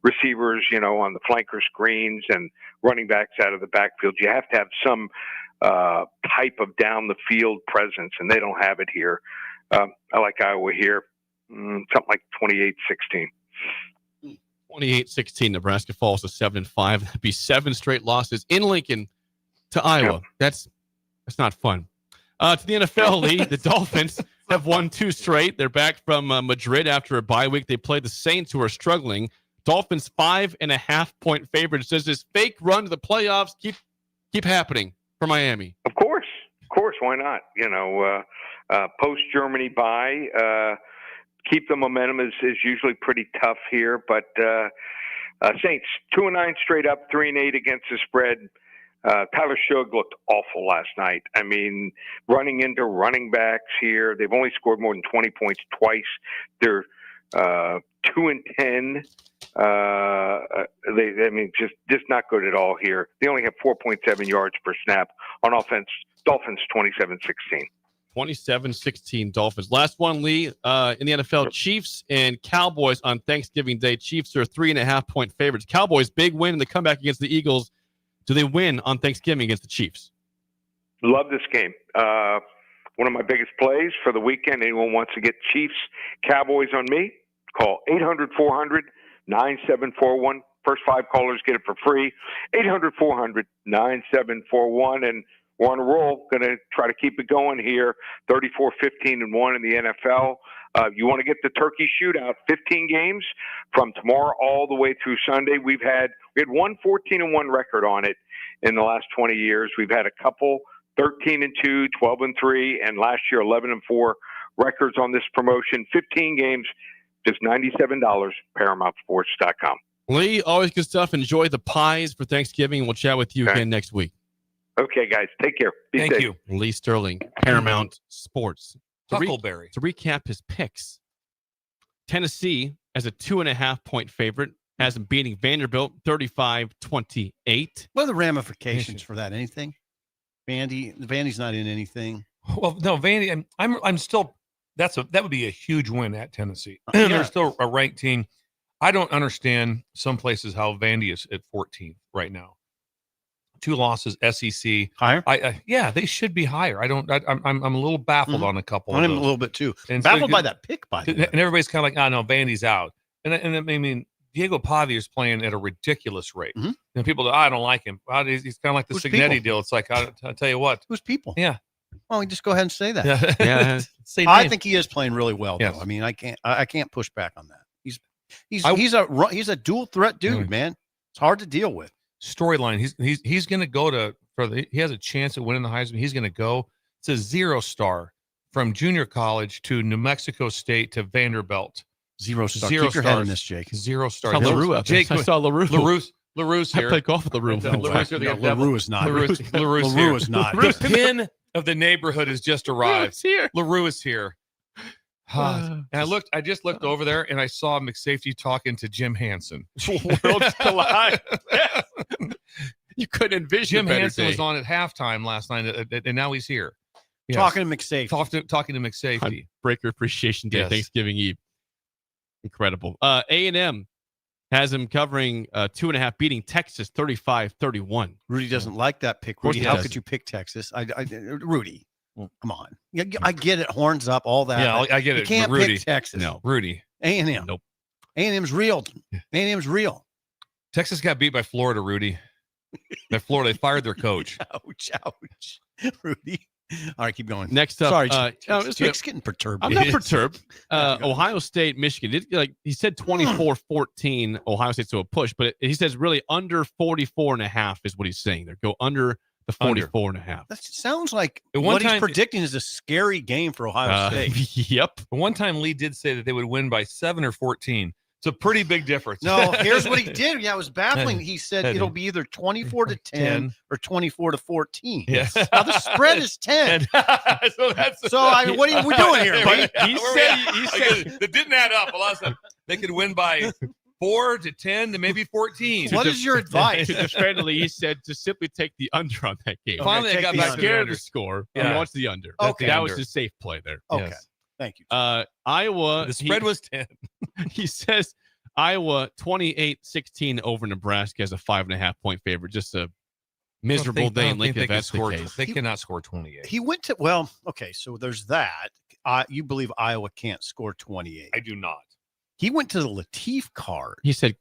receivers, on the flanker screens and running backs out of the backfield. You have to have some type of down the field presence, and they don't have it here. I like Iowa here, something like 28-16. 28-16, Nebraska falls to 7-5. That'd be 7 straight losses in Lincoln to Iowa. Yep. That's not fun. To the NFL, Lee, the Dolphins have won 2 straight. They're back from Madrid after a bye week. They play the Saints, who are struggling. Dolphins 5.5-point favorites. Does this fake run to the playoffs keep happening for Miami? Of course, why not? Post Germany bye, keep the momentum is usually pretty tough here. But Saints 2-9 straight up, 3-8 against the spread. Tyler Shug looked awful last night. I mean, running into running backs here. They've only scored more than 20 points twice. They're 2-10. Just not good at all here. They only have 4.7 yards per snap on offense. Dolphins 27-16. 27-16 Dolphins. Last one, Lee, in the NFL, Chiefs and Cowboys on Thanksgiving Day. Chiefs are 3.5-point favorites. Cowboys, big win in the comeback against the Eagles. Do they win on Thanksgiving against the Chiefs? Love this game. One of my biggest plays for the weekend. Anyone wants to get Chiefs, Cowboys on me? Call 800-400-9741. First 5 callers get it for free. 800-400-9741. And we're on a roll. Going to try to keep it going here. 34-15-1 in the NFL. You want to get the turkey shootout, 15 games from tomorrow all the way through Sunday. We had one 14-1 record on it in the last 20 years. We've had a couple 13-2, 12-3, and last year 11-4 records on this promotion. 15 games, just $97. ParamountSports.com. Lee, always good stuff. Enjoy the pies for Thanksgiving. We'll chat with you again next week. Okay, guys. Take care. Be Thank safe. you. Lee Sterling, Paramount Sports. Huckleberry. To recap his picks, Tennessee as a 2.5-point favorite has him beating Vanderbilt 35-28. What are the ramifications for that? Anything? Vandy's not in anything. Well, no, Vandy. I'm still. That would be a huge win at Tennessee. Yeah. They're still a ranked team. I don't understand some places how Vandy is at 14th right now. 2 losses, SEC higher. Yeah, they should be higher. I'm a little baffled on a couple. I'm of a those. little bit too. And Baffled by that pick, by the way. And everybody's kind of like, oh no, Vandy's out. And I mean, Diego Pavia is playing at a ridiculous rate. Mm-hmm. And people, I don't like him. He's kind of like the Who's Signetti people? deal. It's like, I'll tell you what. Who's people? Yeah. Oh, just go ahead and say that. Yeah. Say I name. think he is playing really well, though. Yes. I mean, I can't push back on that. He's a dual threat dude, man. It's hard to deal with. Storyline. He's going to go he has a chance at winning the Heisman. He's going to go. It's a 0-star from junior college to New Mexico State to Vanderbilt. 0-star. Keep your head in this, Jake. 0-star. I saw LaRue out there. Jake, I saw LaRue. LaRue's here. I played golf with LaRue. LaRue is not. LaRue's LaRue here. is not. The pin of the neighborhood has just arrived. Here. LaRue is here. And I just looked over there and I saw McSafety talking to Jim Hansen. Worlds collide. You couldn't envision Jim a better Hansen day. was on at halftime last night, and now he's here. Yes. Talking to McSafety. Talking to McSafety. Breaker Appreciation Day, Yes. Thanksgiving Eve. Incredible. A&M has him covering 2.5, beating Texas 35-31. Rudy doesn't like that pick. course Rudy, he how doesn't. could you pick Texas? Rudy, come on. I get it. Horns up, all that. Yeah, but I get you it. can't Rudy. pick Texas. No. Rudy. A&M. Nope. A&M's real. A&M's real. Texas got beat by Florida, Rudy. By Florida, they fired their coach. Ouch. Rudy. All right, keep going. Next up, Sorry, Jake's Jake's getting perturbed. I'm not perturbed. Ohio State, Michigan. He said 24-14 Ohio State to a push, but he says really under 44.5 is what he's saying there. Go under the 44.5. That sounds like At one what he's time- predicting is a scary game for Ohio State. Yep. One time Lee did say that they would win by 7 or 14. It's a pretty big difference. No, here's what he did. Yeah, it was baffling. He said it'll be either 24-10 or 24-14. Yes. Now the spread is 10. So what are we doing here? But buddy? He said it didn't add up. A lot of stuff. They could win by 4 to 10 to maybe 14. What is your advice? To defend Lee, he said to simply take the under on that game. Finally, I got He's back to the scared of under. the score. Yeah. He wants the under. Okay. That was his safe play there. Okay. Yes. Thank you. Iowa. The spread was 10. He says Iowa 28-16 over Nebraska as a 5.5-point favorite. Just a miserable day in Lincoln if that's the case. They cannot score 28. He went to okay, so there's that. You believe Iowa can't score 28. I do not. He went to the Latif card. He said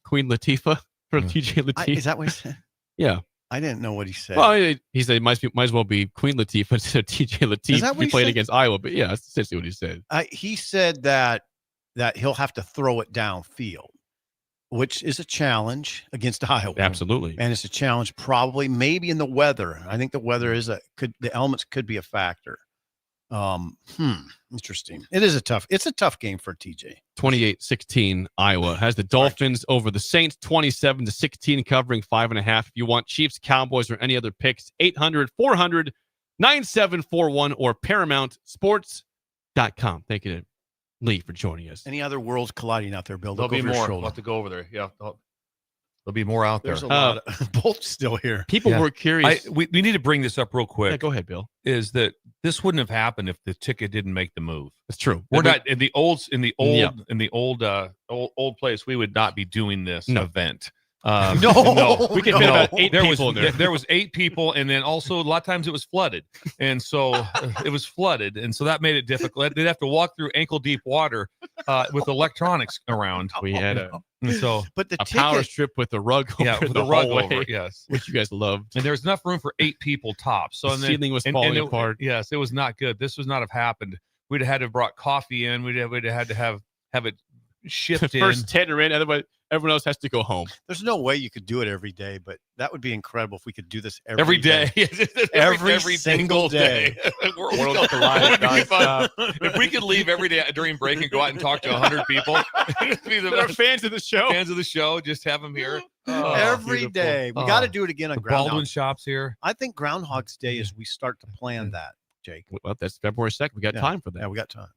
Queen Latifah for TJ Latif. Is that what he said? Yeah. I didn't know what he said. Well, he said it might as well be Queen Latifah instead of TJ Latif. Is that what he he played said? against Iowa, but yeah, that's essentially what he said. He said that he'll have to throw it downfield, which is a challenge against Iowa. Absolutely. And it's a challenge probably maybe in the weather. I think the weather is the elements could be a factor. Interesting. It's a tough game for TJ. 28-16 Iowa has the Dolphins over the Saints 27-16 covering 5.5. If you want Chiefs, Cowboys, or any other picks, 800-400-9741 or ParamountSports.com. Thank you to Lee for joining us. Any other worlds colliding out there, Bill? There'll Look be over your more. shoulder. We'll have to go over there. Yeah. There'll be more out there. There's a lot of both still here. People were curious. We need to bring this up real quick. Yeah, go ahead, Bill. Is that this wouldn't have happened if the ticket didn't make the move? That's true. We're not in the old place. We would not be doing this event. No, we could fit about 8 there people was, in there. There was 8 people, and then also a lot of times it was flooded, and so it was flooded, and so that made it difficult. They'd have to walk through ankle deep water with electronics around. We had a power strip with the rug over with the a rug hallway, over, yes, which you guys loved. and there was enough room for 8 people tops. So The ceiling was falling apart. Yes, it was not good. This would not have happened. We'd have had to have brought coffee in. We'd have had to have it shipped in. First 10 are in, otherwise Everyone else has to go home. There's no way you could do it every day, but that would be incredible if we could do this Every day. every single day. World if we could leave every day during break and go out and talk to 100 people, They're fans of the show. Fans of the show, just have them here. Every day. We got to do it again on the Groundhog. Baldwin Shops here. I think Groundhog's Day is we start to plan that, Jake. Well, that's February 2nd. We got time for that. Yeah, we got time.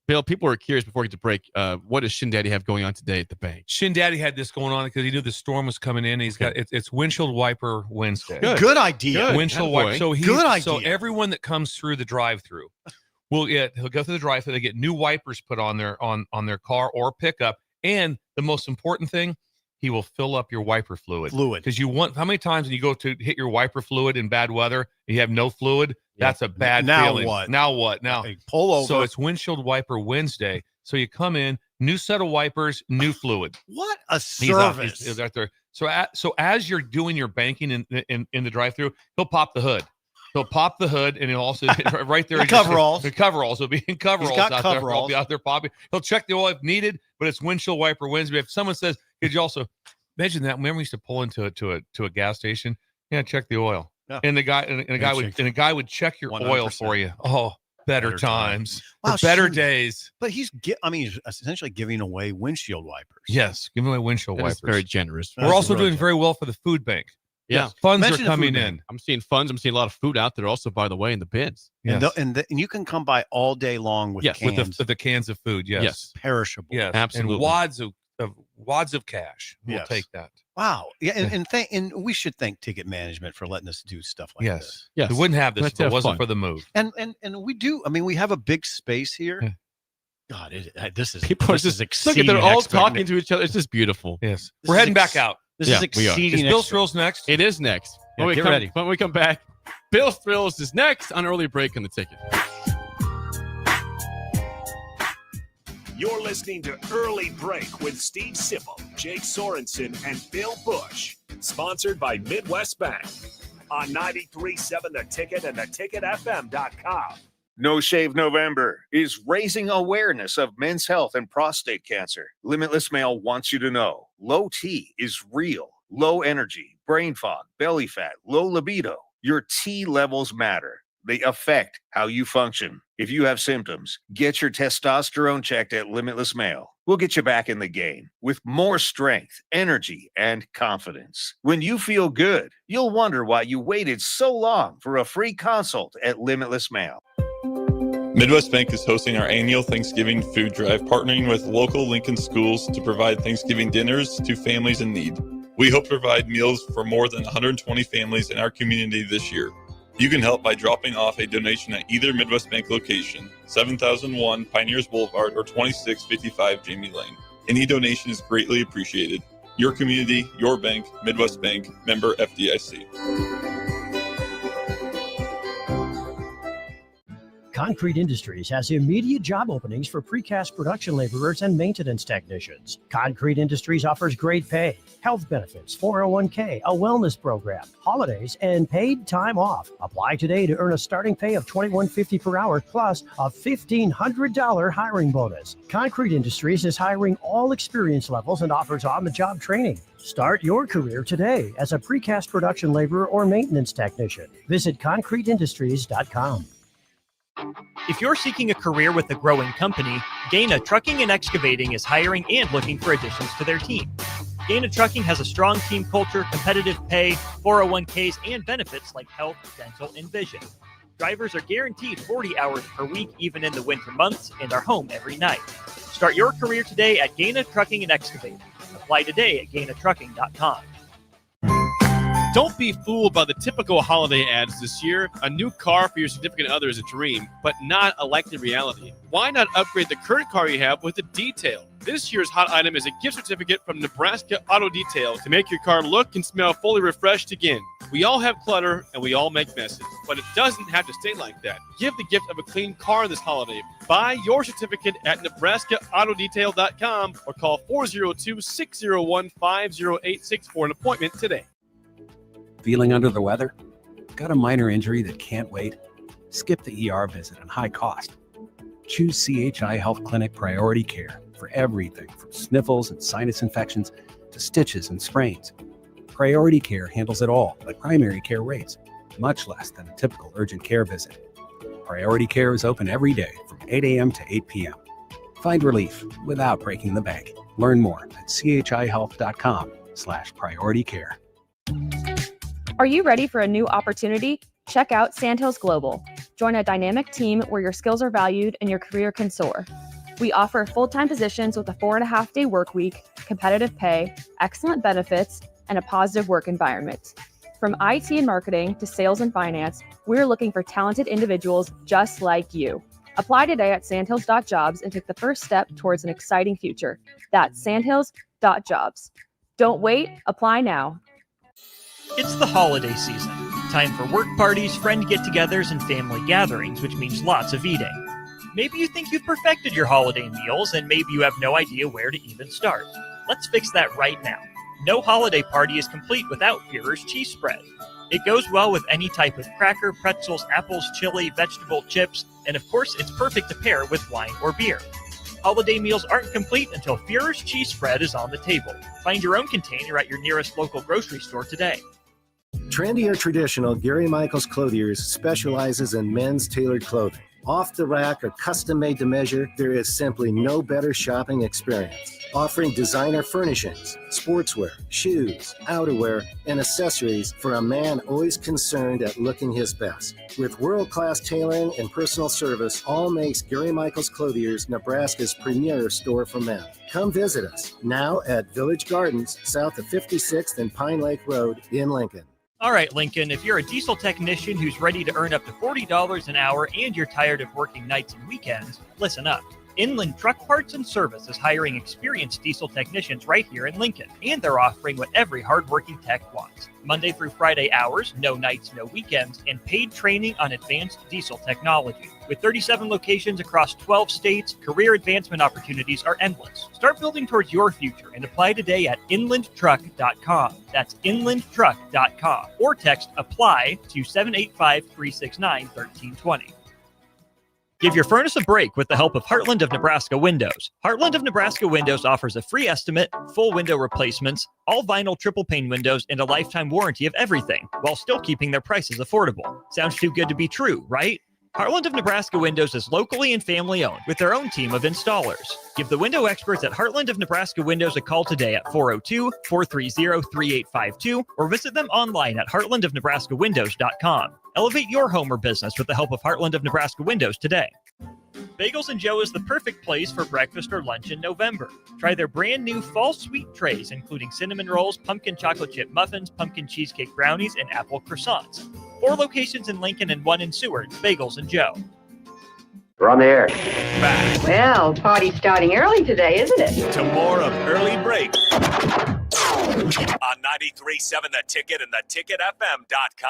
Bill, people were curious before we get to break. What does Shin Daddy have going on today at the bank? Shin Daddy had this going on because he knew the storm was coming in. He's got it's windshield wiper Wednesday. Good idea. Windshield wiper. So good idea. So everyone that comes through the drive-through he'll go through the drive-through. They get new wipers put on their car or pickup. And the most important thing, he will fill up your wiper fluid. Because how many times when you go to hit your wiper fluid in bad weather, and you have no fluid? Yeah. That's a bad feeling. Now what? Now pull over. So it's windshield wiper Wednesday. So you come in, new set of wipers, new fluid. What a service. He's out there. So as you're doing your banking in the drive-through, he'll pop the hood. He'll pop the hood, and he'll also right there. Coveralls. The coveralls. He'll be in coveralls out there. He'll be out there popping. He'll check the oil if needed, but it's windshield wiper Wednesday. If someone says, could you also imagine that? Remember we used to pull into a gas station? Yeah, check the oil. Yeah. And the guy would check your 100%. Oil for you. Oh, better times. Wow, better days. But he's essentially giving away windshield wipers. Yes, giving away windshield wipers. Very generous. We're also doing very well for the food bank. Yeah, yes, funds are coming in. I'm seeing funds. I'm seeing a lot of food out there also, by the way, in the bins. Yes. And you can come by all day long with cans. With the cans of food. Yes. Perishable. Yes, absolutely. And wads of cash. We'll take that. Wow. Yeah, and we should thank ticket management for letting us do stuff like this. Yes. We wouldn't have this if it wasn't for the move. And we do. I mean, we have a big space here. Yeah. God, this is look at they're all talking to each other. It's just beautiful. Yes. We're heading back out. This is exceeding. Is Bill Thrills next? It is next. Get ready. When we come back, Bill Thrills is next on Early Break on the Ticket. You're listening to Early Break with Steve Sipple, Jake Sorensen, and Bill Busch. Sponsored by Midwest Bank on 93.7 The Ticket and theticketfm.com. No Shave November is raising awareness of men's health and prostate cancer. Limitless Male wants you to know low T is real. Low energy, brain fog, belly fat, low libido. Your T levels matter. They affect how you function. If you have symptoms, get your testosterone checked at Limitless Male. We'll get you back in the game with more strength, energy, and confidence. When you feel good, you'll wonder why you waited so long for a free consult at Limitless Male. Midwest Bank is hosting our annual Thanksgiving food drive, partnering with local Lincoln schools to provide Thanksgiving dinners to families in need. We hope to provide meals for more than 120 families in our community this year. You can help by dropping off a donation at either Midwest Bank location, 7001 Pioneers Boulevard or 2655 Jamie Lane. Any donation is greatly appreciated. Your community, your bank, Midwest Bank, member FDIC. Concrete Industries has immediate job openings for precast production laborers and maintenance technicians. Concrete Industries offers great pay, health benefits, 401k, a wellness program, holidays, and paid time off. Apply today to earn a starting pay of $21.50 per hour plus a $1,500 hiring bonus. Concrete Industries is hiring all experience levels and offers on-the-job training. Start your career today as a precast production laborer or maintenance technician. Visit concreteindustries.com. If you're seeking a career with a growing company, Gaina Trucking and Excavating is hiring and looking for additions to their team. Gaina Trucking has a strong team culture, competitive pay, 401ks, and benefits like health, dental, and vision. Drivers are guaranteed 40 hours per week, even in the winter months, and are home every night. Start your career today at Gaina Trucking and Excavating. Apply today at gainatrucking.com. Don't be fooled by the typical holiday ads this year. A new car for your significant other is a dream, but not a likely reality. Why not upgrade the current car you have with a detail? This year's hot item is a gift certificate from Nebraska Auto Detail to make your car look and smell fully refreshed again. We all have clutter and we all make messes, but it doesn't have to stay like that. Give the gift of a clean car this holiday. Buy your certificate at NebraskaAutoDetail.com or call 402-601-5086 for an appointment today. Feeling under the weather? Got a minor injury that can't wait? Skip the ER visit and high cost. Choose CHI Health Clinic Priority Care. for everything from sniffles and sinus infections to stitches and sprains. Priority Care handles it all at primary care rates, much less than a typical urgent care visit. Priority Care is open every day from 8 a.m. to 8 p.m. Find relief without breaking the bank. Learn more at chihealth.com/prioritycare. Are you ready for a new opportunity? Check out Sandhills Global. Join a dynamic team where your skills are valued and your career can soar. We offer full-time positions with a 4.5-day work week, competitive pay, excellent benefits, and a positive work environment. From IT and marketing to sales and finance, we're looking for talented individuals just like you. Apply today at sandhills.jobs and take the first step towards an exciting future. That's sandhills.jobs. Don't wait, apply now. It's the holiday season. Time for work parties, friend get-togethers, and family gatherings, which means lots of eating. Maybe you think you've perfected your holiday meals, and maybe you have no idea where to even start. Let's fix that right now. No holiday party is complete without Führer's cheese spread. It goes well with any type of cracker, pretzels, apples, chili, vegetable, chips, and of course, it's perfect to pair with wine or beer. Holiday meals aren't complete until Führer's cheese spread is on the table. Find your own container at your nearest local grocery store today. Trendy or traditional, Gary Michaels Clothiers specializes in men's tailored clothing. Off the rack or custom made to measure, there is simply no better shopping experience. Offering designer furnishings, sportswear, shoes, outerwear, and accessories for a man always concerned at looking his best. With world-class tailoring and personal service, all makes Gary Michaels Clothiers Nebraska's premier store for men. Come visit us now at Village Gardens, south of 56th and Pine Lake Road in Lincoln. All right, Lincoln, if you're a diesel technician who's ready to earn up to $40 an hour and you're tired of working nights and weekends, listen up. Inland Truck Parts and Service is hiring experienced diesel technicians right here in Lincoln, and they're offering what every hardworking tech wants. Monday through Friday hours, no nights, no weekends, and paid training on advanced diesel technology. With 37 locations across 12 states, career advancement opportunities are endless. Start building towards your future and apply today at inlandtruck.com. That's inlandtruck.com. Or text APPLY to 785-369-1320. Give your furnace a break with the help of Heartland of Nebraska Windows. Heartland of Nebraska Windows offers a free estimate, full window replacements, all vinyl triple pane windows, and a lifetime warranty of everything, while still keeping their prices affordable. Sounds too good to be true, right? Heartland of Nebraska Windows is locally and family owned with their own team of installers. Give the window experts at Heartland of Nebraska Windows a call today at 402-430-3852 or visit them online at heartlandofnebraskawindows.com. Elevate your home or business with the help of Heartland of Nebraska Windows today. Bagels & Joe is the perfect place for breakfast or lunch in November. Try their brand new fall sweet trays, including cinnamon rolls, pumpkin chocolate chip muffins, pumpkin cheesecake brownies, and apple croissants. 4 locations in Lincoln and 1 in Seward. Bagels & Joe. We're on the air. Back. Well, party's starting early today, isn't it? To more of Early Break on 93.7 The Ticket and theticketfm.com.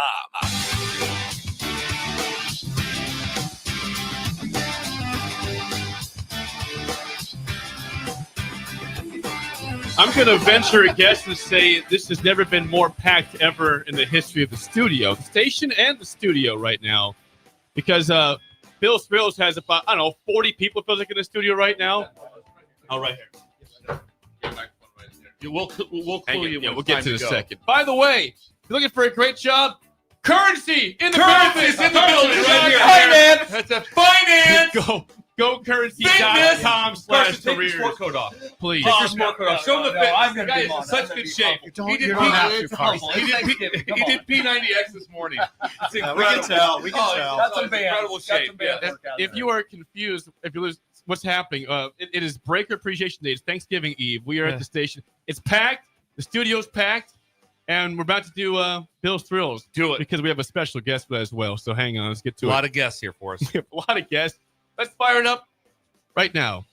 I'm going to venture a guess and say this has never been more packed ever in the history of the studio, the station and the studio right now, because Bill's Thrills has about, 40 people feels like in the studio right now. Oh, right here. We'll clue you. Yeah, we'll get to the second. By the way, if you're looking for a great job, Currency in the building. In the building right here. Finance. That's a finance. Go currency.com/careers. Take your sport coat off. Please. Take your sport coat off. Show them the fit. I'm This gonna guy be is in on. such good shape. He did P90X this morning. It's incredible. We can tell. That's incredible shape. If you are confused, if you lose what's happening, it is Breaker Appreciation Day. It's Thanksgiving Eve. We are at the station. It's packed. The studio's packed. And we're about to do Bill's Thrills. Do it. Because we have a special guest for that as well. So hang on. Let's get to it. A lot of guests here for us. We have a lot of guests. Let's fire it up right now.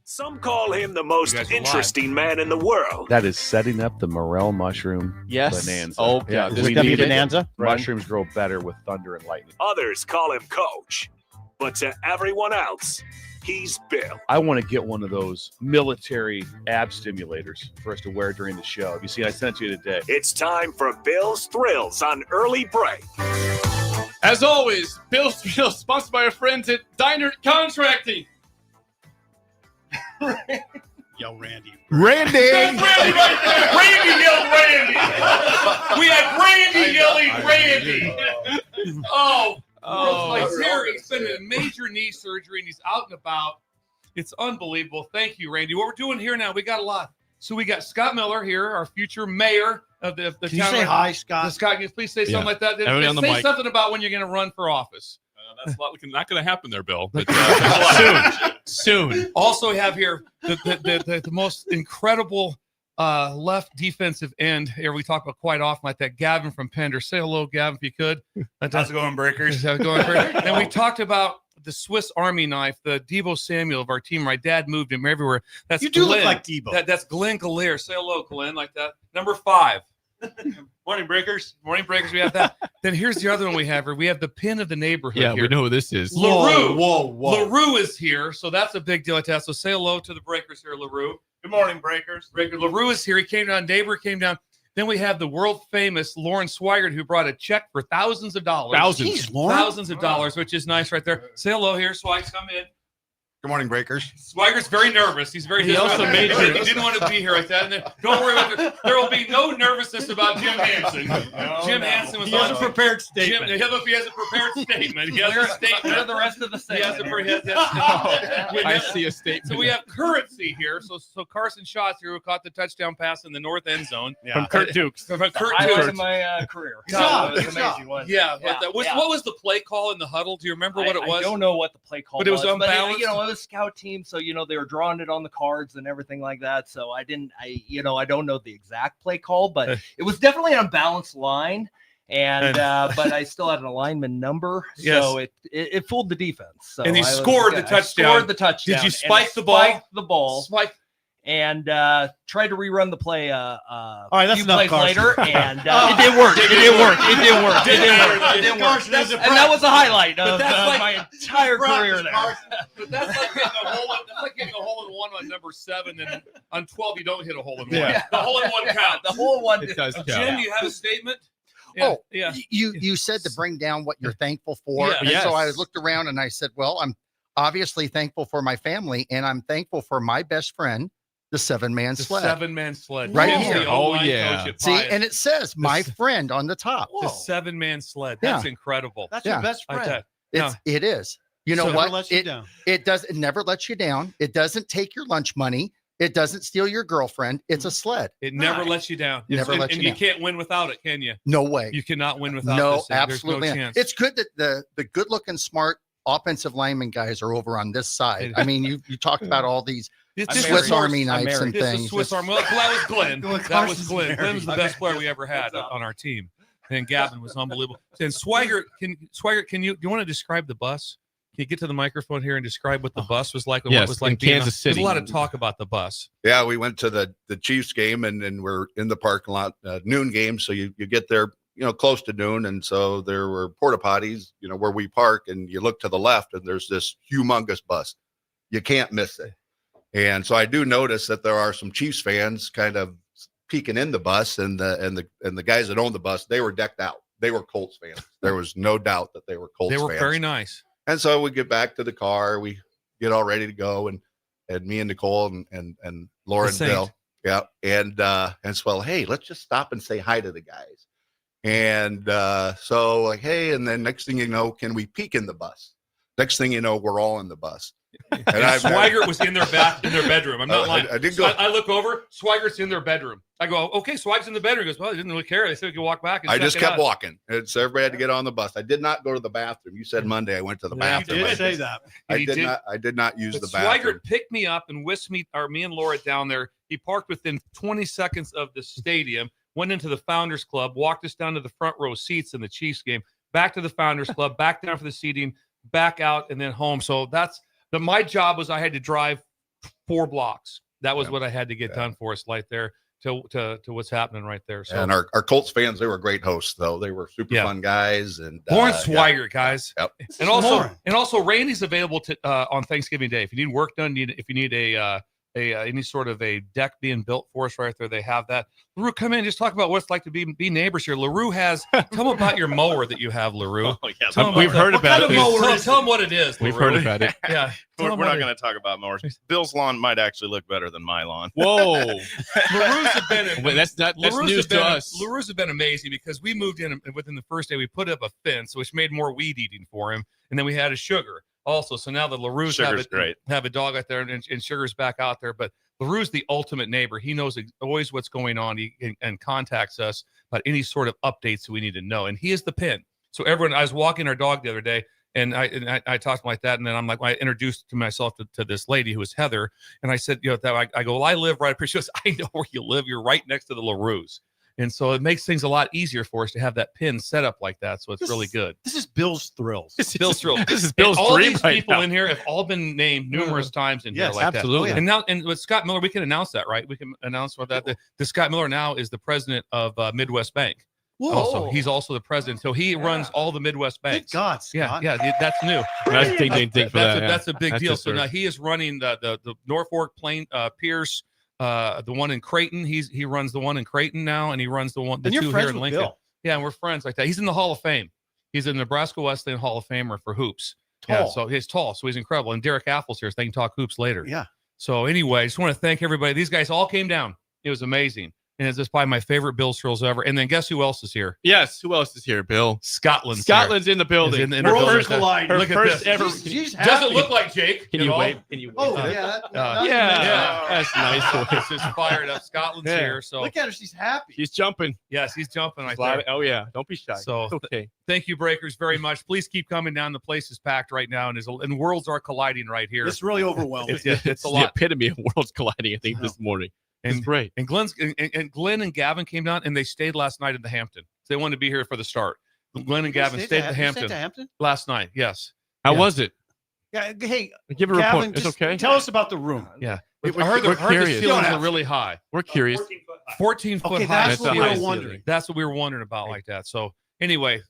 Some call him the most interesting man in the world. That is setting up the morel mushroom bonanza. Oh, yeah. This is going to be bonanza. Mushrooms grow better with thunder and lightning. Others call him Coach. But to everyone else, he's Bill. I want to get one of those military ab stimulators for us to wear during the show. Have you seen? I sent you today. It's time for Bill's Thrills on Early Break. As always, Bill's Thrills, sponsored by our friends at Diner Contracting. Yell Randy. Randy. That's Randy right there. Randy yelled Randy. We had Randy yelling Randy. He's been in major knee surgery and he's out and about. It's unbelievable. Thank you, Randy. What we're doing here now, we got a lot. So we got Scott Miller here, our future mayor of the Can town. you say hi, Scott? Scott, can you please say something like that? Everybody on the Say mic. something about when you're going to run for office. That's not going to happen there, Bill. But, Soon. Also, we have here the most incredible left defensive end here we talk about quite often, like that Gavin from Pender. Say hello, Gavin, if you could. How's it going, Breakers? How's it going, Breakers? And we talked about the Swiss Army knife, the Debo Samuel of our team. My dad moved him everywhere. That's You do Glenn. look like Debo. That's Glenn Gallier. Say hello, Glenn, like that. Number 5. Morning, Breakers. Morning, Breakers. We have that. Then here's the other one we have here. We have the pin of the neighborhood. Yeah, here. we know who this is. LaRue. Whoa. LaRue is here, so that's a big deal at that. So say hello to the Breakers here, LaRue. Good morning, Breakers. LaRue is here. He came down. Neighbor came down. Then we have the world famous Lauren Swigert, who brought a check for thousands of dollars. Thousands. Jeez, Lauren. Thousands of dollars, which is nice right there. Say hello here, Swigs. Come in. Good morning, Breakers. Swigert's very nervous. He's very. He also made He didn't want to be here like that. And then, don't worry about it. There will be no nervousness about Jim Hansen. Jim Hansen was. He has a prepared statement. He has a prepared statement. He has a statement. Clear the rest of the He has statement. I see a statement. So we have currency here. So Carson Schatz here, who caught the touchdown pass in the north end zone. From Kurt Dukes. From Kurt I was Dukes. in my career. Good job, It was good amazing, job. wasn't it? Yeah, but what was the play call in the huddle? Do you remember what it was? I don't know what the play call But it was was. unbalanced? It was a scout team, so they were drawing it on the cards and everything like that. So I don't know the exact play call, but it was definitely an unbalanced line. And but I still had an alignment number, so it fooled the defense. So and he I scored the touchdown. Scored the touchdown. Did you and spike the ball? Spiked the ball. Spike. And tried to rerun the play All right, that's few enough, plays Carson. later, and it did work. It did work. And that was the highlight of my entire career there. But that's like getting a hole in one on number 7, and on 12 you don't hit a hole in one. Yeah. The hole in one counts. The whole one. It does count. Jim, you have a statement? Yeah. You said to bring down what you're thankful for. Yeah. And Yes. so I looked around and I said, well, I'm obviously thankful for my family, and I'm thankful for my best friend, the 7-man The sled. 7-man sled. Right Jim's here. the O-line Oh, yeah. coach at See, Pius. and it says my friend on the top. The 7-man sled. That's incredible. That's Yeah. your best I friend. tell It is. You know So it what? never lets you down. It never lets you down. It doesn't take your lunch money. It doesn't steal your girlfriend. It's a sled. It never lets you down. Never lets and you you down. can't win without it, can you? No way. You cannot win without No, this thing. absolutely There's no not. chance. It's good that the good-looking, smart offensive lineman guys are over on this side. I mean, you talked about all these Swiss Army knives and This things. is Swiss Army. Well, that was Glenn. Well, That was Carson's Glenn. married. Glenn was the best player we ever had on our team. And Gavin was unbelievable. And Swigert, can you want to describe the bus? Can you get to the microphone here and describe what the bus was like? And what Yes, it was like in being Kansas City. There's a lot of talk about the bus. Yeah, we went to the Chiefs game and we're in the parking lot, noon game. So you get there, close to noon. And so there were porta potties, where we park, and you look to the left and there's this humongous bus. You can't miss it. And so I do notice that there are some Chiefs fans kind of peeking in the bus, and the guys that own the bus, they were decked out. They were Colts fans. There was no doubt that they were Colts fans. They were very nice. And so we get back to the car, we get all ready to go, and me and Nicole and Laura and Bill. Yeah. And so, well, hey, let's just stop and say hi to the guys. And so like, hey, and then next thing you know, can we peek in the bus? Next thing you know, we're all in the bus. And Swigert was in their bedroom. I'm not lying. I did go. I look over. Swigert's in their bedroom. I go, okay, Swig's in the bedroom. He goes, well, I didn't really care. They said we could walk back. And I check just it kept out. walking. And so everybody had to get on the bus. I did not go to the bathroom. You said Monday I went to the bathroom. You did say that. I did not use But the bathroom. Swigert picked me up and whisked me and Laura down there. He parked within 20 seconds of the stadium, went into the Founders Club, walked us down to the front row seats in the Chiefs game, back to the Founders Club, back down for the seating, back out, and then home. So my job was I had to drive 4 blocks. That was what I had to get done for us right there to what's happening right there. So And our Colts fans, they were great hosts, though. They were super fun guys. And Lauren Swigert, guys. Yep. And also Randy's available on Thanksgiving Day. If you need work done, if you need a any sort of a deck being built for us right there. They have that. LaRue, come in, just talk about what it's like to be neighbors here. LaRue has, tell them about your mower that you have, LaRue. Oh, yeah. We've heard about it. Tell them what it is, We've LaRue. heard about it. Yeah. We're not going to talk about mowers. Bill's lawn might actually look better than my lawn. Whoa. LaRue's have been Wait, that's news to us. LaRue's have been amazing because we moved in and within the first day. We put up a fence, which made more weed eating for him. And then we had a Sugar also. So now the LaRue's have a dog out there and Sugar's back out there. But LaRue's the ultimate neighbor. He knows always what's going on and contacts us about any sort of updates that we need to know. And he is the pin. So everyone, I was walking our dog the other day and I talked like that. And then I'm like, I introduced to myself to this lady who was Heather. And I said, I go, well, I live right up here. She goes, I know where you live. You're right next to the LaRue's. And so it makes things a lot easier for us to have that pin set up like that. So it's really good. This is Bill's Thrills. Bill's Thrills. This is Bill's all dream these right people now. in here have all been named numerous times in here like absolutely. that. And now, and with Scott Miller, we can announce that, right? We can announce what that. The Scott Miller now is the president of Midwest Bank. Whoa. Also, he's also the president. So he runs all the Midwest banks. Good God, Scott. Yeah, that's new. That's ding for that. That's a big That's deal. a So now he is running the Norfolk Plain Pierce. The one in Creighton, he runs the one in Creighton now, and he runs the And two you're here friends in with Lincoln. Bill. Yeah, and we're friends like that. He's in the Hall of Fame. He's a Nebraska Wesleyan Hall of Famer for hoops. Tall. Yeah, so he's tall, so he's incredible. And Derek Apple's here, so they can talk hoops later. Yeah. So anyway, I just want to thank everybody. These guys all came down. It was amazing. And it's just probably my favorite Bill Thrills ever. And then guess who else is here? Yes. Who else is here, Bill? Scotland's in the building. In the building. Worlds collide. Her Look at first this. ever. She's Doesn't happy. look like Jake. Can at you all. wait? Can you wait? Oh, yeah. Yeah. That's nice. It's just fired up. Scotland's Yeah. here. So Look at her. She's happy. She's jumping. yes, he's jumping right Slide there. it. Oh yeah. Don't be shy. So It's okay. Thank you, Breakers, very much. Please keep coming down. The place is packed right now, and worlds are colliding right here. It's really overwhelming. It's a the lot. epitome of worlds colliding. I think this morning. It's great. And Glenn and Gavin came down, and they stayed last night in the Hampton. So they wanted to be here for the start. Glenn and Gavin stayed at the Hampton last night. Yes. How was it? Yeah. Hey, Give a Gavin, report. It's just okay. tell us about the room. Yeah. We're I heard the curious. ceilings are really high. We're curious. 14 foot Okay, high. that's what the we were highest wondering. ceiling. That's what we were wondering about like that. So anyway,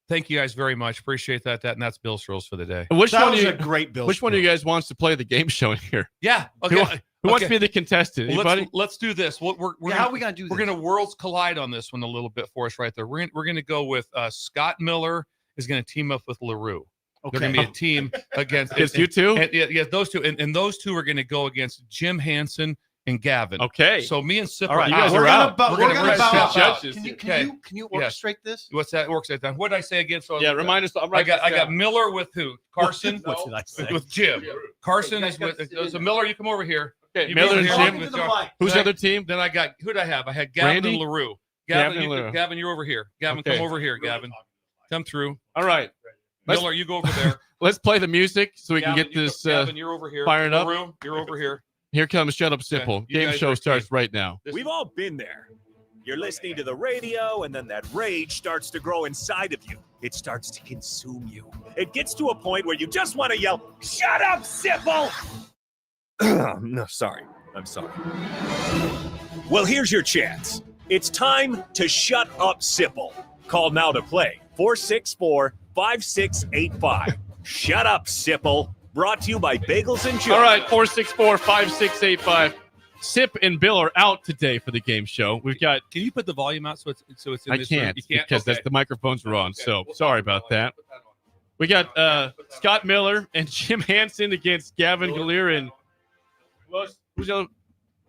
thank you guys very much. Appreciate that. And that's Bill's Thrills for the day. And which That one was of a you? great Bill. Which one of you guys wants to play the game show in here? Yeah. Who, Okay. who wants to Okay. be the contestant? Well, Anybody? let's do this. We're Yeah, how are we gonna do this? We're gonna worlds collide on this one a little bit for us right there. We're gonna go with Scott Miller is gonna team up with LaRue. Okay. They're gonna be a team against It's you two? Yeah, those two, and those two are gonna go against Jim Hansen and Gavin. Okay. So me and Sip All right, are you guys out. are out. We're gonna bow out. judges. Can Okay. you Yes. orchestrate this? What's that? Works like that. What did I say again? So Yeah, remind us. I got Miller with who? Carson. What did I say? With Jim. Carson is with. So Miller, you come over here. Okay, You Miller come and here Jim. with to the John. mic. Who's the other team? Then I got who did I have? I had Gavin Randy? and LaRue. Gavin and LaRue. Gavin, you're over here. Gavin, Okay. come over here. Gavin, come through. All right. Let's- Miller, you go over there. Let's play the music so we can Gavin, get you go- this Gavin, you're over here. fired up. LaRue, you're over here. Here comes Shut Up Simple. Okay, you Game guys show are starts team. right now. We've all been there. You're listening to the radio, and then that rage starts to grow inside of you. It starts to consume you. It gets to a point where you just want to yell, "Shut up, Sipple!" No, sorry. I'm sorry. Well, here's your chance. It's time to shut up, Sipple. Call now to play 464-5685. Shut up, Sipple. Brought to you by Bagels and Joe. All right, 464-5685. Sip and Bill are out today for the game show. We've got. Can you put the volume out so it's in I this can't, room? You can't because Okay. that's the microphones are on. Okay, So we'll sorry talk about that. We got Scott Miller and Jim Hansen against Gavin Gallier and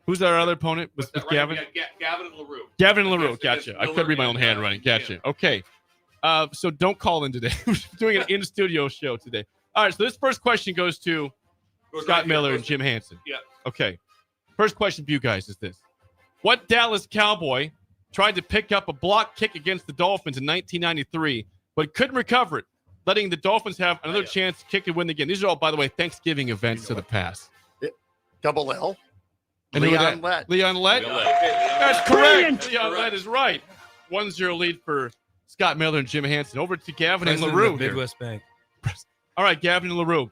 who's our other opponent? With Gavin? Gavin and LaRue. Gavin and LaRue. Yes, Gotcha. yes, I couldn't read my own Miller and handwriting. Gavin. Gotcha. Okay. So don't call in today. We're doing an in-studio show today. All right. So this first question goes to Scott Miller and Jim Hansen. Yeah. Okay. First question for you guys is this. What Dallas Cowboy tried to pick up a block kick against the Dolphins in 1993, but couldn't recover it, letting the Dolphins have another chance to kick and win again? These are all, by the way, Thanksgiving events of the past. Double L. And who was Leon that? Lett. Leon Lett? Leon That's correct. Brilliant. Leon Lett is right. 1-0 lead for Scott Miller and Jim Hansen. Over to Gavin and President LaRue. of here. Midwest Bank. All right, Gavin and LaRue.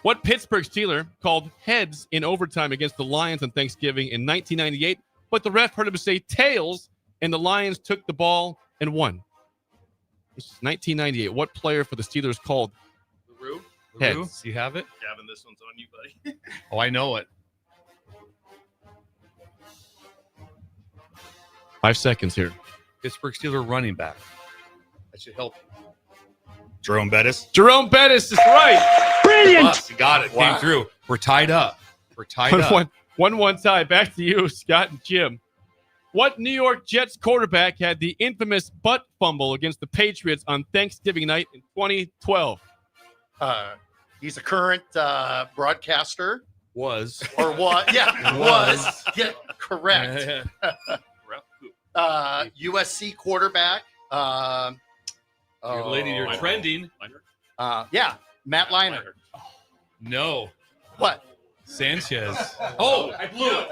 What Pittsburgh Steeler called heads in overtime against the Lions on Thanksgiving in 1998, but the ref heard him say tails, and the Lions took the ball and won? This is 1998. What player for the Steelers called LaRue? heads? You have it? Gavin, this one's on you, buddy. Oh, I know it. 5 seconds here. Pittsburgh Steelers running back. That should help. Jerome Bettis. Jerome Bettis is right. Brilliant. You got it. Wow. Came through. We're tied up. 1-1 tie. Back to you, Scott and Jim. What New York Jets quarterback had the infamous butt fumble against the Patriots on Thanksgiving night in 2012? He's a current broadcaster. Was. Or what? Yeah, was. Yeah, correct. USC quarterback. Lady, you're trending. Yeah, Matt Leinart. No. What? Sanchez. Oh, I blew it.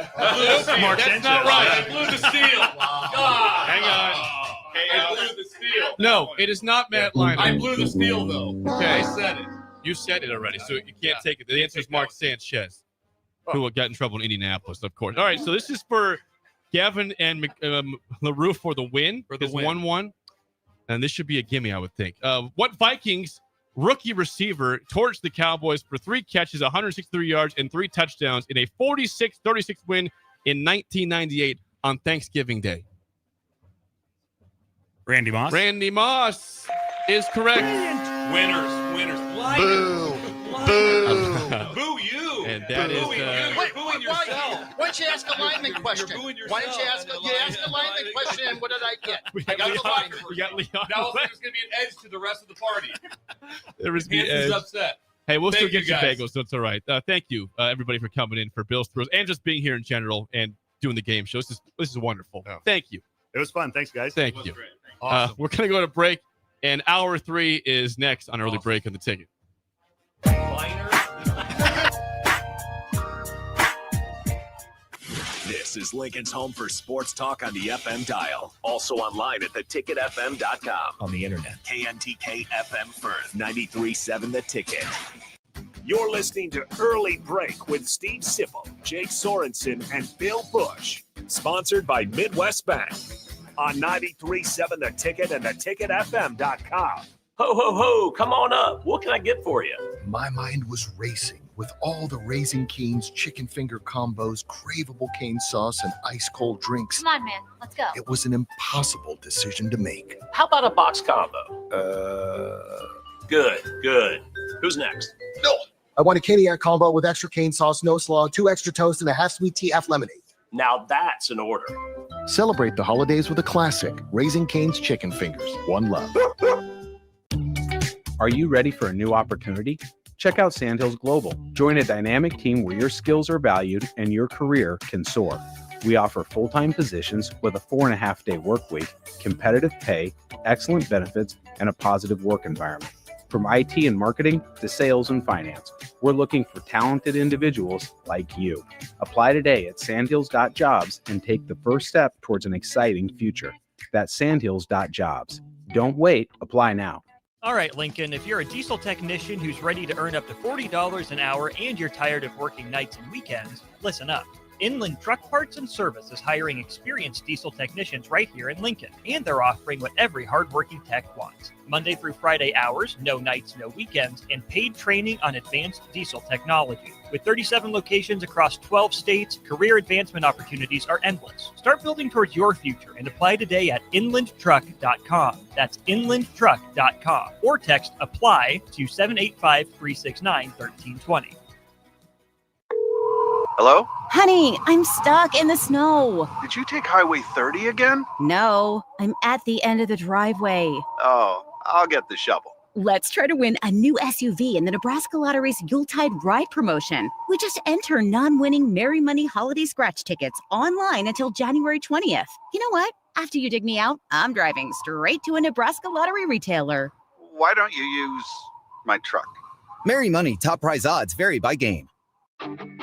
Mark That's Sanchez. Not right. I blew the steal. God. Hang on. I blew the steal. No, it is not Matt Leinart. I blew the steal, though. Okay. I said it. You said it already, so you can't take it. The answer is Mark Sanchez, who got in trouble in Indianapolis, of course. All right, so this is for Gavin and LaRue for the win. It's 1-1. And this should be a gimme, I would think. What Vikings rookie receiver torched the Cowboys for 3 catches, 163 yards, and 3 touchdowns in a 46-36 win in 1998 on Thanksgiving Day? Randy Moss. Randy Moss is correct. Winners. Boo. Boo. Boo you. And that is... booing yourself. Why don't you ask a lineman question? Why don't you ask a lineman question? And what did I get? I got the lineman. We got Leon. Now there's going to be an edge to the rest of the party. There was the Hans edge. is upset. Hey, we'll still Thank get you you guys. bagels, so it's all right. Thank you, everybody, for coming in for Bill's Thrills and just being here in general and doing the game show. This is wonderful. Oh. Thank you. It was fun. Thanks, guys. Thank you. Awesome. We're going to go to break, and hour 3 is next on Early Break on the Ticket. This is Lincoln's home for sports talk on the FM dial. Also online at theticketfm.com. On the internet. KNTK FM Firth, 93.7 The Ticket. You're listening to Early Break with Steve Sipple, Jake Sorensen, and Bill Busch. Sponsored by Midwest Bank. On 93.7 The Ticket and theticketfm.com. Ho, ho, ho, come on up. What can I get for you? My mind was racing with all the Raising Cane's chicken finger combos, craveable cane sauce, and ice cold drinks. Come on, man. Let's go. It was an impossible decision to make. How about a box combo? Good. Who's next? No. I want a Caniac combo with extra cane sauce, no slaw, 2 extra toast, and a half sweet tea, half lemonade. Now that's an order. Celebrate the holidays with a classic, Raising Cane's chicken fingers. One love. Are you ready for a new opportunity? Check out Sandhills Global. Join a dynamic team where your skills are valued and your career can soar. We offer full-time positions with a 4.5-day work week, competitive pay, excellent benefits, and a positive work environment. From IT and marketing to sales and finance, we're looking for talented individuals like you. Apply today at sandhills.jobs and take the first step towards an exciting future. That's sandhills.jobs. Don't wait. Apply now. All right, Lincoln, if you're a diesel technician who's ready to earn up to $40 an hour and you're tired of working nights and weekends, listen up. Inland Truck Parts and Service is hiring experienced diesel technicians right here in Lincoln, and they're offering what every hardworking tech wants. Monday through Friday hours, no nights, no weekends, and paid training on advanced diesel technology. With 37 locations across 12 states, career advancement opportunities are endless. Start building towards your future and apply today at inlandtruck.com. That's inlandtruck.com. Or text APPLY to 785-369-1320. Hello? Honey, I'm stuck in the snow. Did you take Highway 30 again? No, I'm at the end of the driveway. Oh, I'll get the shovel. Let's try to win a new SUV in the Nebraska Lottery's Yuletide Ride promotion. We just enter non-winning Merry Money holiday scratch tickets online until January 20th. You know what? After you dig me out, I'm driving straight to a Nebraska Lottery retailer. Why don't you use my truck? Merry Money top prize odds vary by game.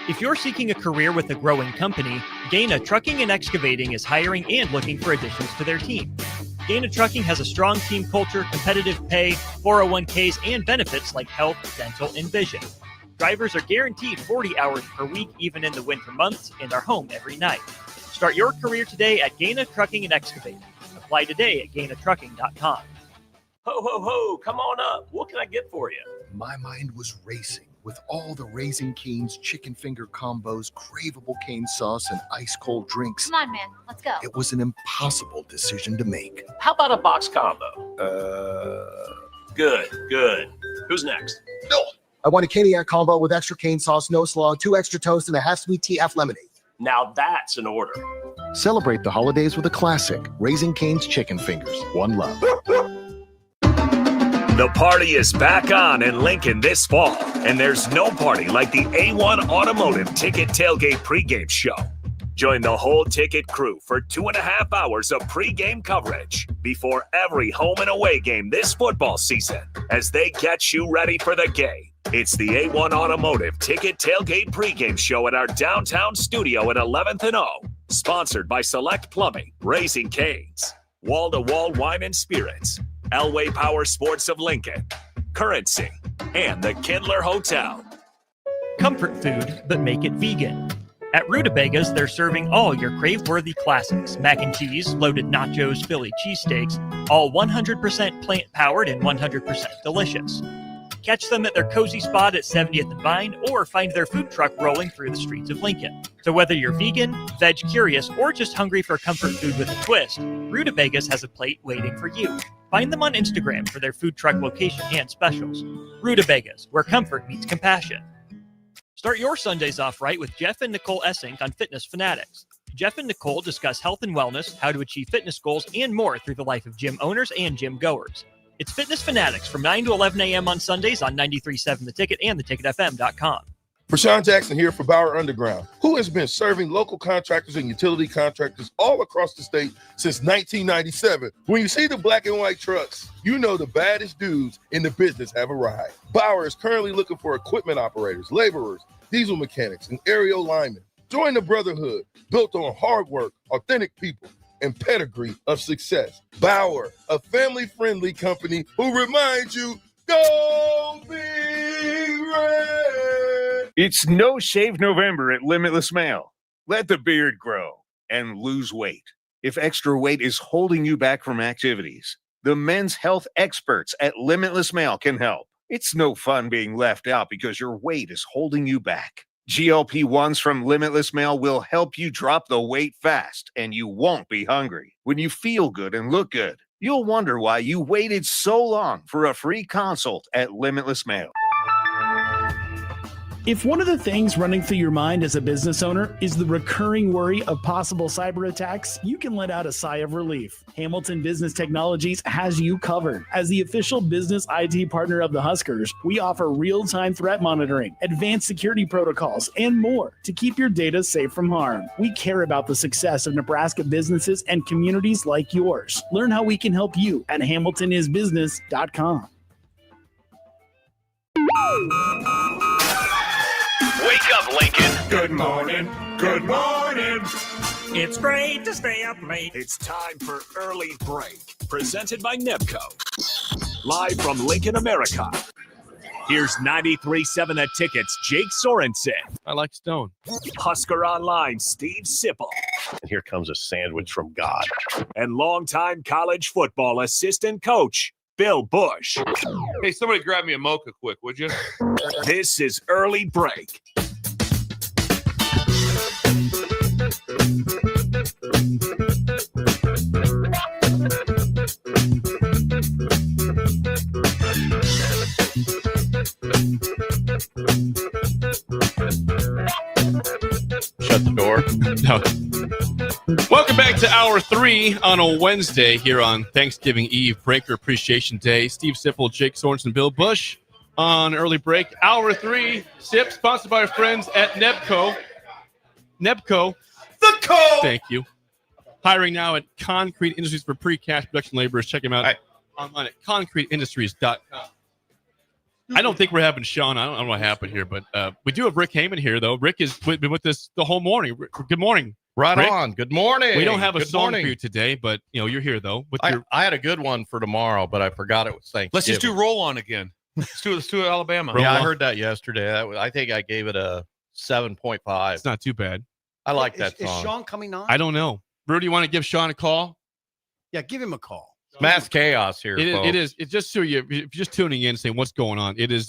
If you're seeking a career with a growing company, Gaina Trucking and Excavating is hiring and looking for additions to their team. Gaina Trucking has a strong team culture, competitive pay, 401ks, and benefits like health, dental, and vision. Drivers are guaranteed 40 hours per week, even in the winter months, and are home every night. Start your career today at Gaina Trucking and Excavating. Apply today at GainaTrucking.com. Ho, ho, ho, come on up. What can I get for you? My mind was racing with all the Raising Cane's chicken finger combos, craveable cane sauce, and ice cold drinks. Come on, man. Let's go. It was an impossible decision to make. How about a box combo? Good, good. Who's next? No. I want a Caniac combo with extra cane sauce, no slaw, 2 extra toast, and a half sweet tea, half lemonade. Now that's an order. Celebrate the holidays with a classic Raising Cane's chicken fingers. One love. The party is back on in Lincoln this fall, and there's no party like the A1 Automotive Ticket Tailgate pregame show. Join the whole ticket crew for 2.5 hours of pregame coverage before every home and away game this football season as they get you ready for the game. It's the A1 Automotive Ticket Tailgate pregame show at our downtown studio at 11th and O. Sponsored by Select Plumbing, Raising Cane's, Wall-to-Wall Wine and Spirits, Elway Power Sports of Lincoln, Currency, and the Kindler Hotel. Comfort food, but make it vegan. At Rutabagas, they're serving all your crave-worthy classics. Mac and cheese, loaded nachos, Philly cheesesteaks, all 100% plant-powered and 100% delicious. Catch them at their cozy spot at 70th and Vine, or find their food truck rolling through the streets of Lincoln. So whether you're vegan, veg curious, or just hungry for comfort food with a twist, Rutabagas has a plate waiting for you. Find them on Instagram for their food truck location and specials. Rutabagas, where comfort meets compassion. Start your Sundays off right with Jeff and Nicole Essink on Fitness Fanatics. Jeff and Nicole discuss health and wellness, how to achieve fitness goals, and more through the life of gym owners and gym goers. It's Fitness Fanatics from 9 to 11 a.m. on Sundays on 93.7 The Ticket and theticketfm.com. Rashawn Jackson here for Bauer Underground, who has been serving local contractors and utility contractors all across the state since 1997. When you see the black and white trucks, you know the baddest dudes in the business have arrived. Bauer is currently looking for equipment operators, laborers, diesel mechanics, and aerial linemen. Join the brotherhood built on hard work, authentic people, and pedigree of success. Bauer, a family-friendly company who reminds you, go Big Red! It's No Shave November at Limitless Male. Let the beard grow and lose weight. If extra weight is holding you back from activities, the men's health experts at Limitless Male can help. It's no fun being left out because your weight is holding you back. GLP-1s from Limitless Male will help you drop the weight fast, and you won't be hungry. When you feel good and look good, you'll wonder why you waited so long for a free consult at Limitless Male. If one of the things running through your mind as a business owner is the recurring worry of possible cyber attacks, you can let out a sigh of relief. Hamilton Business Technologies has you covered. As the official business IT partner of the Huskers, we offer real-time threat monitoring, advanced security protocols, and more to keep your data safe from harm. We care about the success of Nebraska businesses and communities like yours. Learn how we can help you at hamiltonisbusiness.com. Wake up, Lincoln. Good morning. Good morning. It's great to stay up late. It's time for Early Break, presented by Nebco. Live from Lincoln, America. Here's 93.7 The Ticket's Jake Sorensen. I like Stone. Husker Online, Steve Sipple. And here comes a sandwich from God. And longtime college football assistant coach, Bill Busch. Hey, somebody grab me a mocha quick, would you? This is Early Break. Shut the door. No. Welcome back to Hour 3 on a Wednesday here on Thanksgiving Eve, Breaker Appreciation Day. Steve Sipple, Jake Sorensen, Bill Busch on Early Break. Hour 3, SIP, sponsored by our friends at Nebco. Nebco. The code. Thank you. Hiring now at Concrete Industries for pre-cash production laborers. Check them out online at concreteindustries.com. I don't think we're having Sean. I don't know what happened here, but we do have Rick Heyman here, though. Rick has been with us the whole morning. Good morning. Right Rick. on. Good morning. We don't have a Good song morning. for you today, but you're here though. I had a good one for tomorrow, but I forgot it was Thanksgiving. Let's just do Roll On again. Let's do Alabama. Yeah, I heard that yesterday. I think I gave it a 7.5. It's not too bad. I like that song. Is Sean coming on? I don't know. Rudy, you want to give Sean a call? Yeah, give him a call. Mass chaos here. It is. It's just so if you're just tuning in, saying what's going on. It is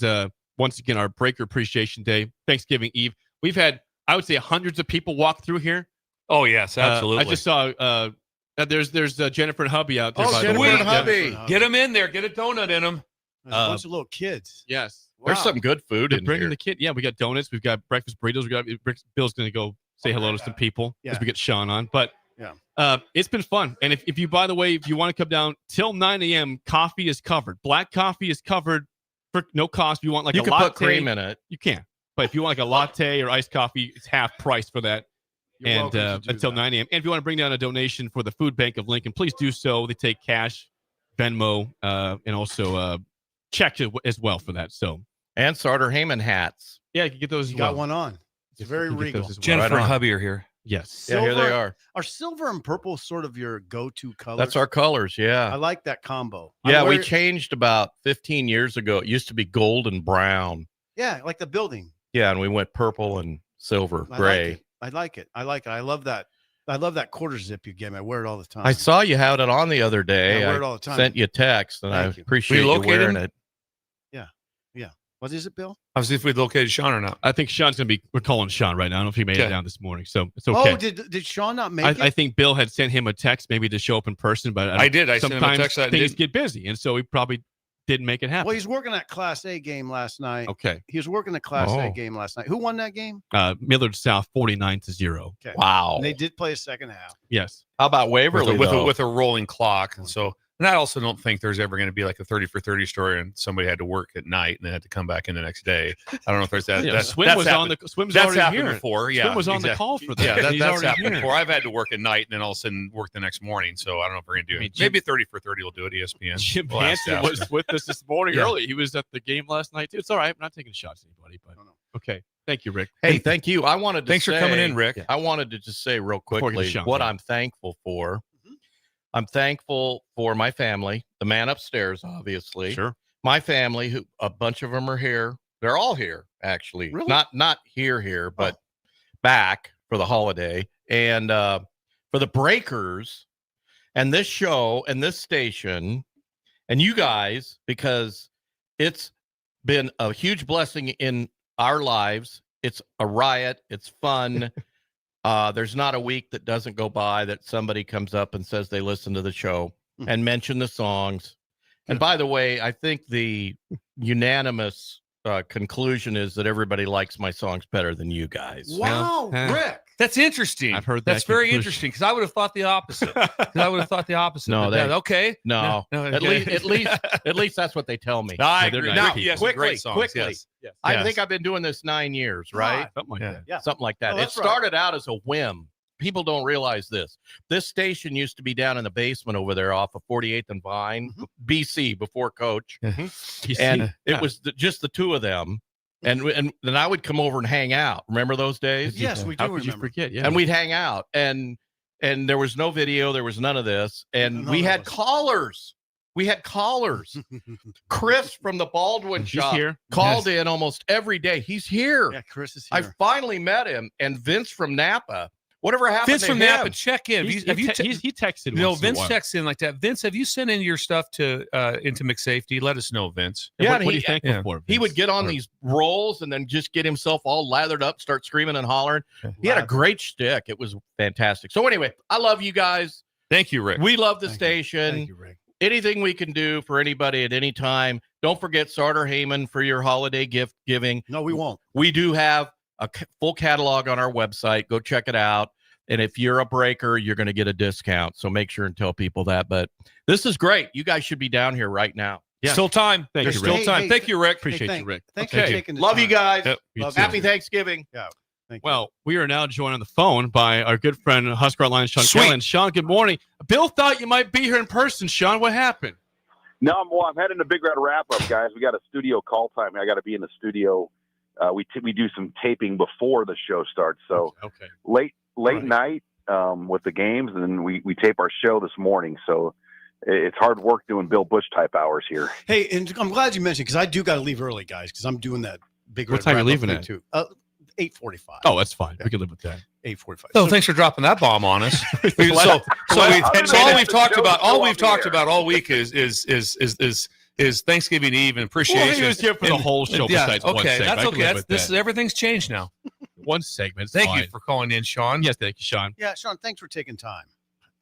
once again, our Breaker Appreciation Day, Thanksgiving Eve. We've had, I would say, hundreds of people walk through here. Oh, yes, absolutely. I just saw there's Jennifer and Hubby out there. Oh, Jennifer and Hubby. Yeah. Get them in there. Get a donut in them. There's a bunch of little kids. Yes. There's some good food They're in bringing here. the kid. Yeah, we got donuts. We've got breakfast burritos. Bill's going to go say hello to some people as we get Sean on. But it's been fun. And if you, by the way, if you want to come down till 9 a.m., coffee is covered. Black coffee is covered for no cost. If you want like You a can latte, put cream in it. You can. But if you want like a latte or iced coffee, it's half price for that. You're welcome to do until 9 a.m. And if you want to bring down a donation for the Food Bank of Lincoln, please do so. They take cash, Venmo, and also check as well for that. So And Sartor Heyman hats. yeah, you can get those. You as well. got one on. It's very you can get regal. those as well. Jennifer Right and on. hubby are here. Yes. Yeah, here they are. Are silver and purple sort of your go-to color? That's our colors. I Yeah. like that combo. Yeah, we wear- changed about 15 years ago. It used to be gold and brown. Yeah, like the building. Yeah, and we went purple and silver, I gray. like it. I like it. I love that. I love that quarter zip you gave me. I wear it all the time. I saw you had it on the other day. Yeah, I wear it all the time. Sent you a text, and Thank I you. appreciate you Relocate wearing him? it. Yeah. What is it, Bill? I'll see if we located Sean or not. I think Sean's going to be, we're calling Sean right now. I don't know if he made it Okay. down this morning. So it's okay. Oh, did Sean not make I it? think Bill had sent him a text maybe to show up in person, but I did. I sent him a sometimes text that things didn't- get busy. And so he probably didn't make it happen. Well, he's working that Class A game last night. Okay. He was working the Class A Oh. game last night. Who won that game? Millard South 49-0. Okay. Wow. And they did play a second half. Yes. How about Waverly, with though? a rolling clock. And so, and I also don't think there's ever going to be like a 30 for 30 story and somebody had to work at night and then had to come back in the next day. I don't know if there's that. Yeah, that Swim that's was happened. on the Swim's That's already happened here. before. Yeah, Swim was on the exactly. call for that. Yeah, He's that's already happened here. before. I've had to work at night and then all of a sudden work the next morning. So I don't know if we're going to do it. Jim- Maybe 30 for 30 will do it. ESPN. Jim We'll ask Hansen that. was with us this morning Yeah. early. He was at the game last night too. It's all right. I'm not taking shots at anybody, but okay. Thank you, Rick. Hey, thank you. I wanted to Thanks for coming say- in, Rick. I wanted to just say real Before we get quickly Sean, what yeah. I'm thankful for. I'm thankful for my family, the man upstairs, obviously. Sure. My family, who a bunch of them are here. They're all here, actually. Really? Not here, but back for the holiday. And for the Breakers and this show and this station and you guys, because it's been a huge blessing in our lives. It's a riot. It's fun. There's not a week that doesn't go by that somebody comes up and says they listen to the show and mention the songs. And by the way, I think the unanimous conclusion is that everybody likes my songs better than you guys. Wow, Rick. That's interesting. I've heard that That's very conclusion. interesting because I would have thought the opposite. 'Cause I would have thought the opposite. No, But they- yeah, okay. No, at least that's what they tell me. I they're agree. nice Now, people. yes, quickly, great songs. quickly. Yes. I Yes. think I've been doing this 9 years, right? Something like Yeah. that. Yeah. Something like that. Oh, It that's right. started out as a whim. People don't realize this. This station used to be down in the basement over there off of 48th and Vine, BC, before Coach. And it was just the two of them. And then I would come over and hang out. Remember those days? Yes, we do How could you remember. forget? Yeah. And we'd hang out. And there was no video. There was none of this. And we None of had us. callers. We had callers. Chris from the Baldwin He's shop here. called in almost every day. He's here. Yeah, Chris is I here. finally met him. And Vince from Napa. Whatever happened Vince to from him? Napa, check in. He texted. No, once in a Vince while. checks in like that. Vince, have you sent in your stuff to into McSafety? Let us know, Vince. Yeah, What and are you thankful yeah. for? He Vince? would get on these rolls and then just get himself all lathered up, start screaming and hollering. He had a great shtick. It was fantastic. So anyway, I love you guys. Thank you, Rick. We love the Thank you. station. Thank you, Rick. Anything we can do for anybody at any time. Don't forget Sartor Heyman for your holiday gift giving. No, we won't. We do have a full catalog on our website. Go check it out. And if you're a breaker, you're going to get a discount. So make sure and tell people that. But this is great. You guys should be down here right now. Yeah. Still time. Thank There's you, still Rick. time. Hey, Thank you, Rick. Appreciate you, Rick. Thank you for Okay. taking the Love you time. guys. Yep. You Love too. Happy Thanksgiving. Yeah. Thank you. Well, we are now joined on the phone by our good friend Husker Line Sean Sweet. Kelly. And Sean, good morning. Bill thought you might be here in person. Sean, what happened? No, I'm heading to Big Red Wrap Up, guys. We got a studio call time. I got to be in the studio. We do some taping before the show starts. So Okay. late right. night with the games, and then we tape our show this morning. So it's hard work doing Bill Busch type hours here. Hey, and I'm glad you mentioned because I do got to leave early, guys, because I'm doing that big. What Red time are you Wrap Up leaving thing, at? Too. 8:45. Oh, that's fine. We can live with that. 8:45. Oh, thanks for dropping that bomb on us. So all we've talked about all week is is Thanksgiving Eve and appreciation. Well, he was here for the whole show besides one segment. That's I can okay. live with This that. everything's changed now. One segment. Thank you for calling in, Sean. Yes, thank you, Sean. Yeah, Sean, thanks for taking time.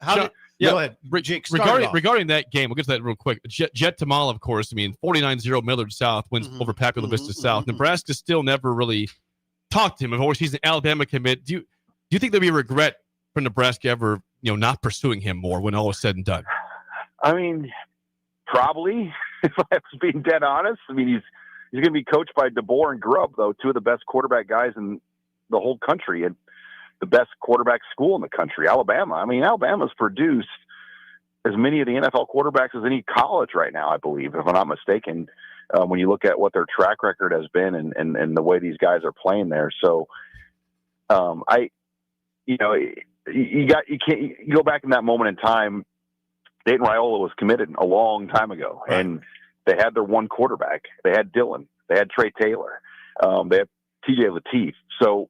Sean, Go ahead, Jake. start it off. Regarding that game, we'll get to that real quick. Jet Tamala, of course. I mean, 49-0 Millard South wins over Papua Vista South. Nebraska still never really talked to him. Of course, he's an Alabama commit. Do you think there'll be a regret for Nebraska ever, not pursuing him more when all is said and done? I mean, probably. If I was being dead honest, I mean, he's going to be coached by DeBoer and Grubb, though, two of the best quarterback guys in the whole country, and the best quarterback school in the country, Alabama. I mean, Alabama's produced as many of the NFL quarterbacks as any college right now, I believe, if I'm not mistaken, when you look at what their track record has been and the way these guys are playing there. So, you go back in that moment in time. Dayton Raiola was committed a long time ago, and they had their one quarterback. They had Dylan. They had Trey Taylor. They had TJ Lateef. So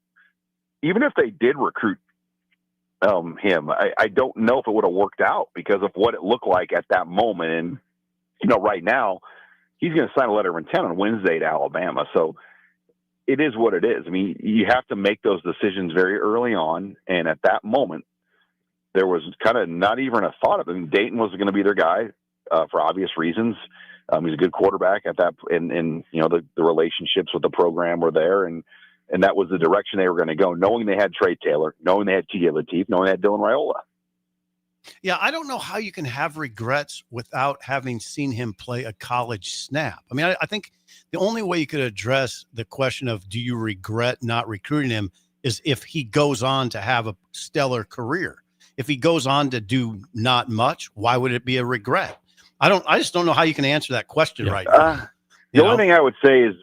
even if they did recruit him, I don't know if it would have worked out because of what it looked like at that moment. And, right now, he's going to sign a letter of intent on Wednesday to Alabama. So it is what it is. I mean, you have to make those decisions very early on. And at that moment, there was kind of not even a thought of it. I mean, Dayton was going to be their guy for obvious reasons. He's a good quarterback at that, and the relationships with the program were there, and that was the direction they were going to go, knowing they had Trey Taylor, knowing they had TJ Lateef, knowing they had Dylan Raiola. Yeah, I don't know how you can have regrets without having seen him play a college snap. I mean, I think the only way you could address the question of do you regret not recruiting him is if he goes on to have a stellar career. If he goes on to do not much, why would it be a regret? I just don't know how you can answer that question right now. The only thing I would say is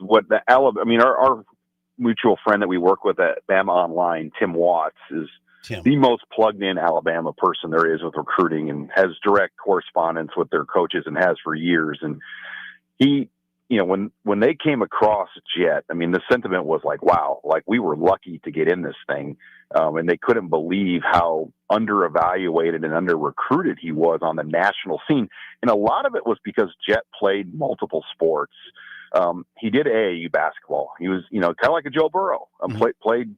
our mutual friend that we work with at Bama Online, Tim Watts, is the most plugged in Alabama person there is with recruiting and has direct correspondence with their coaches and has for years. And he, when they came across Jet, I mean, the sentiment was like, wow, like we were lucky to get in this thing. And they couldn't believe how under-evaluated and under-recruited he was on the national scene. And a lot of it was because Jet played multiple sports. He did AAU basketball. He was, kind of like a Joe Burrow. Played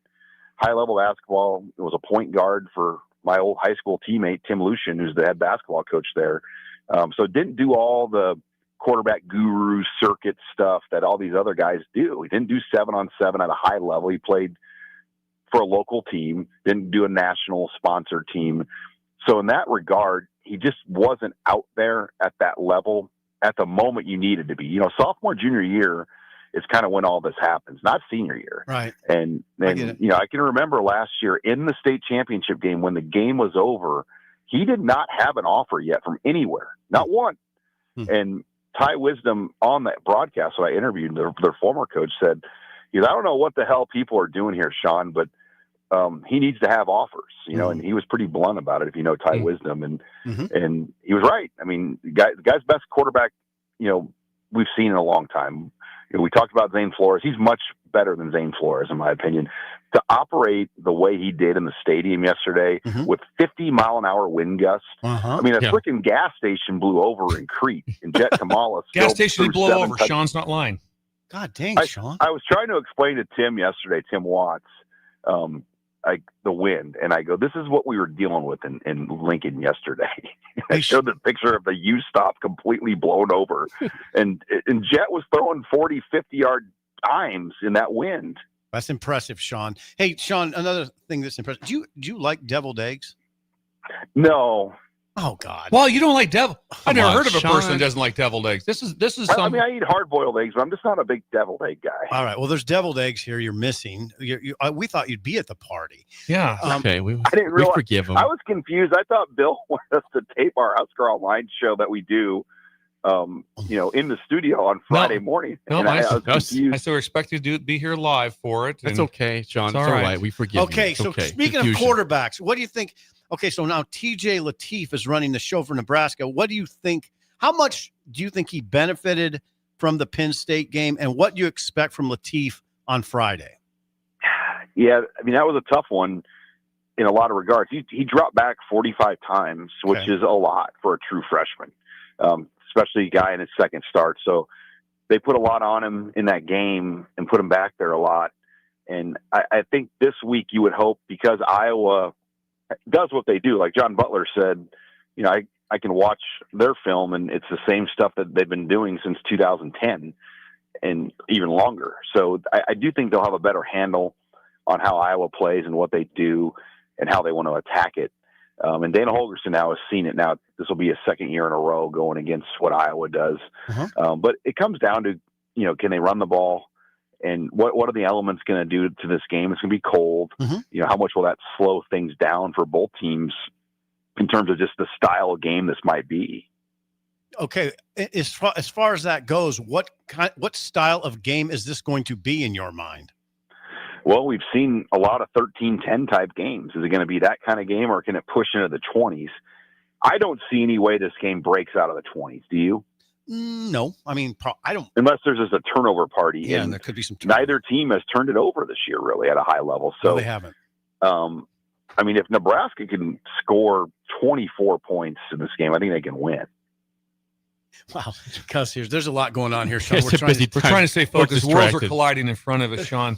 high-level basketball. It was a point guard for my old high school teammate, Tim Lucien, who's the head basketball coach there. So didn't do all the quarterback guru circuit stuff that all these other guys do. He didn't do 7-on-7 at a high level. He played for a local team, didn't do a national sponsored team. So in that regard, he just wasn't out there at that level at the moment you needed to be. Sophomore, junior year is kind of when all this happens, not senior year. Right. And I can remember last year in the state championship game when the game was over, he did not have an offer yet from anywhere, not one. And Ty Wisdom on that broadcast, when I interviewed their former coach, said, I don't know what the hell people are doing here, Sean, but he needs to have offers, and he was pretty blunt about it. If you know Ty Wisdom, and he was right. I mean, the guy's best quarterback, we've seen in a long time. We talked about Zane Flores. He's much better than Zane Flores, in my opinion. To operate the way he did in the stadium yesterday with 50-mile-an-hour wind gusts. I mean, a freaking gas station blew over in Crete, and Jet Kamala. Gas station did blow over. Sean's not lying. God dang, Sean. I was trying to explain to Tim yesterday, Tim Watts, the wind, and I go, this is what we were dealing with in Lincoln yesterday. I showed the picture of the U-stop completely blown over, and Jet was throwing 40, 50-yard dimes in that wind. That's impressive, Sean. Hey, Sean, another thing that's impressive. Do you like deviled eggs? No. Oh God. Well, you don't like devil. I've never heard of a Sean. person that doesn't like deviled eggs. This is I mean, I eat hard-boiled eggs, but I'm just not a big deviled egg guy. All right. Well, there's deviled eggs here. You're missing. We thought you'd be at the party. Yeah. Okay. I didn't realize. We forgive him. I was confused. I thought Bill wanted us to tape our Husker Online show that we do, in the studio on Friday morning. No, and I was confused. I still expect you to be here live for it. That's okay, Sean. It's all right. We forgive you. Okay. So speaking of quarterbacks, what do you think? Okay, so now TJ Lateef is running the show for Nebraska. What do you think? How much do you think he benefited from the Penn State game, and what do you expect from Lateef on Friday? Yeah, I mean, that was a tough one in a lot of regards. He dropped back 45 times, which is a lot for a true freshman. especially a guy in his second start. So they put a lot on him in that game and put him back there a lot. And I think this week you would hope, because Iowa does what they do. Like John Butler said, you know, I can watch their film and it's the same stuff that they've been doing since 2010 and even longer. So I do think they'll have a better handle on how Iowa plays and what they do and how they want to attack it. And Dana Holgorsen now has seen it. Now this will be a second year in a row going against what Iowa does. But it comes down to, you know, can they run the ball? And what are the elements going to do to this game? It's going to be cold. You know, how much will that slow things down for both teams in terms of just the style of game this might be? Okay, as far as that goes, what style of game is this going to be in your mind? Well, we've seen a lot of 13-10 type games. Is it going to be that kind of game, or can it push into the 20s? I don't see any way this game breaks out of the 20s. Do you? No, I mean, I don't. Unless there's just a turnover party. Yeah, and there could be some. Neither team has turned it over this year, really, at a high level. So no, they haven't. I mean, if Nebraska can score 24 points in this game, I think they can win. Wow, because there's a lot going on here, Sean. We're trying to stay focused. Worlds are colliding in front of us, Sean.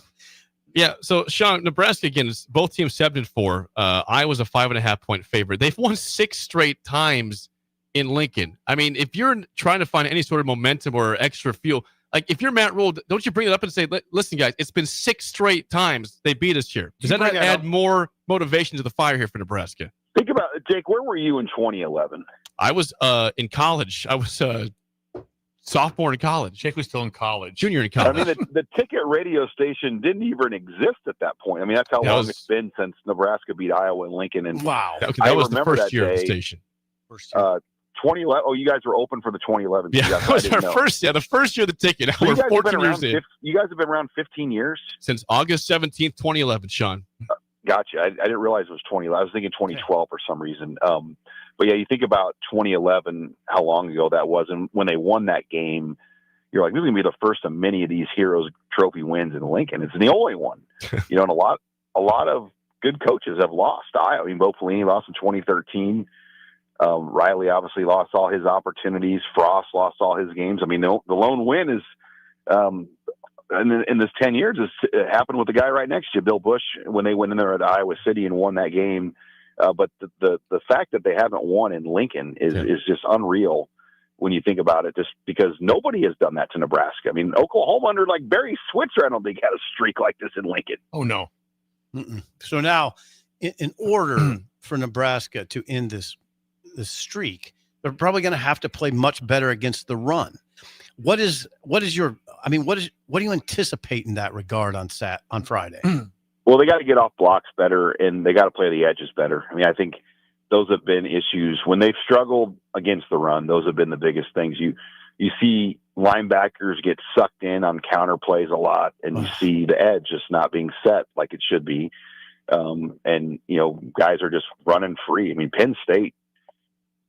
Yeah, so Sean, Nebraska again is both teams 7-4. Iowa's a 5.5 point favorite. They've won 6 straight times in Lincoln. I mean, if you're trying to find any sort of momentum or extra fuel, like if you're Matt Rule, don't you bring it up and say, "Listen, guys, it's been 6 straight times they beat us here." Does that not add more motivation to the fire here for Nebraska? Think about it, Jake. Where were you in 2011? I was in college. I was sophomore in college. Jake was still in college. Junior in college. I mean, the ticket radio station didn't even exist at that point. I mean, that's how long it's been since Nebraska beat Iowa and Lincoln. And wow, that was the first year of the station. 2011. Oh, you guys were open for the 2011. Yeah, that was our first. Yeah, the first year of the ticket. So We're 14 years in. You guys have been around 15 years since August 17th, 2011. Sean. Gotcha. I didn't realize it was 2011. I was thinking 2012 for some reason. But yeah, you think about 2011, how long ago that was, and when they won that game, you're like, this is gonna be the first of many of these Heroes Trophy wins in Lincoln. It's the only one, you know. And a lot of good coaches have lost. I mean, Bo Pelini lost in 2013. Riley obviously lost all his opportunities. Frost lost all his games. I mean, the lone win is, in this 10 years, it happened with the guy right next to you, Bill Busch, when they went in there at Iowa City and won that game. But the fact that they haven't won in Lincoln is just unreal when you think about it, just because nobody has done that to Nebraska. I mean, Oklahoma under like Barry Switzer, I don't think had a streak like this in Lincoln. Oh, no. So now, in order for Nebraska to end this streak, they're probably going to have to play much better against the run. What do you anticipate in that regard on Friday? Well, they got to get off blocks better, and they got to play the edges better. I mean, I think those have been issues when they've struggled against the run. Those have been the biggest things. You see linebackers get sucked in on counter plays a lot, and you see the edge just not being set like it should be. And you know, guys are just running free. I mean, Penn State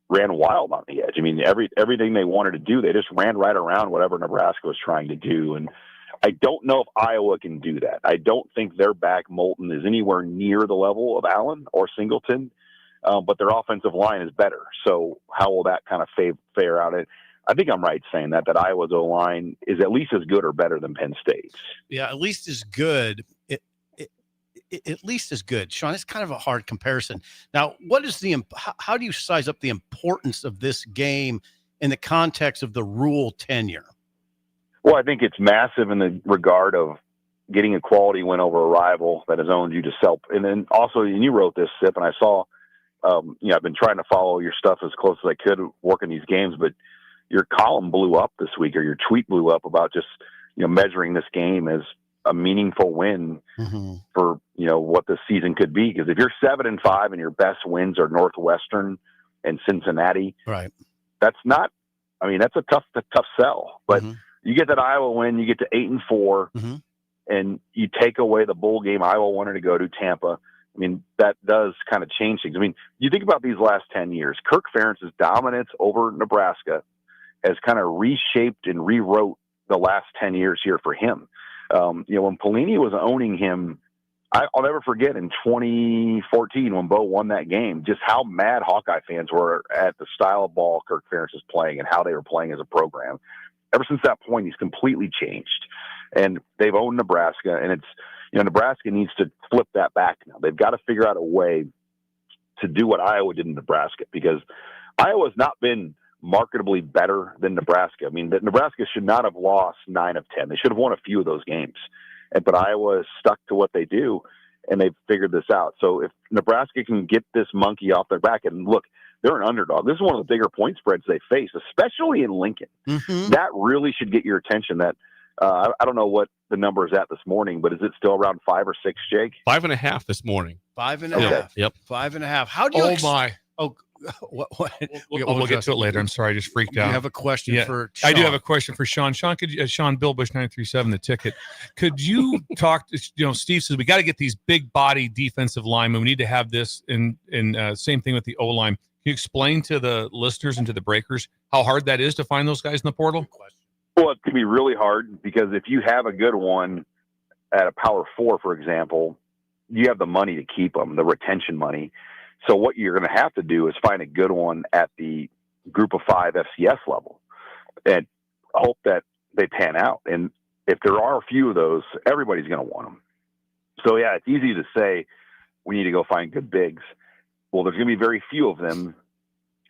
ran wild on the edge. I mean, everything they wanted to do, they just ran right around whatever Nebraska was trying to do. And I don't know if Iowa can do that. I don't think their back Moulton is anywhere near the level of Allen or Singleton, but their offensive line is better. So how will that kind of fare out? I think I'm right saying that Iowa's O-line is at least as good or better than Penn State's. Yeah, at least as good. At least as good, Sean. It's kind of a hard comparison. Now, how do you size up the importance of this game in the context of the Rule tenure? Well, I think it's massive in the regard of getting a quality win over a rival that has owned you to sell. And then also, and you wrote this, Sip, and I saw, I've been trying to follow your stuff as close as I could working these games, but your column blew up this week, or your tweet blew up about just, measuring this game as a meaningful win for, what the season could be. Because if you're 7-5 and your best wins are Northwestern and Cincinnati, right? That's a tough sell. But you get that Iowa win, you get to 8-4, and you take away the bowl game Iowa wanted to go to, Tampa. I mean, that does kind of change things. I mean, you think about these last 10 years, Kirk Ferentz's dominance over Nebraska has kind of reshaped and rewrote the last 10 years here for him. When Pelini was owning him, I'll never forget in 2014 when Bo won that game, just how mad Hawkeye fans were at the style of ball Kirk Ferentz is playing and how they were playing as a program. Ever since that point, he's completely changed. And they've owned Nebraska, and it's, Nebraska needs to flip that back now. They've got to figure out a way to do what Iowa did in Nebraska, because Iowa's not been marketably better than Nebraska. I mean, Nebraska should not have lost 9 of 10. They should have won a few of those games. But Iowa is stuck to what they do, and they've figured this out. So if Nebraska can get this monkey off their back, and look, they're an underdog. This is one of the bigger point spreads they face, especially in Lincoln. Mm-hmm. That really should get your attention. That I don't know what the number is at this morning, but is it still around 5 or 6, Jake? 5.5 this morning. 5.5. Yep. 5.5. How do you? My. Oh, what? We'll get to it later. I'm sorry, I just freaked out. You have a question for Sean. I do have a question for Sean. Sean, Sean, Bill Busch 937, the ticket. Could you talk to, Steve says we got to get these big body defensive linemen. We need to have this in same thing with the O-line. Can you explain to the listeners and to the breakers how hard that is to find those guys in the portal? Well, it can be really hard, because if you have a good one at a Power 4, for example, you have the money to keep them, the retention money. So what you're going to have to do is find a good one at the Group of 5 FCS level and hope that they pan out. And if there are a few of those, everybody's going to want them. So, yeah, it's easy to say we need to go find good bigs. Well, there's going to be very few of them,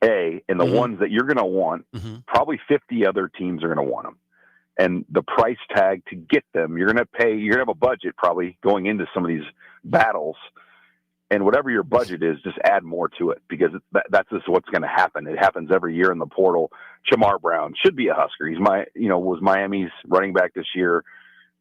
and the ones that you're going to want, probably 50 other teams are going to want them. And the price tag to get them, you're going to pay, you're going to have a budget probably going into some of these battles. And whatever your budget is, just add more to it, because that's just what's going to happen. It happens every year in the portal. Chamar Brown should be a Husker. He's was Miami's running back this year,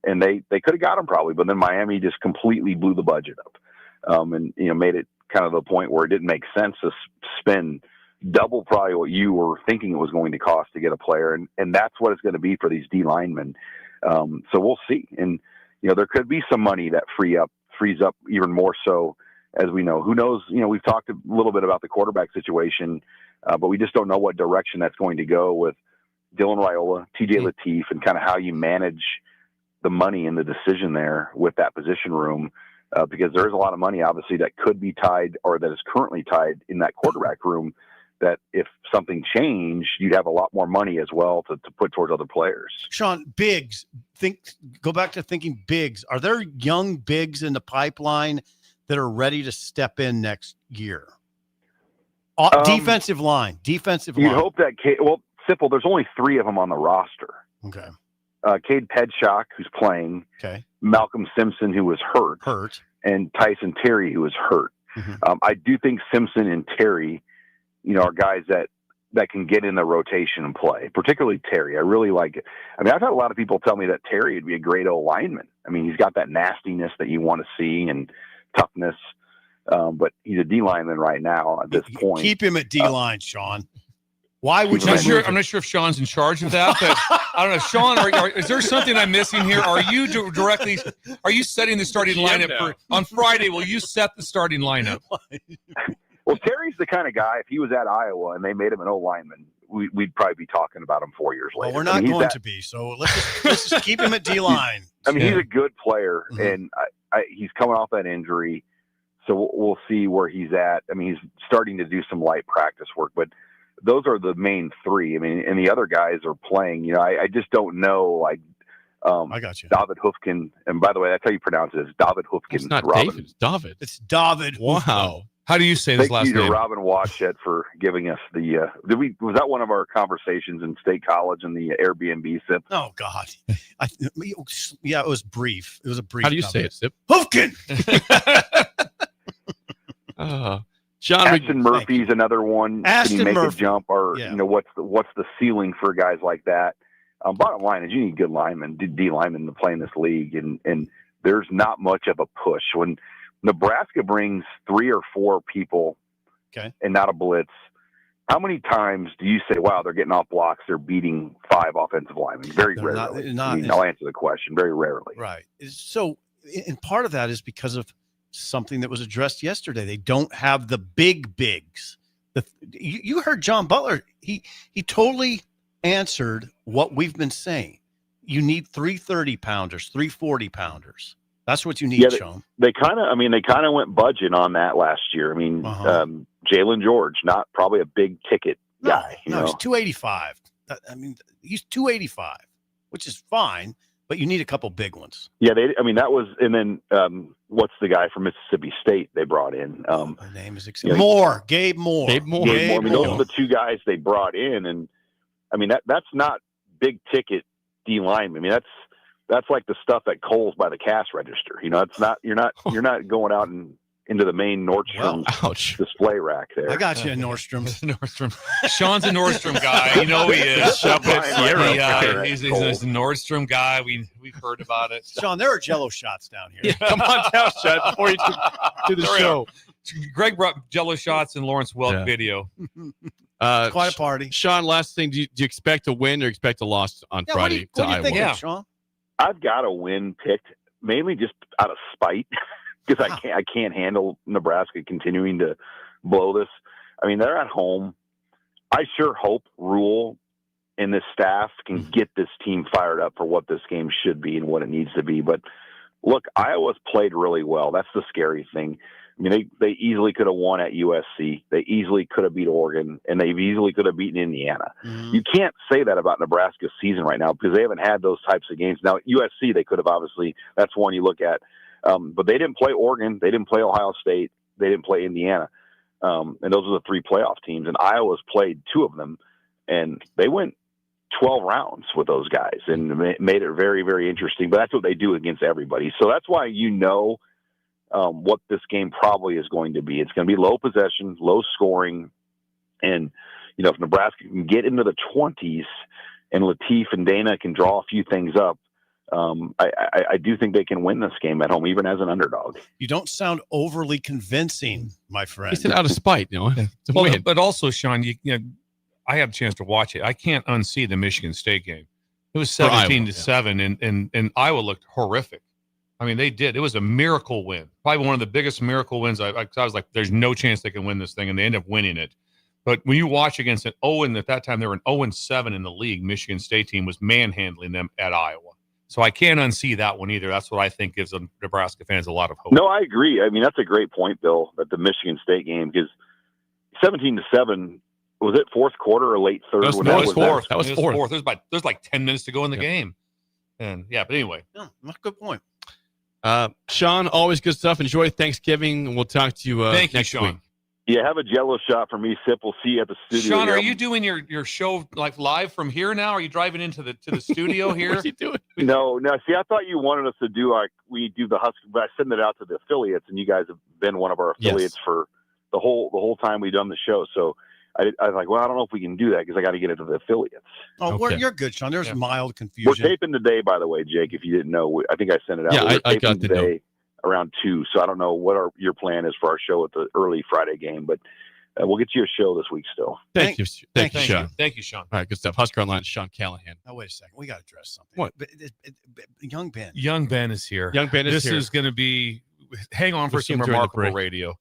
and they could have got him probably, but then Miami just completely blew the budget up, and made it kind of the point where it didn't make sense to spend double probably what you were thinking it was going to cost to get a player, and that's what it's going to be for these D linemen. So we'll see, and there could be some money that frees up even more so. As we know, who knows, we've talked a little bit about the quarterback situation, but we just don't know what direction that's going to go with Dylan Raiola, TJ Lateef, and kind of how you manage the money and the decision there with that position room, because there is a lot of money, obviously, that could be tied, or that is currently tied in that quarterback room, that if something changed, you'd have a lot more money as well to put towards other players. Sean, bigs, go back to thinking bigs. Are there young bigs in the pipeline that are ready to step in next year? Defensive line. You'd hope that Sipple, there's only 3 of them on the roster. Okay. Cade Pedshock, who's playing. Okay. Malcolm Simpson, who was hurt. And Tyson Terry, who was hurt. Mm-hmm. I do think Simpson and Terry, are guys that can get in the rotation and play, particularly Terry. I really like it. I mean, I've had a lot of people tell me that Terry would be a great O lineman. I mean, he's got that nastiness that you want to see and toughness, but he's a D lineman right now at this point. Keep him at D line, Sean. Why would I'm not sure if Sean's in charge of that, but I don't know. Sean, is there something I'm missing here? Are you are you setting the starting lineup on Friday? Will you set the starting lineup? Well, Terry's the kind of guy, if he was at Iowa and they made him an O lineman, we'd probably be talking about him 4 years later. Well, we're not going to be, so let's just keep him at D line. I mean, he's a good player, and he's coming off that injury, so we'll see where he's at. I mean, he's starting to do some light practice work, but those are the main 3. I mean, and the other guys are playing. I just don't know. I got you. David Hoofkin, and by the way, that's how you pronounce it. It's David Hoofkin. It's not Robin. David. It's David. It's David. Wow. How do you say this last name? Thank you to name? Robin Washett for giving us the. Was that one of our conversations in State College in the Airbnb, Sip? Oh God, yeah, it was brief. It was a brief. How do you say it, Sip? Hoofkin. John Ashton Murphy's another one. Ashton Can he make Murphy. a jump, or what's the ceiling for guys like that? Bottom line is you need good linemen, D linemen to play in this league, and there's not much of a push when Nebraska brings 3 or 4 people, and not a blitz. How many times do you say, "Wow, they're getting off blocks, they're beating 5 offensive linemen"? Very rarely. I'll answer the question. Very rarely. Right. So, and part of that is because of something that was addressed yesterday. They don't have the bigs. You heard John Butler. He totally answered what we've been saying. You need 3 30-pounders, 3 40-pounders. That's what you need, Sean. They kind of went budget on that last year. I mean, Jalen George, not probably a big ticket guy. No, he's 285. He's 285, which is fine, but you need a couple big ones. Yeah, that was, and then what's the guy from Mississippi State they brought in? The name is Moore. Gabe Moore. I mean, those are the two guys they brought in, and I mean that's not big ticket D lineman. I mean that's like the stuff at Kohl's by the cash register. It's not you're not going out and into the main Nordstrom display rack there. I got you a Nordstrom. Sean's a Nordstrom guy. You know he is. He's a Nordstrom guy. We've heard about it. Sean, there are Jello shots down here. Yeah, come on down, Sean, before you do the show. Greg brought Jello shots and Lawrence Welk video. Quite a party. Sean, last thing, do you expect to win or expect a loss on Friday to Iowa? Thinking, Sean? I've got a win picked, mainly just out of spite, because I can't handle Nebraska continuing to blow this. I mean, they're at home. I sure hope Rule and this staff can get this team fired up for what this game should be and what it needs to be. But look, Iowa's played really well. That's the scary thing. I mean, they easily could have won at USC. They easily could have beat Oregon, and they easily could have beaten Indiana. You can't say that about Nebraska's season right now because they haven't had those types of games. Now, USC, they could have obviously. That's one you look at. But they didn't play Oregon. They didn't play Ohio State. They didn't play Indiana. And those are the three playoff teams. And Iowa's played two of them, and they went 12 rounds with those guys and made it very, very interesting. But that's what they do against everybody. So that's why what this game probably is going to be. It's going to be low possession, low scoring. And, if Nebraska can get into the 20s and Latif and Dana can draw a few things up, I do think they can win this game at home, even as an underdog. You don't sound overly convincing, my friend. He said out of spite, But also, Sean, I had a chance to watch it. I can't unsee the Michigan State game. It was 17-7, and Iowa looked horrific. I mean, they did. It was a miracle win. Probably one of the biggest miracle wins. I was like, there's no chance they can win this thing, and they end up winning it. But when you watch against at that time, they were an 0-7 in the league. Michigan State team was manhandling them at Iowa. So I can't unsee that one either. That's what I think gives the Nebraska fans a lot of hope. No, I agree. I mean, that's a great point, Bill, that the Michigan State game, because 17-7, was it fourth quarter or late third? That was fourth. That was fourth. There's like 10 minutes to go in the game. And but anyway. Yeah, that's a good point. Sean, always good stuff. Enjoy Thanksgiving. We'll talk to you next Sean. week. Yeah, have a Jello shot for me, Sip. We'll see you at the studio. Sean, are you doing your show like live from here now? Are you driving into the studio here? What's he doing? No. See, I thought you wanted us to do we do the Husker, but I send it out to the affiliates, and you guys have been one of our affiliates for the whole time we've done the show. So I was like, well, I don't know if we can do that because I got to get it to the affiliates. Oh, you're good, Sean. There's mild confusion. We're taping today, by the way, Jake. If you didn't know, I think I sent it out. Yeah, I got today around 2. So I don't know what your plan is for our show at the early Friday game, but we'll get you a show this week still. Thank you, Sean. Thank you, Sean. All right, good stuff. Husker Online, Sean Callahan. Now, wait a second. We got to address something. What? Young Ben. Young Ben is here. This is going to be, hang on for some remarkable radio.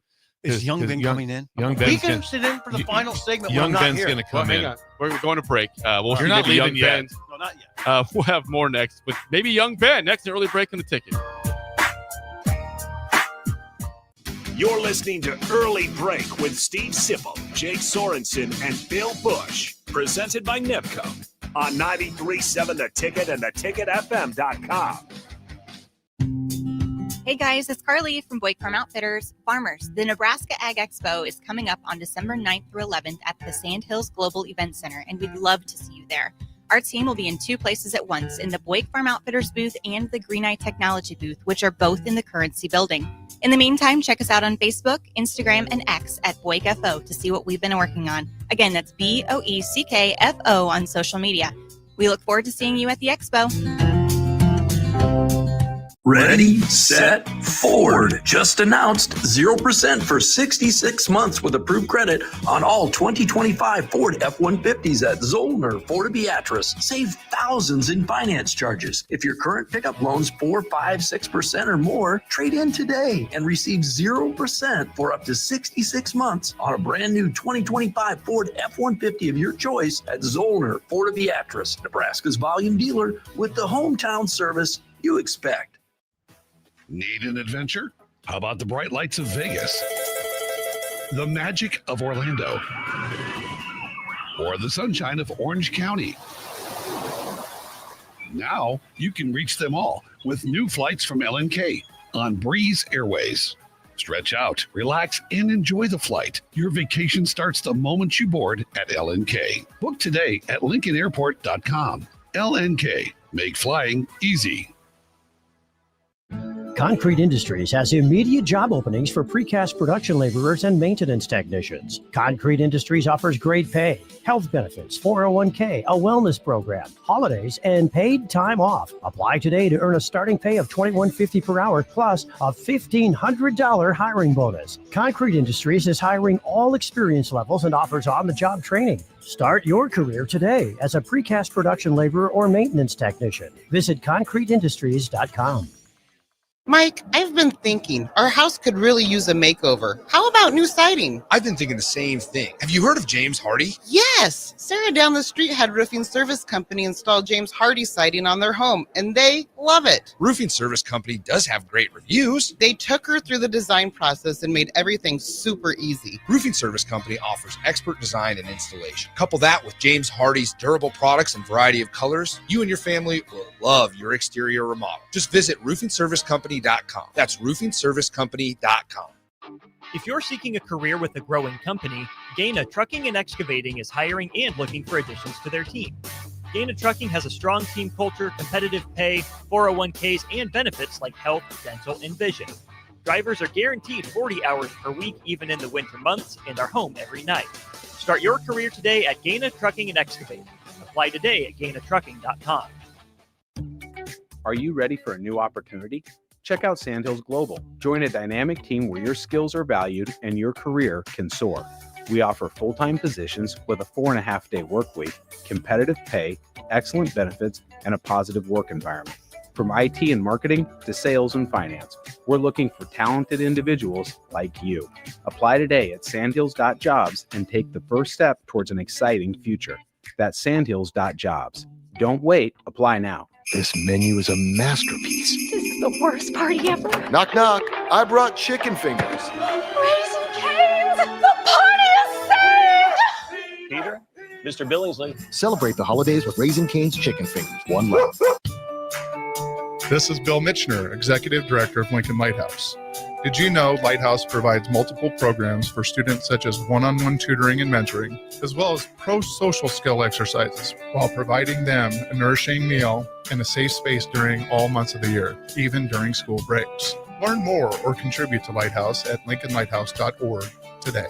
Is Young Ben coming in? Young Ben's going to sit in for the final segment. Young Ben's going to come in. Hang on. We're going to break. You're not leaving yet. No, not yet. We'll have more next with maybe Young Ben next, an early break on the ticket. You're listening to Early Break with Steve Sipple, Jake Sorensen, and Bill Busch. Presented by NIPCO on 93.7 The Ticket and theticketfm.com. Hey guys, it's Carly from Buick Farm Outfitters. Farmers, the Nebraska Ag Expo is coming up on December 9th through 11th at the Sandhills Global Event Center, and we'd love to see you there. Our team will be in 2 places at once, in the Buick Farm Outfitters booth and the Green Eye Technology booth, which are both in the Currency building. In the meantime, check us out on Facebook, Instagram, and X at BuickFO to see what we've been working on. Again, that's BOECKFO on social media. We look forward to seeing you at the Expo. Ready, set, Ford. Just announced 0% for 66 months with approved credit on all 2025 Ford F-150s at Zollner, Fort Beatrice. Save thousands in finance charges. If your current pickup loan's 4, 5, 6% or more, trade in today and receive 0% for up to 66 months on a brand new 2025 Ford F-150 of your choice at Zollner, Fort Beatrice, Nebraska's volume dealer with the hometown service you expect. Need an adventure? How about the bright lights of Vegas? The magic of Orlando? Or the sunshine of Orange County? Now you can reach them all with new flights from LNK on Breeze Airways. Stretch out, relax, and enjoy the flight. Your vacation starts the moment you board at LNK. Book today at LincolnAirport.com. LNK. Make flying easy. Concrete Industries has immediate job openings for precast production laborers and maintenance technicians. Concrete Industries offers great pay, health benefits, 401k, a wellness program, holidays, and paid time off. Apply today to earn a starting pay of $21.50 per hour plus a $1,500 hiring bonus. Concrete Industries is hiring all experience levels and offers on-the-job training. Start your career today as a precast production laborer or maintenance technician. Visit concreteindustries.com. Mike, I've been thinking our house could really use a makeover. How about new siding? I've been thinking the same thing. Have you heard of James Hardy? Yes! Sarah down the street had Roofing Service Company install James Hardy siding on their home, and they love it. Roofing Service Company does have great reviews. They took her through the design process and made everything super easy. Roofing Service Company offers expert design and installation. Couple that with James Hardy's durable products and variety of colors, you and your family will love your exterior remodel. Just visit roofingservicecompany.com. That's roofingservicecompany.com. If you're seeking a career with a growing company, Gaina Trucking and Excavating is hiring and looking for additions to their team. Gaina Trucking has a strong team culture, competitive pay, 401ks, and benefits like health, dental, and vision. Drivers are guaranteed 40 hours per week, even in the winter months, and are home every night. Start your career today at Gaina Trucking and Excavating. Apply today at GainaTrucking.com. Are you ready for a new opportunity? Check out Sandhills Global. Join a dynamic team where your skills are valued and your career can soar. We offer full-time positions with a 4.5-day work week, competitive pay, excellent benefits, and a positive work environment. From IT and marketing to sales and finance, we're looking for talented individuals like you. Apply today at sandhills.jobs and take the first step towards an exciting future. That's sandhills.jobs. Don't wait. Apply now. This menu is a masterpiece. This is the worst party ever. Knock, knock. I brought chicken fingers. Raising Cane's! The party is saved! Peter, Mr. Billingsley. Celebrate the holidays with Raising Cane's chicken fingers. One love. This is Bill Mitchner, Executive Director of Lincoln Lighthouse. Did you know Lighthouse provides multiple programs for students such as one-on-one tutoring and mentoring, as well as pro-social skill exercises, while providing them a nourishing meal and a safe space during all months of the year, even during school breaks. Learn more or contribute to Lighthouse at lincolnlighthouse.org today.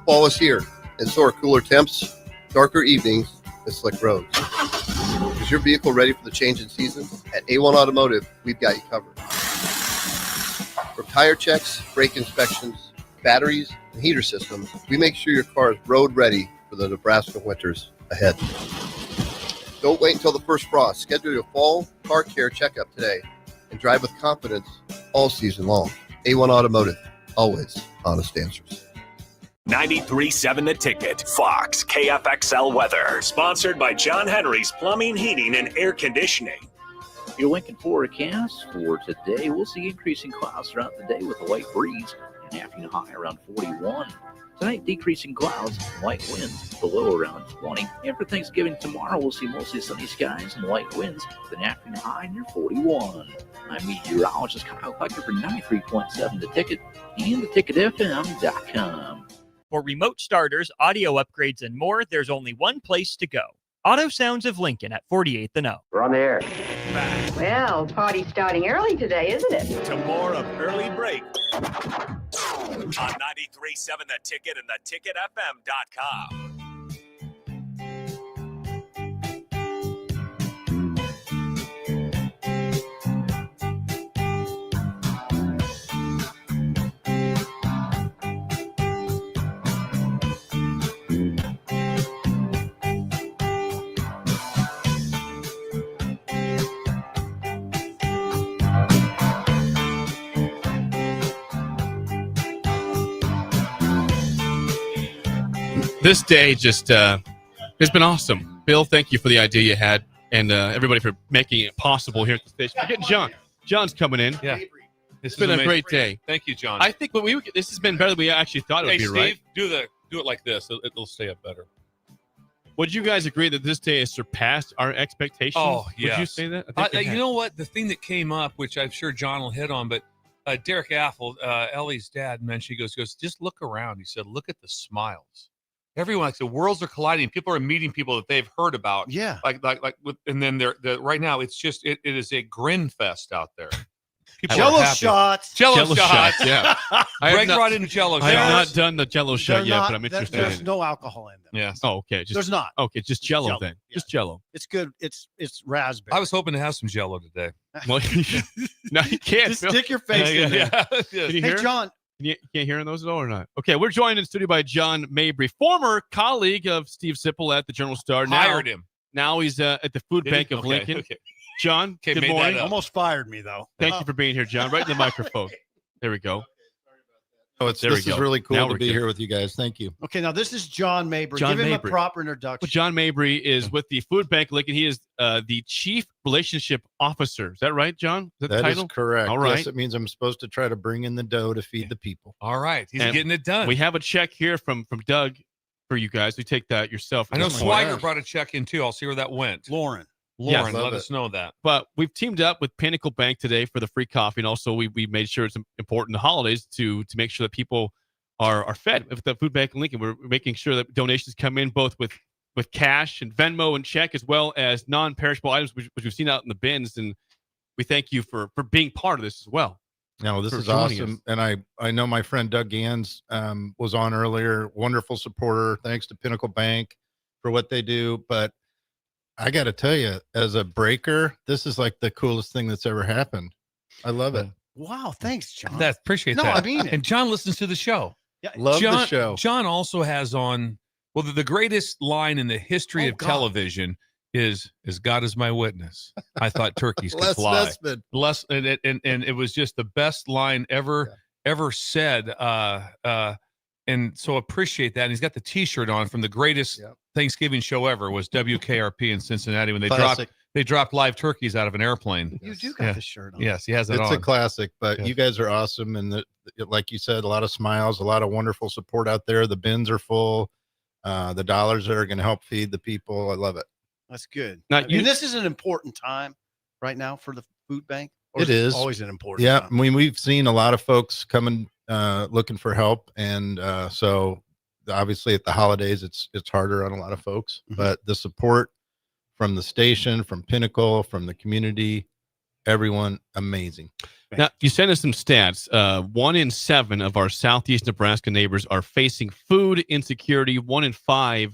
Fall is here, and so are cooler temps, darker evenings, and slick roads. Is your vehicle ready for the change in season? At A1 Automotive, we've got you covered. From tire checks, brake inspections, batteries, and heater systems, we make sure your car is road ready for the Nebraska winters ahead. Don't wait until the first frost. Schedule your fall car care checkup today and drive with confidence all season long. A1 Automotive, always honest answers. 93.7 The Ticket, Fox, KFXL weather. Sponsored by John Henry's Plumbing, Heating, and Air Conditioning. Your Lincoln forecast for today, we'll see increasing clouds throughout the day with a light breeze and afternoon high around 41. Tonight, decreasing clouds, light winds below around 20. And for Thanksgiving tomorrow, we'll see mostly sunny skies and light winds with an afternoon high near 41. I'm meteorologist Kyle Klecker for 93.7 The Ticket and theticketfm.com. For remote starters, audio upgrades, and more, there's only one place to go. Auto Sounds of Lincoln at 48th and O. We're on the air. Well, party's starting early today, isn't it? To more of Early Break on 93.7 The Ticket and theticketfm.com. This day just It's been awesome. Bill, thank you for the idea you had, and everybody for making it possible here at the station. We're getting John. John's coming in. Yeah. It's been a great day. Thank you, John. I think this has been better than we actually thought it would be, Steve, right? do it like this. It'll stay up better. Would you guys agree that this day has surpassed our expectations? Oh, yeah. Would you say that? I think You know what? The thing that came up, which I'm sure John will hit on, but Derek Apple, Ellie's dad, mentioned, he goes, just look around. He said, look at the smiles. Everyone, like the worlds are colliding. People are meeting people that they've heard about. Yeah. And then they're right now, it's just, it is a grin fest out there. People Jello shots. Jello shots. Yeah. Greg brought in Jello shots. I have not done the Jello shot yet, but I'm interested in There's it. no alcohol in them. Yes. Oh, okay. There's not. Okay, just Jello Jell-O, then. yeah. Just Jello. It's good. It's raspberry. I was hoping to have some Jello today. Well, no, you can't. Just Phil. stick your face in there. Can you Hey, hear? John. You can't hear in those at all or not? Okay, we're joined in studio by John Mabry, former colleague of Steve Sipple at the Journal-Star. Hired him. Now he's at the Food Bank of Lincoln. Okay. John, Okay, good made that morning. up. Almost fired me though. Thank you for being here, John. Right in the microphone. There we go. Oh, There we this go. is really cool Now to we're be good. here with you guys. Thank you. Okay, now this is John Mabry. John Give him Mabry. a proper introduction. Well, John Mabry is with the Food Bank Lincoln. He is the Chief Relationship Officer. Is that right, John? Is that the That is title? correct. All right. Yes, it means I'm supposed to try to bring in the dough to feed the people. All right. He's And getting it done. We have a check here from Doug for you guys. We take that yourself. I know This morning. Swigert brought a check in too. I'll see where that went. Lauren, Yes, let love us it. know that. But we've teamed up with Pinnacle Bank today for the free coffee, and also we made sure it's important in the holidays to make sure that people are fed with the Food Bank in Lincoln. We're making sure that donations come in both with cash and Venmo and check, as well as non-perishable items, which we've seen out in the bins. And we thank you for being part of this as well. No, this for is joining awesome. us. And I know my friend Doug Gans was on earlier. Wonderful supporter. Thanks to Pinnacle Bank for what they do. But I got to tell you, as a breaker, this is like the coolest thing that's ever happened. I love it. wow, thanks, John. Appreciate No, that. I mean it. And John listens to the show. Yeah, Love John, the show. John also has on, well, the greatest line in the history of God. television is "God is my witness." I thought turkeys could Les fly. Nessman. And it was just the best line ever said. And so appreciate that. And he's got the T-shirt on from the greatest Thanksgiving show ever. Was WKRP in Cincinnati when they Classic. dropped live turkeys out of an airplane. You do got the shirt on. Yes, he has that It's on. a classic, but Yeah. you guys are awesome. And like you said, a lot of smiles, a lot of wonderful support out there. The bins are full. The dollars that are going to help feed the people. I love it. That's good. Now, I mean, this is an important time right now for the food bank. Or It is always an important Yeah, time. I mean, we've seen a lot of folks coming looking for help, and so obviously at the holidays it's harder on a lot of folks. Mhm. But the support from the station, from Pinnacle, from the community, everyone, amazing. Now, you sent us some stats. 1 in 7 of our Southeast Nebraska neighbors are facing food insecurity. 1 in 5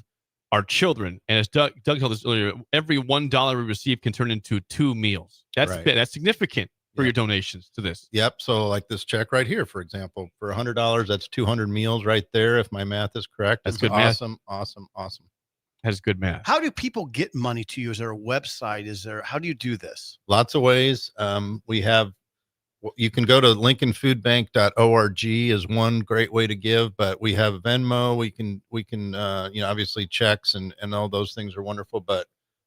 are children. And as Doug told us earlier, every $1 we receive can turn into 2 meals. That's Right. that's significant for your donations to this. Yep. So like this check right here, for example, for $100, that's 200 meals right there. If my math is correct, That's It's good math. awesome. That's good math. How do people get money to you? Is there a website? How do you do this? Lots of ways. We have, you can go to lincolnfoodbank.org is one great way to give, but we have Venmo. We can, obviously checks and all those things are wonderful, but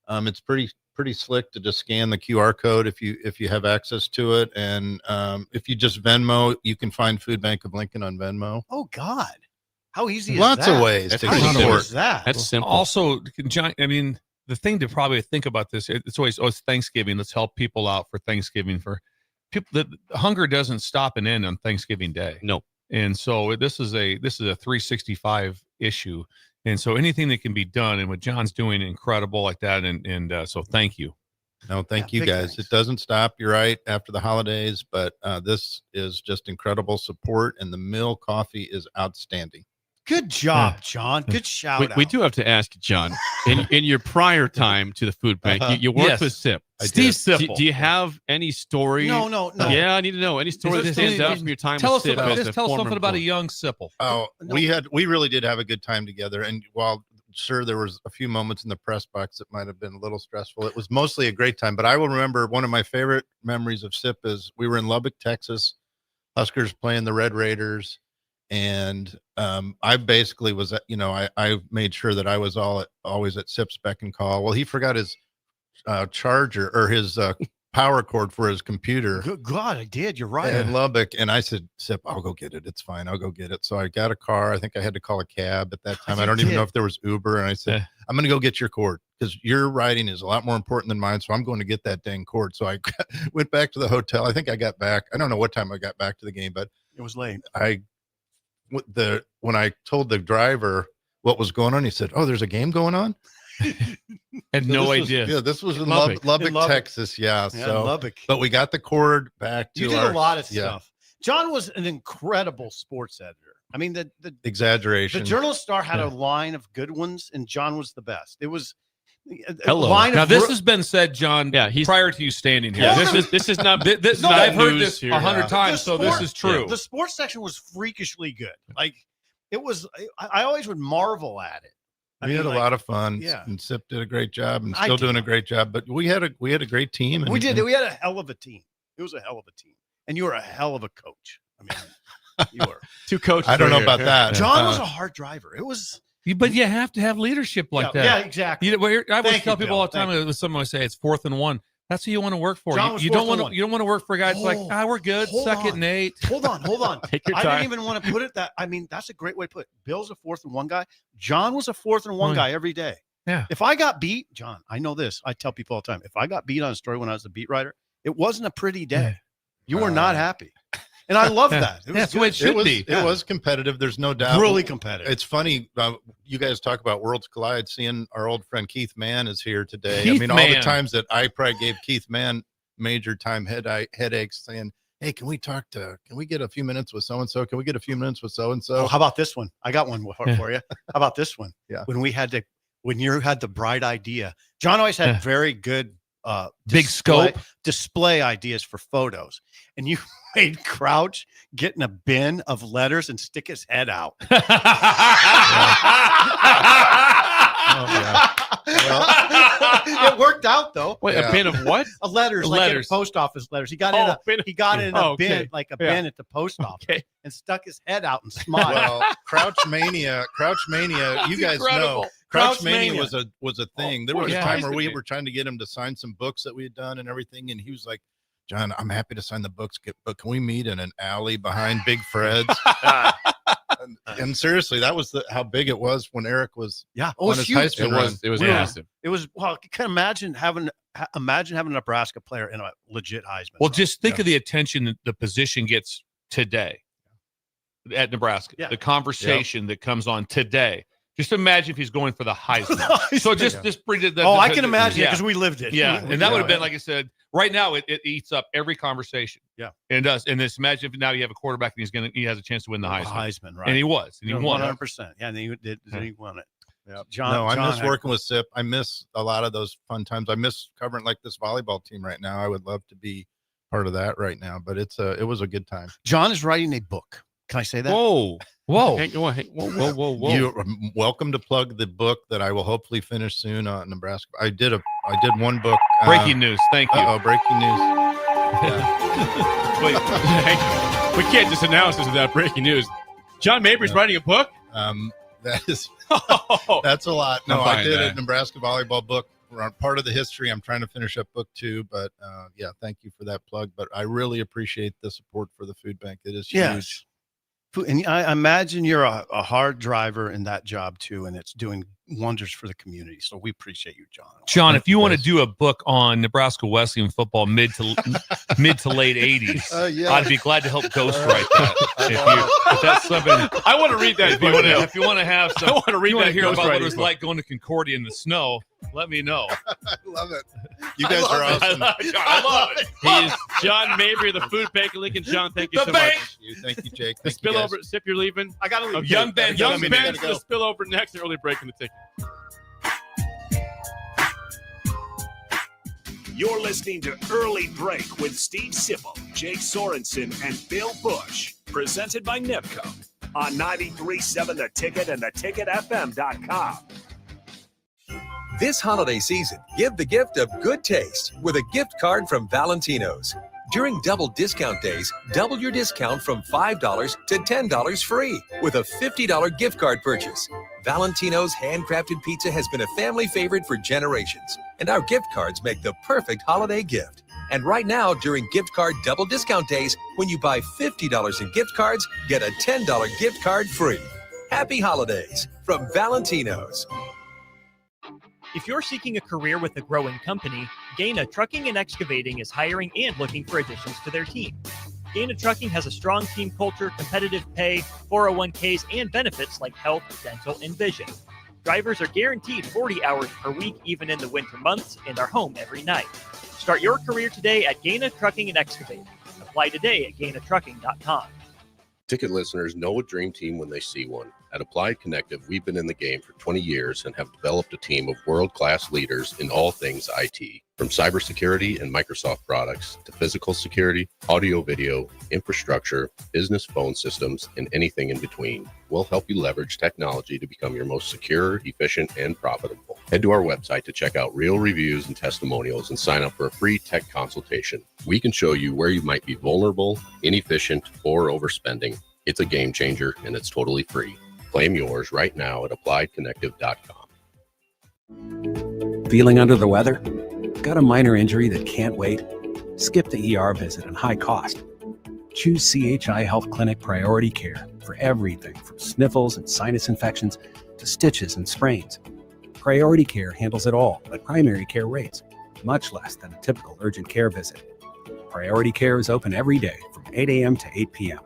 it's pretty slick to just scan the QR code if you have access to it. And if you just Venmo, you can find Food Bank of Lincoln on Venmo. Oh God, how easy is Lots that? of ways That's to pretty simple. support. Is that? That's simple. Also, John, I mean, the thing to probably think about this, it's always, it's Thanksgiving. Let's help people out for Thanksgiving. For people, the hunger doesn't stop and end on Thanksgiving Day. No. And so this is a 365 issue. And so anything that can be done, and what John's doing, incredible like that. And so thank you. No, thank Yeah, you big guys. thanks. It doesn't stop. You're right after the holidays, but this is just incredible support, and the mill coffee is outstanding. Good job, John. Good shout out. We do have to ask you, John, in your prior time to the food bank, you worked Yes. with SIP. I Steve did. Sipple. Do you have any story? No. Yeah, I need to know any story that Just stands out any- from your time Tell with us SIP. about, as just a tell us former something about a employee. young Sipple. Oh, No. we really did have a good time together. And while sure there was a few moments in the press box that might have been a little stressful, it was mostly a great time. But I will remember one of my favorite memories of SIP is we were in Lubbock, Texas, Huskers playing the Red Raiders, And I basically was, I made sure that I was always at Sip's beck and call. Well, he forgot his charger or his power cord for his computer. Good God, I did. You're right. In Lubbock. And I said, Sip, I'll go get it. It's fine. I'll go get it. So I got a car. I think I had to call a cab at that time. I don't even know if there was Uber. And I said, I'm going to go get your cord because your riding is a lot more important than mine. So I'm going to get that dang cord. So I went back to the hotel. I think I got back. I don't know what time I got back to the game, but it was late. When I told the driver what was going on, he said, "Oh, there's a game going on." Had no idea. This was in Lubbock, Texas. Yeah, so Lubbock. But we got the cord back to you did a lot of stuff. John was an incredible sports editor. I mean, the exaggeration. The Journal-Star had a line of good ones, and John was the best. It was hello. Now this has been said, John. Yeah, prior to you standing here. This is not. This No, I've heard news this 100 times, so this is true. The sports section was freakishly good. Like it was. I always would marvel at it. We had a lot of fun. Yeah. And Sip did a great job, and still doing a great job. But we had a great team. And we did. We had a hell of a team. It was a hell of a team, and you were a hell of a coach. I mean, you were two coaches. I don't know about that. John was a hard driver. It was. But you have to have leadership like that. Yeah, exactly. I always tell people all the time. With someone say it's 4th and 1. That's who you want to work for. You don't want to work for a guy that's like, we're good. Second and 8. Hold on. Take your I time. didn't even want to put it that. I mean, that's a great way to put it. Bill's a 4th and 1 guy. John was a 4th and 1 guy every day. Yeah. If I got beat, John, I know this. I tell people all the time. If I got beat on a story when I was a beat writer, it wasn't a pretty day. You were not happy. And I love that. That's the way it should be. It was competitive. There's no doubt. Really competitive. It's funny. You guys talk about Worlds Collide. Seeing our old friend Keith Mann is here today. Keith all Mann. the times that I probably gave Keith Mann major time headaches saying, hey, can we get a few minutes with so-and-so? Can we get a few minutes with so-and-so? Oh, how about this one? I got one for you. How about this one? Yeah. When you had the bright idea, John always had very good big scope display ideas for photos, and you made Crouch get in a bin of letters and stick his head out. It worked out though. Wait, a bin of what? Letters, like in post office letters. He got in a bin, like a bin at the post office, and stuck his head out and smiled. Well, Crouch Mania, you guys know. Crouch Mania was a thing. There was a time where we were trying to get him to sign some books that we had done and everything, and he was like, John, I'm happy to sign the books, but can we meet in an alley behind Big Fred's? and seriously, that was how big it was when Eric was on his Heisman run. It was massive. It was, well, you can imagine having a Nebraska player in a legit Heisman. Well, just think of the attention that the position gets today at Nebraska. The conversation that comes on today. Just imagine if he's going for the Heisman. So just bring it. I can imagine because we lived it. Yeah, and that would have been, like I said, right now it eats up every conversation. Yeah, and does. And just imagine if now you have a quarterback and he has a chance to win the Heisman. Heisman, right? And he was, and he won 100%. Yeah, and he did. He won it. Yeah, John. I miss working with Sip. I miss a lot of those fun times. I miss covering like this volleyball team right now. I would love to be part of that right now. But it was a good time. John is writing a book. Can I say that? Whoa. You're welcome to plug the book that I will hopefully finish soon on Nebraska. I did one book. Breaking news. Thank you. Breaking news. Wait, we can't just announce this without breaking news. John Mabry's writing a book? That's a lot. No, I did a Nebraska volleyball book. We're part of the history. I'm trying to finish up book 2, but thank you for that plug. But I really appreciate the support for the food bank. It is huge. And I imagine you're a hard driver in that job too, and it's doing wonders for the community. So we appreciate you, John. John, if you want to do a book on Nebraska Wesleyan football mid to late 80s, I'd be glad to help ghostwrite that. If that's something, I want to read that. If you want to have some, I want to read that. Hear about what it was like going to Concordia in the snow. Let me know. I love it. You guys are awesome. I love it. He's John Mabry of the Food Bank in Lincoln. John, thank you so much. Thank you, Jake. The spillover. Sip, you're leaving. I got to leave. Okay. Young Ben's the spillover next. Early break in the ticket. You're listening to Early Break with Steve Sipple, Jake Sorensen, and Bill Busch. Presented by Nevco on 93.7 The Ticket and theticketfm.com. This holiday season, give the gift of good taste with a gift card from Valentino's. During double discount days, double your discount from $5 to $10 free with a $50 gift card purchase. Valentino's handcrafted pizza has been a family favorite for generations, and our gift cards make the perfect holiday gift. And right now, during gift card double discount days, when you buy $50 in gift cards, get a $10 gift card free. Happy holidays from Valentino's. If you're seeking a career with a growing company, Gaina Trucking and Excavating is hiring and looking for additions to their team. Gaina Trucking has a strong team culture, competitive pay, 401ks, and benefits like health, dental, and vision. Drivers are guaranteed 40 hours per week, even in the winter months, and are home every night. Start your career today at Gaina Trucking and Excavating. Apply today at GainaTrucking.com. Ticket listeners know a dream team when they see one. At Applied Connective, we've been in the game for 20 years and have developed a team of world-class leaders in all things IT. From cybersecurity and Microsoft products to physical security, audio-video, infrastructure, business phone systems, and anything in between, we'll help you leverage technology to become your most secure, efficient, and profitable. Head to our website to check out real reviews and testimonials and sign up for a free tech consultation. We can show you where you might be vulnerable, inefficient, or overspending. It's a game changer, and it's totally free. Claim yours right now at appliedconnective.com. Feeling under the weather? Got a minor injury that can't wait? Skip the ER visit and high cost. Choose CHI Health Clinic Priority Care for everything from sniffles and sinus infections to stitches and sprains. Priority Care handles it all at primary care rates, much less than a typical urgent care visit. Priority Care is open every day from 8 a.m. to 8 p.m.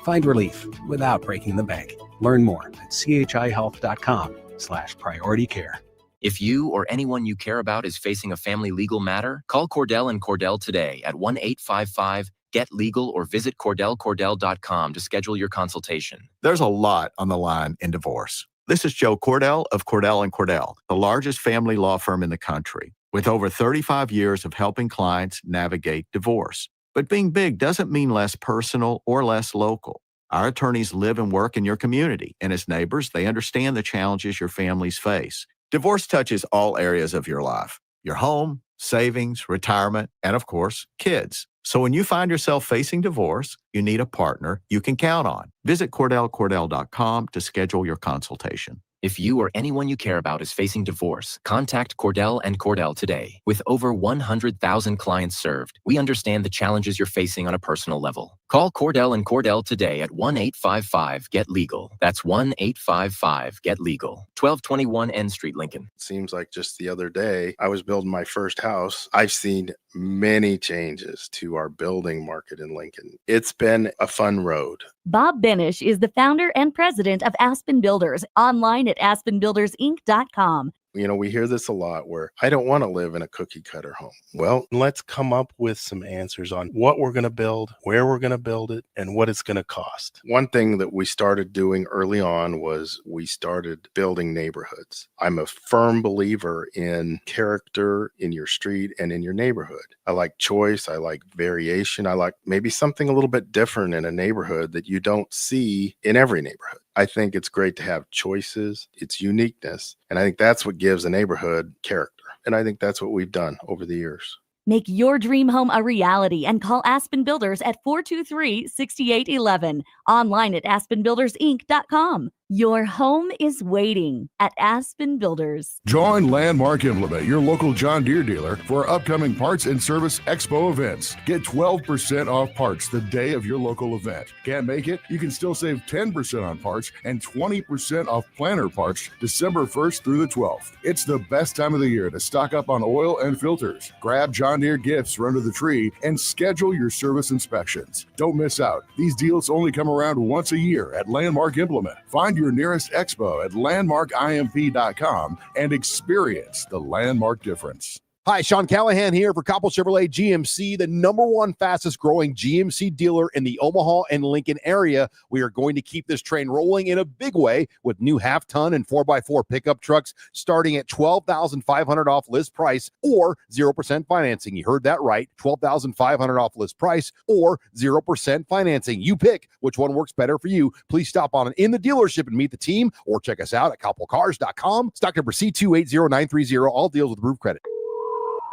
Find relief without breaking the bank. Learn more at chihealth.com/prioritycare. If you or anyone you care about is facing a family legal matter, call Cordell and Cordell today at 1-855-GET-LEGAL or visit CordellCordell.com to schedule your consultation. There's a lot on the line in divorce. This is Joe Cordell of Cordell & Cordell, the largest family law firm in the country, with over 35 years of helping clients navigate divorce. But being big doesn't mean less personal or less local. Our attorneys live and work in your community, and as neighbors, they understand the challenges your families face. Divorce touches all areas of your life: your home, savings, retirement, and of course, kids. So when you find yourself facing divorce, you need a partner you can count on. Visit CordellCordell.com to schedule your consultation. If you or anyone you care about is facing divorce, contact Cordell and Cordell today. With over 100,000 clients served, we understand the challenges you're facing on a personal level. Call Cordell and Cordell today at 1-855-GET-LEGAL. That's 1-855-GET-LEGAL. 1221 N Street, Lincoln. Seems like just the other day, I was building my first house. I've seen many changes to our building market in Lincoln. It's been a fun road. Bob Benish is the founder and president of Aspen Builders, online at aspenbuildersinc.com. You know, we hear this a lot where I don't want to live in a cookie cutter home. Well, let's come up with some answers on what we're going to build, where we're going to build it, and what it's going to cost. One thing that we started doing early on was we started building neighborhoods. I'm a firm believer in character in your street and in your neighborhood. I like choice. I like variation. I like maybe something a little bit different in a neighborhood that you don't see in every neighborhood. I think it's great to have choices, its uniqueness, and I think that's what gives a neighborhood character. And I think that's what we've done over the years. Make your dream home a reality and call Aspen Builders at 423-6811. Online at aspenbuildersinc.com. Your home is waiting at Aspen Builders. Join Landmark Implement, your local John Deere dealer, for our upcoming Parts and Service Expo events. Get 12% off parts the day of your local event. Can't make it? You can still save 10% on parts and 20% off planter parts December 1st through the 12th. It's the best time of the year to stock up on oil and filters. Grab John Deere gifts for under the tree and schedule your service inspections. Don't miss out. These deals only come around once a year at Landmark Implement. Find your nearest expo at landmarkimp.com and experience the Landmark difference. Hi, Sean Callahan here for Coppell Chevrolet GMC, the #1 fastest growing GMC dealer in the Omaha and Lincoln area. We are going to keep this train rolling in a big way with new half-ton and 4x4 pickup trucks starting at $12,500 off list price or 0% financing. You heard that right, $12,500 off list price or 0% financing. You pick which one works better for you. Please stop on in the dealership and meet the team or check us out at coppellcars.com. Stock number C280930, all deals with approved credit.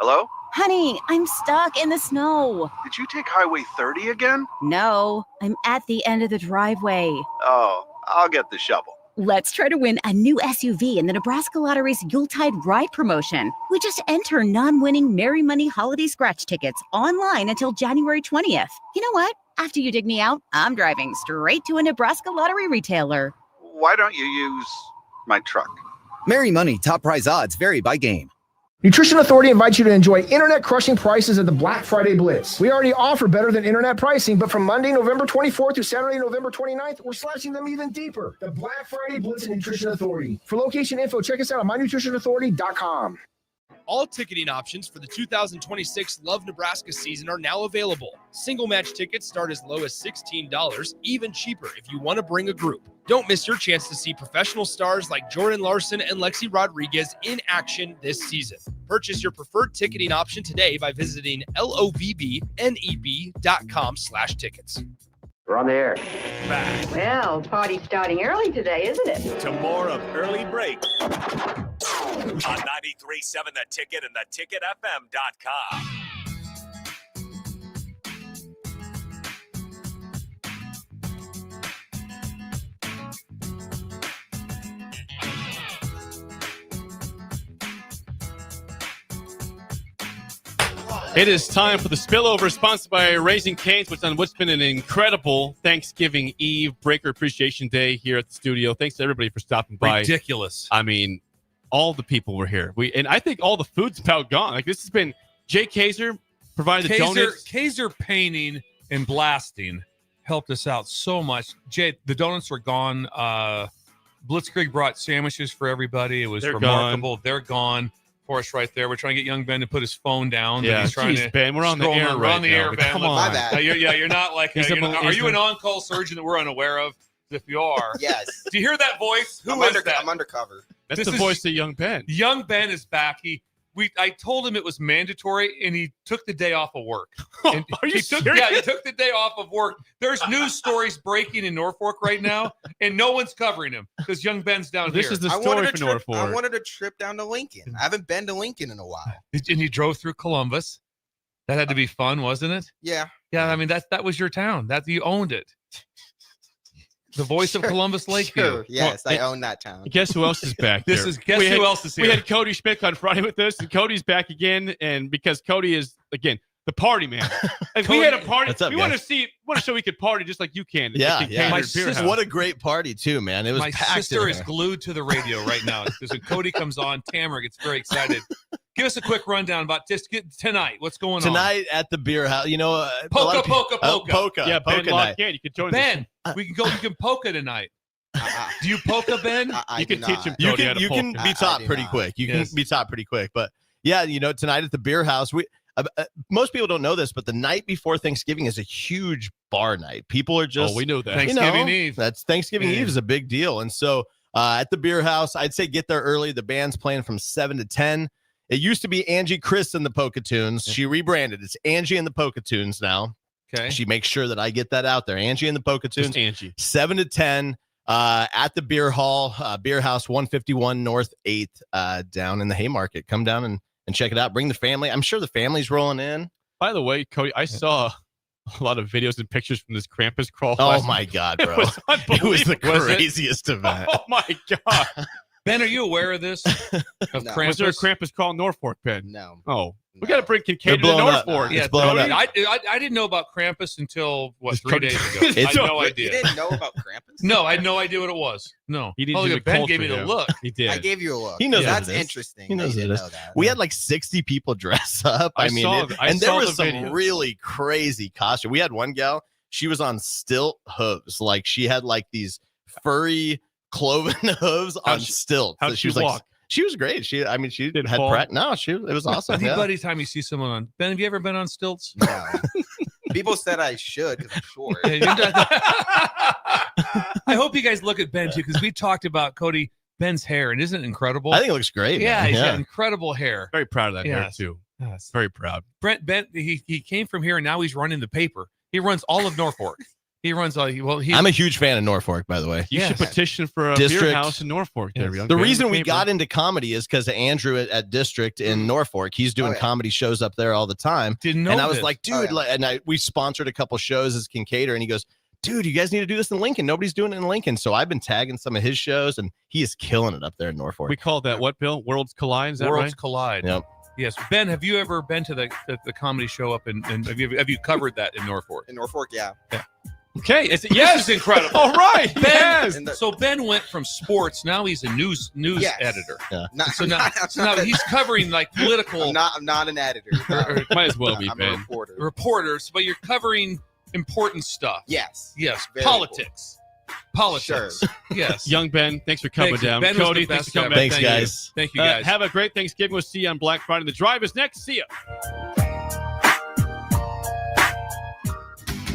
Hello? Honey, I'm stuck in the snow. Did you take Highway 30 again? No, I'm at the end of the driveway. Oh, I'll get the shovel. Let's try to win a new SUV in the Nebraska Lottery's Yuletide Ride promotion. We just enter non-winning Merry Money holiday scratch tickets online until January 20th. You know what? After you dig me out, I'm driving straight to a Nebraska Lottery retailer. Why don't you use my truck? Merry Money top prize odds vary by game. Nutrition Authority invites you to enjoy internet-crushing prices at the Black Friday Blitz. We already offer better than internet pricing, but from Monday, November 24th through Saturday, November 29th, we're slashing them even deeper. The Black Friday Blitz at Nutrition Authority. For location info, check us out on mynutritionauthority.com. All ticketing options for the 2026 Love Nebraska season are now available. Single match tickets start as low as $16, even cheaper if you want to bring a group. Don't miss your chance to see professional stars like Jordan Larson and Lexi Rodriguez in action this season. Purchase your preferred ticketing option today by visiting lovneb.com/tickets. We're on the air. Back Well, party's starting early today, isn't it? to more of Early Break on 93.7 The Ticket and theticketfm.com. It is time for the spillover, sponsored by Raising Cane's, which on what's been an incredible Thanksgiving Eve Breaker Appreciation Day here at the studio. Thanks to everybody for stopping by. Ridiculous. I mean, all the people were here. And I think all the food's about gone. Like, this has been Jay Kaiser provided the donuts. Kaiser painting and blasting helped us out so much. Jay, the donuts are gone. Blitzkrieg brought sandwiches for everybody. It was remarkable. They're gone. For us right there. We're trying to get young Ben to put his phone down. Yeah, he's trying to Ben, we're on the air We're on the air, Ben. Come Look, on. you're not like, are you an on-call surgeon that we're unaware of? If you are. Yes. Do you hear that voice? Who is that? I'm undercover. That's the voice of young Ben. Young Ben is back. I told him it was mandatory, and he took the day off of work. And Are you he took the day off of work. There's news stories breaking in Norfolk right now, and no one's covering him because young Ben's down here. This is the story for Norfolk. I wanted a trip down to Lincoln. I haven't been to Lincoln in a while. And you drove through Columbus. That had to be fun, wasn't it? Yeah. Yeah, I mean that was your town. That you owned it. The voice of Columbus Lakeview. Sure. Yes, I own that town. Guess who else is back there? Who else is here? We had Cody Schmidt on Friday with us, and Cody's back again. And because Cody is, again, the party man. If we had a party, we want to show we could party just like you can. Yeah. My sister, what a great party, too, man. It was My packed sister in is there. glued to the radio right now. Because when Cody comes on, Tamara gets very excited. Give us a quick rundown about just tonight. What's going on? Tonight at the beer house, Polka. Yeah, Ben polka locked night. in. You could join Ben, we can go. You can polka tonight. Do you polka, Ben? You can teach him. You Cody how to can polka. be taught pretty quick. You can be taught pretty quick. But yeah, tonight at the beer house, most people don't know this, but the night before Thanksgiving is a huge bar night. People are just we know that. Thanksgiving Eve. That's Thanksgiving Eve is a big deal. And so at the beer house, I'd say get there early. The band's playing from 7 to 10. It used to be Angie Chris and the Polka Tunes. She rebranded. It's Angie and the Polka Tunes now. Okay. She makes sure that I get that out there. Angie and the Polka Tunes. Just Angie. 7 to 10 at the beer hall, beer house 151 North 8th down in the Haymarket. Come down and check it out. Bring the family. I'm sure the family's rolling in. By the way, Cody, I saw a lot of videos and pictures from this Krampus crawl. Oh, my God, bro. It was the craziest event. Oh, my God. Ben, are you aware of this? Of Krampus? Was there a Krampus crawl in Norfolk, Ben? No. Oh, we got to bring Kincaid to blowing up. Norfolk. It's blowing up. I didn't know about Krampus until 3 days ago. I had no idea. You didn't know about Krampus? No, I had no idea what it was. No. He didn't Oh, do look, the Ben culture gave me the there. look. He did. I gave you a look. He knows That's what it is. interesting. He knows You what it didn't is. know that. We had like 60 people dress up. I saw there was the some video. really crazy costume. We had one gal, she was on stilt hooves. Like she had like these furry cloven hooves on stilts. How'd So she was like, walk? she was great. She Didn't had fall? practice. No, it was awesome. Yeah. Anybody time you see someone on Ben, have you ever been on stilts? No. People said I should because I'm short. I hope you guys look at Ben too, because we talked about Cody Ben's hair, and isn't it incredible? I think it looks great. Yeah, man. he's got incredible hair. Very proud of that hair, Yes. too. Yes. Very proud. Ben, he came from here, and now he's running the paper. He runs all of Norfolk. He runs all. Well, I'm a huge fan of Norfolk, by the way. You should petition for a District. beer house in Norfolk. There, young The man. reason we Paper. got into comedy is because of Andrew at District in Norfolk. He's doing comedy shows up there all the time. Didn't know and I was this. like, dude, we sponsored a couple shows as Kincaid, and he goes, dude, you guys need to do this in Lincoln. Nobody's doing it in Lincoln. So I've been tagging some of his shows, and he is killing it up there in Norfolk. We call that what, Bill? Worlds Collide. Is that Worlds right? Collide. Yep. Yes, Ben, have you ever been to the comedy show up in have you covered that in Norfolk? In Norfolk, yeah. Okay, This is incredible. All right, Ben. yes. So Ben went from sports. Now he's a news Yes. editor. Yeah. So now he's covering like political. I'm not an editor. No. Might as well be, I'm Ben. a reporter. Reporters, but you're covering important stuff. Yes. Yes. Very Politics. Politics. Sure. Yes. Young Ben, thanks for coming Thank you. down. Ben was Cody, the thanks best for coming ever. back. Thanks, guys. Thank you, guys. Have a great Thanksgiving. We'll see you on Black Friday. The Drive is next. See ya.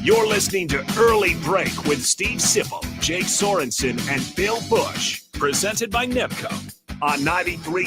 You're listening to Early Break with Steve Sipple, Jake Sorensen, and Bill Busch. Presented by NEPCO on 93.